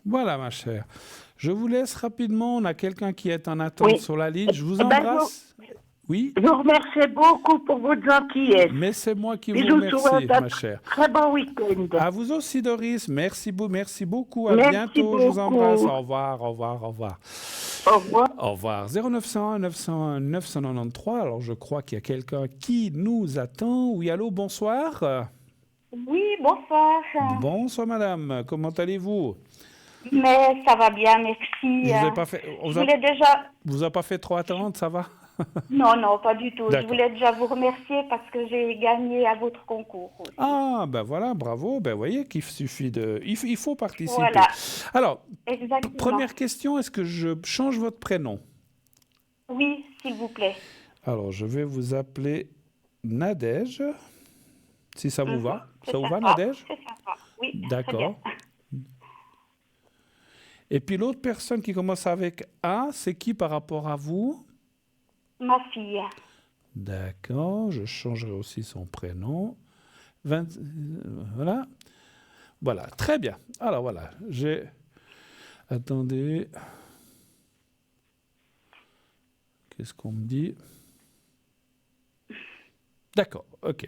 Voilà, ma chère. Je vous laisse rapidement. On a quelqu'un qui est en attente sur la ligne. Je vous embrasse. Oui. Je vous remercie beaucoup pour votre gentillesse. Mais c'est moi qui vous remercie, ma chère. Très bon week-end. À vous aussi, Doris. Merci beaucoup. À bientôt. Je vous embrasse. Au revoir. Au revoir. Au revoir. 0901 901 993. Alors, je crois qu'il y a quelqu'un qui nous attend. Oui, allô, bonsoir. Oui, bonsoir. Bonsoir, madame. Comment allez-vous? Mais ça va bien, merci. Vous a pas fait trop attendre, ça va? Non, pas du tout. Je voulais déjà vous remercier parce que j'ai gagné à votre concours aussi. Ah, ben voilà, bravo. Ben voyez qu'il suffit de... Il faut participer. Voilà. Alors, exactement. Première question, est-ce que je change votre prénom? Oui, s'il vous plaît. Alors, je vais vous appeler Nadège, si ça vous va. Ça vous va, Nadège? C'est sympa, oui. D'accord. Et puis l'autre personne qui commence avec A, c'est qui par rapport à vous? Ma fille. D'accord, je changerai aussi son prénom. Voilà. Voilà, très bien. Alors voilà, Attendez. Qu'est-ce qu'on me dit? D'accord, ok.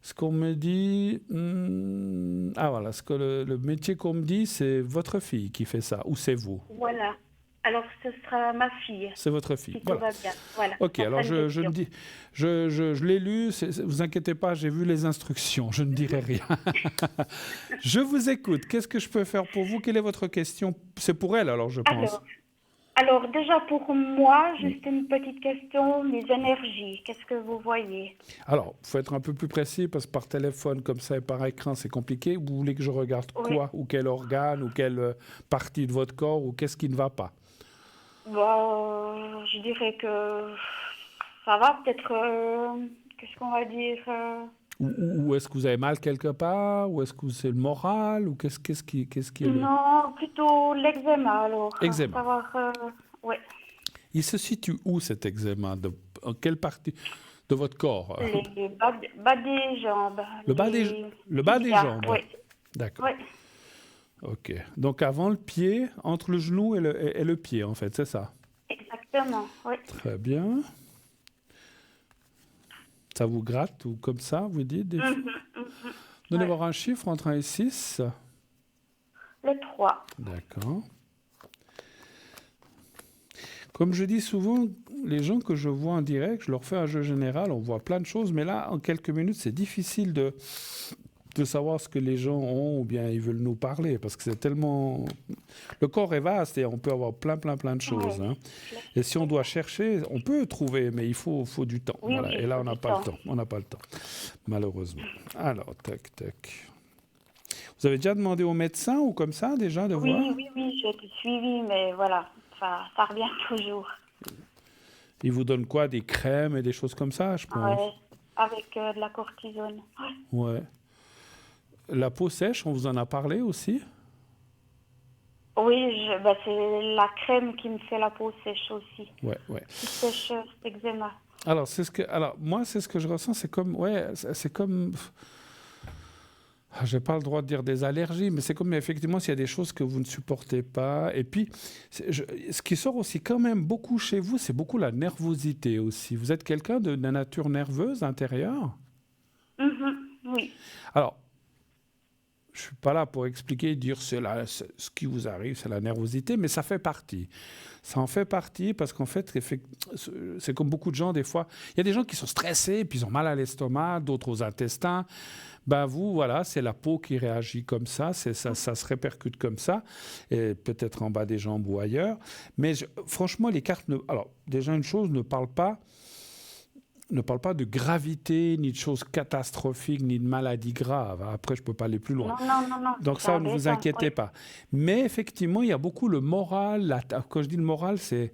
Ce qu'on me dit... voilà, le métier qu'on me dit, c'est votre fille qui fait ça, ou c'est vous? Voilà. Alors, ce sera ma fille. C'est votre fille. Si tout va bien. Voilà. Ok, alors je l'ai lu, vous inquiétez pas, j'ai vu les instructions, je ne dirai rien. Je vous écoute, qu'est-ce que je peux faire pour vous? Quelle est votre question? C'est pour elle, alors, je pense. Alors, déjà pour moi, juste une petite question, les énergies, qu'est-ce que vous voyez? Alors, il faut être un peu plus précis, parce que par téléphone, comme ça, et par écran, c'est compliqué. Vous voulez que je regarde quoi? Ou quel organe, ou quelle partie de votre corps, ou qu'est-ce qui ne va pas? Je dirais que ça va, peut-être, qu'est-ce qu'on va dire Ou est-ce que vous avez mal quelque part? Ou est-ce que c'est le moral? Ou qu'est-ce qui est Non, plutôt l'eczéma, alors. Eczéma. Ouais. Il se situe où, cet eczéma? En quelle partie de votre corps? Les bas des jambes. Le bas des jambes? Oui. D'accord. Oui. Ok. Donc avant le pied, entre le genou et le pied, en fait, c'est ça? Exactement, oui. Très bien. Ça vous gratte ou comme ça, vous dites des fois? Donnez-moi un chiffre entre 1 et 6. Le 3. D'accord. Comme je dis souvent, les gens que je vois en direct, je leur fais un jeu général, on voit plein de choses, mais là, en quelques minutes, c'est difficile de savoir ce que les gens ont ou bien ils veulent nous parler, parce que c'est tellement... Le corps est vaste et on peut avoir plein de choses. Oui. Hein. Et si on doit chercher, on peut trouver, mais il faut du temps. Oui, voilà. Et là, on n'a pas le temps. On n'a pas le temps, malheureusement. Alors, tac. Vous avez déjà demandé au médecin ou comme ça, déjà, de voir? Oui, j'ai été suivie, mais voilà, ça revient toujours. Il vous donne quoi? Des crèmes et des choses comme ça, je pense? Oui, avec de la cortisone. Ouais. La peau sèche, on vous en a parlé aussi? Oui, c'est la crème qui me fait la peau sèche aussi. Ouais. Qui sèche cet eczéma. Alors, moi, c'est ce que je ressens, c'est comme... J'ai pas le droit de dire des allergies, mais c'est comme effectivement s'il y a des choses que vous ne supportez pas. Et puis, ce qui sort aussi quand même beaucoup chez vous, c'est beaucoup la nervosité aussi. Vous êtes quelqu'un de nature nerveuse intérieure? Oui. Alors, je ne suis pas là pour expliquer, dire ce qui vous arrive, c'est la nervosité, mais ça fait partie. Ça en fait partie parce qu'en fait, c'est comme beaucoup de gens, des fois, il y a des gens qui sont stressés, puis ils ont mal à l'estomac, d'autres aux intestins. Ben vous, voilà, c'est la peau qui réagit comme ça, ça se répercute comme ça, et peut-être en bas des jambes ou ailleurs. Mais franchement, les cartes... Alors, déjà, une chose, ne parle pas de gravité, ni de choses catastrophiques, ni de maladies graves. Après, je ne peux pas aller plus loin. Non. Donc ça, ne vous inquiétez pas. Mais effectivement, il y a beaucoup le moral. Quand je dis le moral, c'est...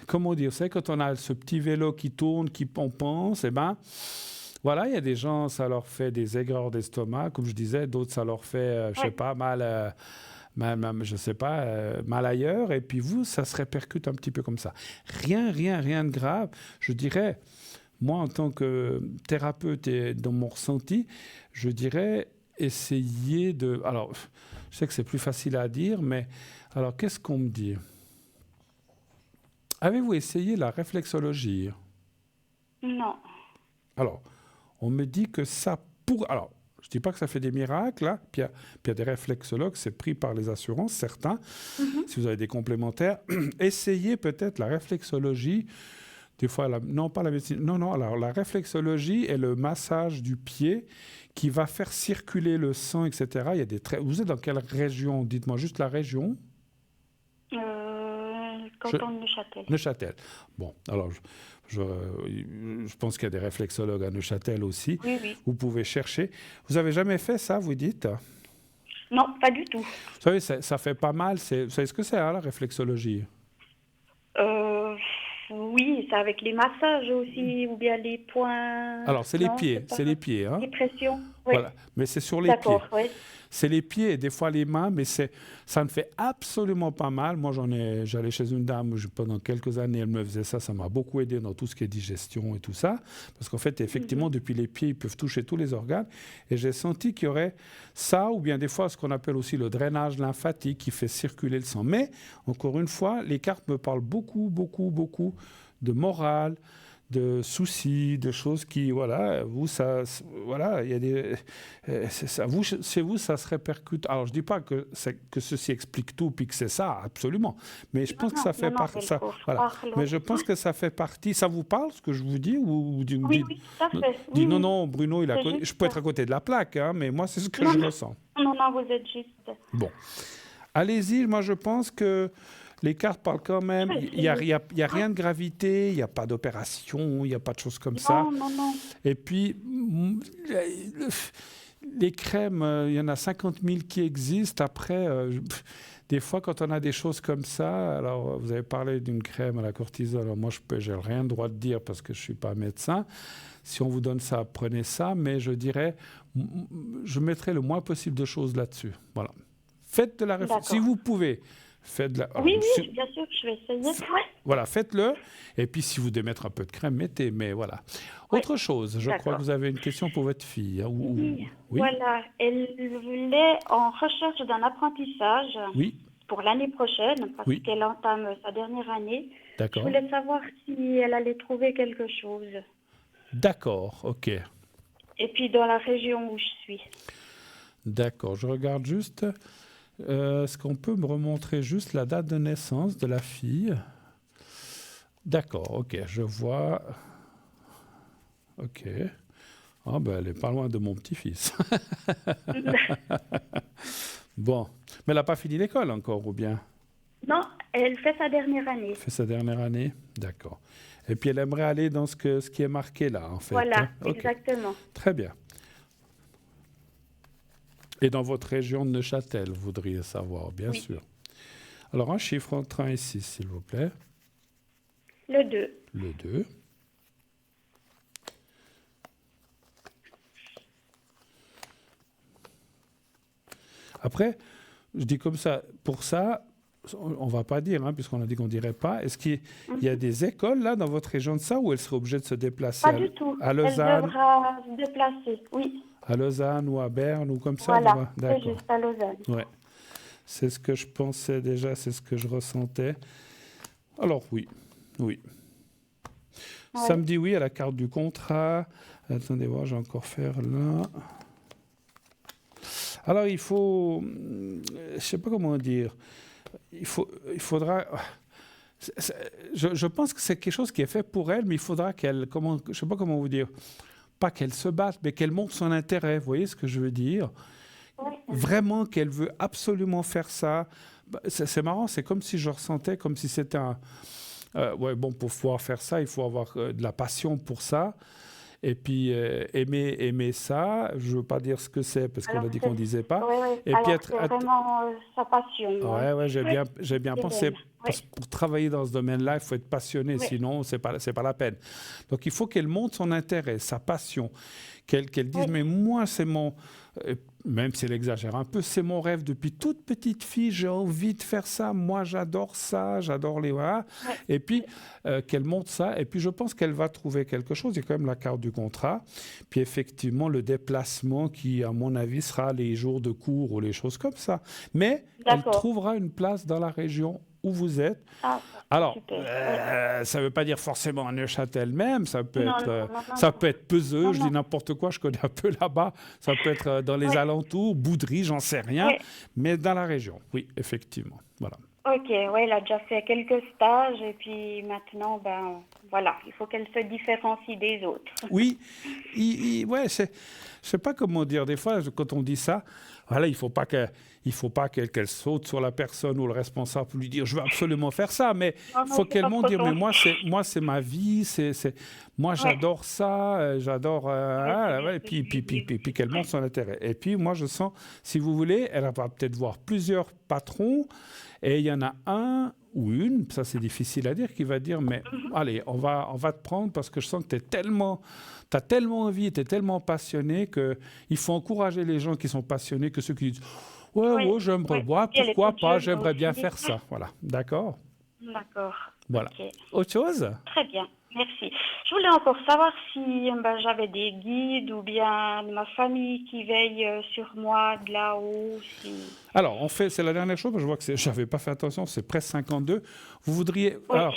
comment dire? C'est quand on a ce petit vélo qui tourne, on pense, voilà, il y a des gens, ça leur fait des aigreurs d'estomac, comme je disais. D'autres, ça leur fait, mal ailleurs. Et puis vous, ça se répercute un petit peu comme ça. Rien de grave. Je dirais... Moi, en tant que thérapeute et dans mon ressenti, je dirais essayer de... Alors, Je sais que c'est plus facile à dire, mais alors qu'est-ce qu'on me dit? Avez-vous essayé la réflexologie? Non. Alors, on me dit que ça pour... Alors, je ne dis pas que ça fait des miracles, hein. Puis il y a des réflexologues, c'est pris par les assurances, certains. Si vous avez des complémentaires, essayez peut-être la réflexologie. Des fois, non, pas la médecine. Non, alors la réflexologie est le massage du pied qui va faire circuler le sang, etc. Il y a des Vous êtes dans quelle région? Dites-moi juste la région. Canton de Neuchâtel. Neuchâtel. Bon, alors je pense qu'il y a des réflexologues à Neuchâtel aussi. Oui. Vous pouvez chercher. Vous avez jamais fait ça, vous dites? Non, pas du tout. Vous savez, ça fait pas mal. Vous savez ce que c'est, hein, la réflexologie? Oui, c'est avec les massages aussi, ou bien les points. Alors, c'est les pieds, hein? Les pressions, oui. Voilà, mais c'est sur les pieds. D'accord, oui. C'est les pieds et des fois les mains, mais ça ne fait absolument pas mal. Moi, j'allais chez une dame pendant quelques années, elle me faisait ça, ça m'a beaucoup aidé dans tout ce qui est digestion et tout ça. Parce qu'en fait, effectivement, depuis les pieds, ils peuvent toucher tous les organes. Et j'ai senti qu'il y aurait ça, ou bien des fois, ce qu'on appelle aussi le drainage lymphatique qui fait circuler le sang. Mais, encore une fois, les cartes me parlent beaucoup de morale, de soucis, de choses qui, voilà, il y a des, chez vous, ça se répercute. Alors, je dis pas que ceci explique tout, puis que c'est ça, absolument. Mais je pense que ça fait partie. Voilà. Mais je pense que ça fait partie. Ça vous parle ce que je vous dis ou oui, tout à fait. Non, Bruno, je peux être à côté de la plaque, hein, mais moi, c'est ce que je ressens. Non, vous êtes juste. Bon, allez-y. Moi, je pense que les cartes parlent quand même. Il n'y a rien de gravité, il n'y a pas d'opération, il n'y a pas de choses comme ça. Non. Et puis, les crèmes, il y en a 50 000 qui existent. Après, des fois, quand on a des choses comme ça, alors vous avez parlé d'une crème à la cortisone. Alors moi, je n'ai rien le droit de dire parce que je ne suis pas médecin. Si on vous donne ça, prenez ça. Mais je dirais, je mettrai le moins possible de choses là-dessus. Voilà. Faites de la réflexion. Si vous pouvez... Oui, bien sûr, je vais essayer. Ouais. Voilà, faites-le. Et puis, si vous devez mettre un peu de crème, mettez. Mais voilà. Autre chose, je crois que vous avez une question pour votre fille. Hein, oui. Voilà, elle est en recherche d'un apprentissage pour l'année prochaine, parce qu'elle entame sa dernière année. D'accord. Je voulais savoir si elle allait trouver quelque chose. D'accord, ok. Et puis dans la région où je suis. D'accord, je regarde juste... Est-ce qu'on peut me remontrer juste la date de naissance de la fille? D'accord, ok, je vois. Ok. Ah ben, elle n'est pas loin de mon petit-fils. Bon, mais elle n'a pas fini l'école encore, ou bien? Non, elle fait sa dernière année. Elle fait sa dernière année? D'accord. Et puis elle aimerait aller dans ce qui est marqué là, en fait. Voilà, hein? Okay. Exactement. Très bien. Et dans votre région de Neuchâtel, vous voudriez savoir, bien sûr. Alors, un chiffre entre 1 et 6, s'il vous plaît. Le 2. Le 2. Après, je dis comme ça, pour ça, on ne va pas dire, hein, puisqu'on a dit qu'on ne dirait pas. Est-ce qu'il y a des écoles, là, dans votre région de ça, où elle serait obligée de se déplacer? Pas du tout. À Lausanne? Elle devra se déplacer, oui. À Lausanne ou à Berne ou comme ça? Voilà, c'est juste à Lausanne. Ouais. C'est ce que je pensais déjà, c'est ce que je ressentais. Alors oui. Ouais. Ça me dit oui à la carte du contrat. Attendez voir, je vais encore faire là. Alors il faut, je ne sais pas comment dire, il faudra... Je pense que c'est quelque chose qui est fait pour elle, mais il faudra qu'elle, je ne sais pas comment vous dire, pas qu'elle se batte, mais qu'elle montre son intérêt. Vous voyez ce que je veux dire? Vraiment qu'elle veut absolument faire ça. C'est marrant, c'est comme si je ressentais, comme si c'était un... pour pouvoir faire ça, il faut avoir de la passion pour ça. Et puis aimer ça, je ne veux pas dire ce que c'est, parce qu'on a dit qu'on ne disait pas. Et puis c'est vraiment sa passion. Oui, j'ai bien pensé. Pour travailler dans ce domaine-là, il faut être passionné, sinon c'est pas la peine. Donc il faut qu'elle montre son intérêt, sa passion, qu'elle dise, mais moi c'est même si elle exagère un peu, c'est mon rêve depuis toute petite fille, j'ai envie de faire ça, moi j'adore ça, j'adore les... Voilà. Ouais. Et puis, qu'elle montre ça, et puis je pense qu'elle va trouver quelque chose, il y a quand même la carte du contrat, puis effectivement le déplacement qui, à mon avis, sera les jours de cours ou les choses comme ça. Mais elle trouvera une place dans la région où vous êtes. Ah, alors, ça ne veut pas dire forcément à Neuchâtel même, ça peut être Peseux, je dis n'importe quoi, je connais un peu là-bas, ça peut être dans les alentours, Boudry, j'en sais rien, mais dans la région, oui, effectivement, voilà. Ok, il a déjà fait quelques stages et puis maintenant, voilà, il faut qu'elle se différencie des autres. Oui, je ne sais pas comment dire, des fois, quand on dit ça, voilà, il ne faut pas qu'elle saute sur la personne ou le responsable pour lui dire « je veux absolument faire ça », mais il faut qu'elle montre dire « mais moi, c'est ma vie, moi, j'adore ça, j'adore… et puis qu'elle montre son intérêt. Et puis, moi, je sens, si vous voulez, elle va peut-être voir plusieurs patrons et il y en a un ou une, ça c'est difficile à dire, qui va dire « mais allez, on va te prendre parce que je sens que tu as tellement envie, tu es tellement passionné qu'il faut encourager les gens qui sont passionnés que ceux qui disent « ouais, j'aimerais voir, pourquoi pas, j'aimerais bien faire ça. » Voilà, d'accord ? D'accord. Voilà. Okay. Autre chose ? Très bien, merci. Je voulais encore savoir si j'avais des guides ou bien de ma famille qui veille sur moi de là-haut. Alors, c'est la dernière chose, je vois que je n'avais pas fait attention, c'est presque 52. Vous voudriez... Oui. Alors,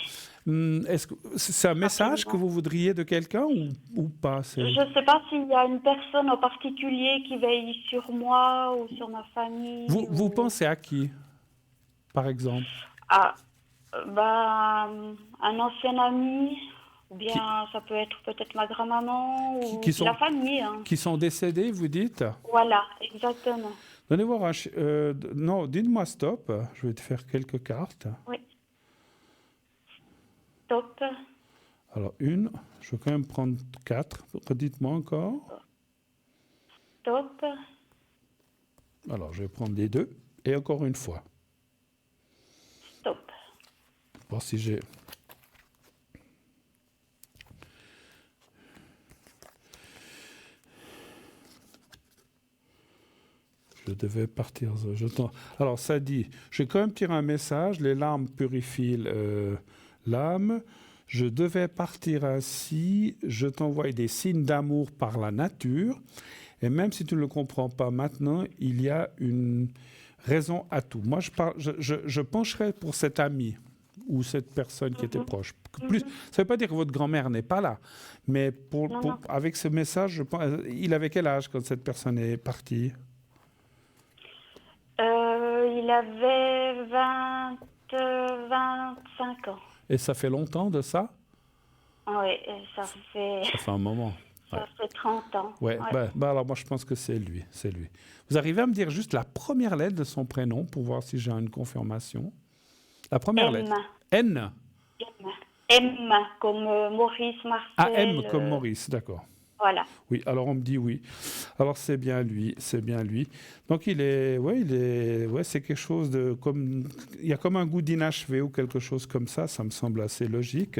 est-ce que c'est un message que vous voudriez de quelqu'un ou pas ? Je ne sais pas s'il y a une personne en particulier qui veille sur moi ou sur ma famille. Vous pensez à qui, par exemple ? Un ancien ami, ou bien ça peut être peut-être ma grand-maman ou la famille. Hein. Qui sont décédés, vous dites ? Voilà, exactement. Donnez voir non, dites-moi stop, je vais te faire quelques cartes. Oui. Stop. Alors, je vais quand même prendre 4. Redites-moi encore. Stop. Alors, je vais prendre les 2. Et encore une fois. Stop. Voir si j'ai... Je devais partir... Alors, ça dit... Je vais quand même tirer un message. Les larmes purifient l'âme. Je devais partir ainsi. Je t'envoie des signes d'amour par la nature. Et même si tu ne le comprends pas maintenant, il y a une raison à tout. Moi, je pencherais pour cet ami ou cette personne qui était proche. Plus, ça ne veut pas dire que votre grand-mère n'est pas là, mais avec ce message, je pense, il avait quel âge quand cette personne est partie ? Il avait 25 ans. Et ça fait longtemps de ça ? Oui, ça fait un moment. Ça fait 30 ans. Ouais. Alors moi, je pense que c'est lui. Vous arrivez à me dire juste la première lettre de son prénom pour voir si j'ai une confirmation ? La première lettre. N. M comme Maurice, Marcel. Ah, M comme Maurice, d'accord. Voilà. Oui, alors on me dit oui. Alors c'est bien lui. Donc c'est quelque chose de il y a comme un goût d'inachevé ou quelque chose comme ça. Ça me semble assez logique.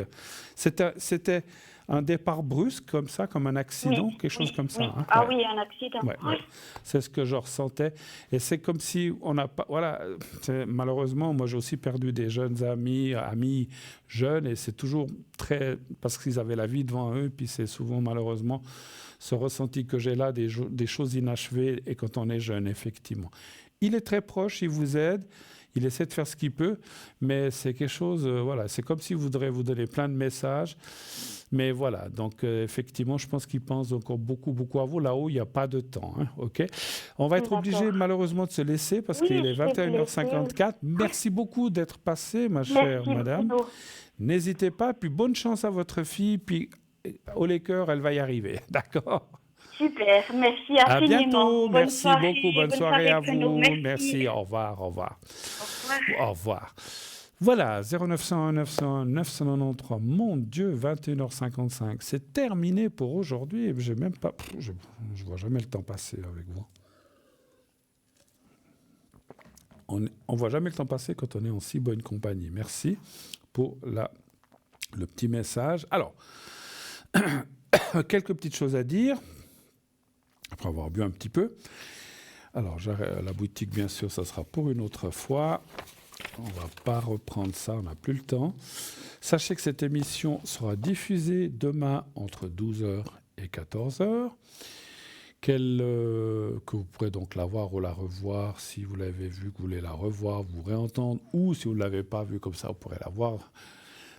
C'était un départ brusque comme ça, comme un accident, quelque chose comme ça. Hein. Oui, un accident. Ouais. C'est ce que je ressentais. Et c'est comme si on n'a pas... Voilà, malheureusement, moi j'ai aussi perdu des jeunes amis jeunes, et c'est toujours très... Parce qu'ils avaient la vie devant eux, puis c'est souvent malheureusement ce ressenti que j'ai là, des choses inachevées, et quand on est jeune, effectivement. Il est très proche, il vous aide. Il essaie de faire ce qu'il peut, mais c'est quelque chose, c'est comme s'il voudrait vous donner plein de messages. Mais voilà, donc effectivement, je pense qu'il pense encore beaucoup, beaucoup à vous. Là-haut, il n'y a pas de temps. Hein, OK ? On va être obligé, malheureusement, de se laisser parce qu'il est 21h54. Merci beaucoup d'être passé, ma chère madame. N'hésitez pas, puis bonne chance à votre fille, puis au Laker, elle va y arriver. D'accord ? Super, merci infiniment. À bientôt, merci beaucoup, bonne soirée à vous. Merci, au revoir. Au revoir. Voilà, 0901 901 993, mon Dieu, 21h55. C'est terminé pour aujourd'hui. Je ne vois jamais le temps passer avec vous. On ne voit jamais le temps passer quand on est en si bonne compagnie. Merci pour le petit message. Alors, quelques petites choses à dire. après avoir bu un petit peu. Alors, la boutique, bien sûr, ça sera pour une autre fois. On ne va pas reprendre ça, on n'a plus le temps. Sachez que cette émission sera diffusée demain entre 12h et 14h. Que vous pourrez donc la voir ou la revoir si vous l'avez vue, que vous voulez la revoir, vous réentendre, ou si vous ne l'avez pas vue comme ça, vous pourrez la voir.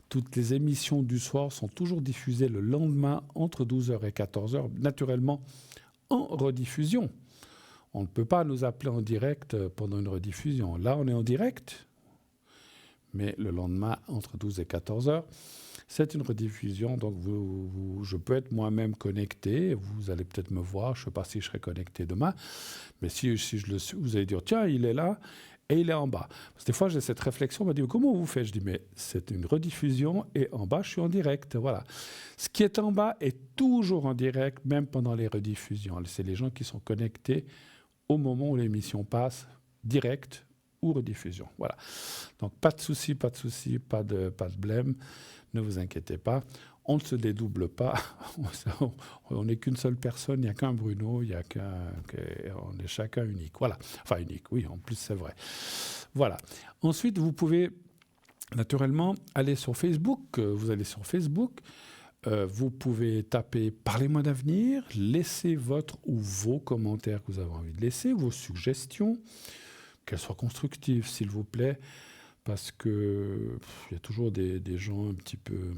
Toutes les émissions du soir sont toujours diffusées le lendemain entre 12h et 14h, naturellement en rediffusion. On ne peut pas nous appeler en direct pendant une rediffusion. Là, on est en direct, mais le lendemain, entre 12 et 14h, c'est une rediffusion. Donc, je peux être moi-même connecté. Vous allez peut-être me voir. Je ne sais pas si je serai connecté demain. Mais si je le suis, vous allez dire, tiens, il est là et il est en bas. Parce que des fois, j'ai cette réflexion. On m'a dit, comment vous faites ? Je dis, mais c'est une rediffusion et en bas, je suis en direct. Voilà. Ce qui est en bas est toujours en direct, même pendant les rediffusions. C'est les gens qui sont connectés au moment où l'émission passe, direct ou rediffusion. Voilà. Donc, pas de souci, pas de blême. Ne vous inquiétez pas. On ne se dédouble pas. On n'est qu'une seule personne. Il n'y a qu'un Bruno. On est chacun unique. Voilà. Enfin, unique, oui, en plus, c'est vrai. Voilà. Ensuite, vous pouvez naturellement aller sur Facebook. Vous allez sur Facebook. Vous pouvez taper « Parlez-moi d'avenir », laisser votre ou vos commentaires que vous avez envie de laisser, vos suggestions, qu'elles soient constructives, s'il vous plaît, parce qu'il y a toujours des gens un petit peu,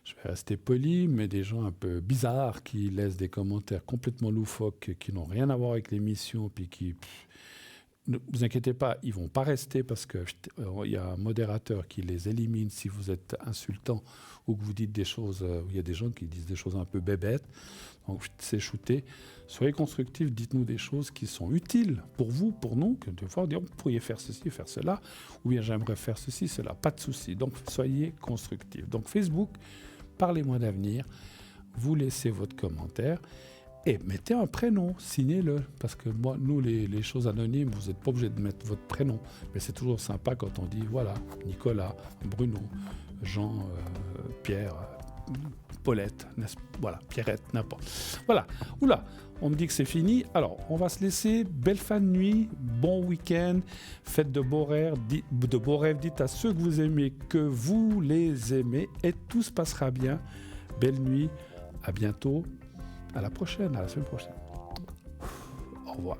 je vais rester poli, mais des gens un peu bizarres qui laissent des commentaires complètement loufoques, qui n'ont rien à voir avec l'émission, puis qui... Ne vous inquiétez pas, ils ne vont pas rester parce qu'il y a un modérateur qui les élimine si vous êtes insultant ou que vous dites des choses... Il y a des gens qui disent des choses un peu bébêtes. Donc, c'est shooté. Soyez constructifs, dites-nous des choses qui sont utiles pour vous, pour nous, que de fois, on dit, vous pourriez faire ceci, faire cela, ou bien j'aimerais faire ceci, cela. Pas de souci. Donc, soyez constructifs. Donc, Facebook, Parlez-moi d'avenir. Vous laissez votre commentaire. Et mettez un prénom, signez-le, parce que moi, nous, les choses anonymes, vous n'êtes pas obligé de mettre votre prénom. Mais c'est toujours sympa quand on dit, voilà, Nicolas, Bruno, Jean, Pierre, Paulette, voilà, Pierrette, n'importe. Voilà, oula, on me dit que c'est fini. Alors, on va se laisser. Belle fin de nuit, bon week-end, faites de beaux rêves, dites à ceux que vous aimez que vous les aimez et tout se passera bien. Belle nuit, à bientôt. À la prochaine, à la semaine prochaine. Au revoir.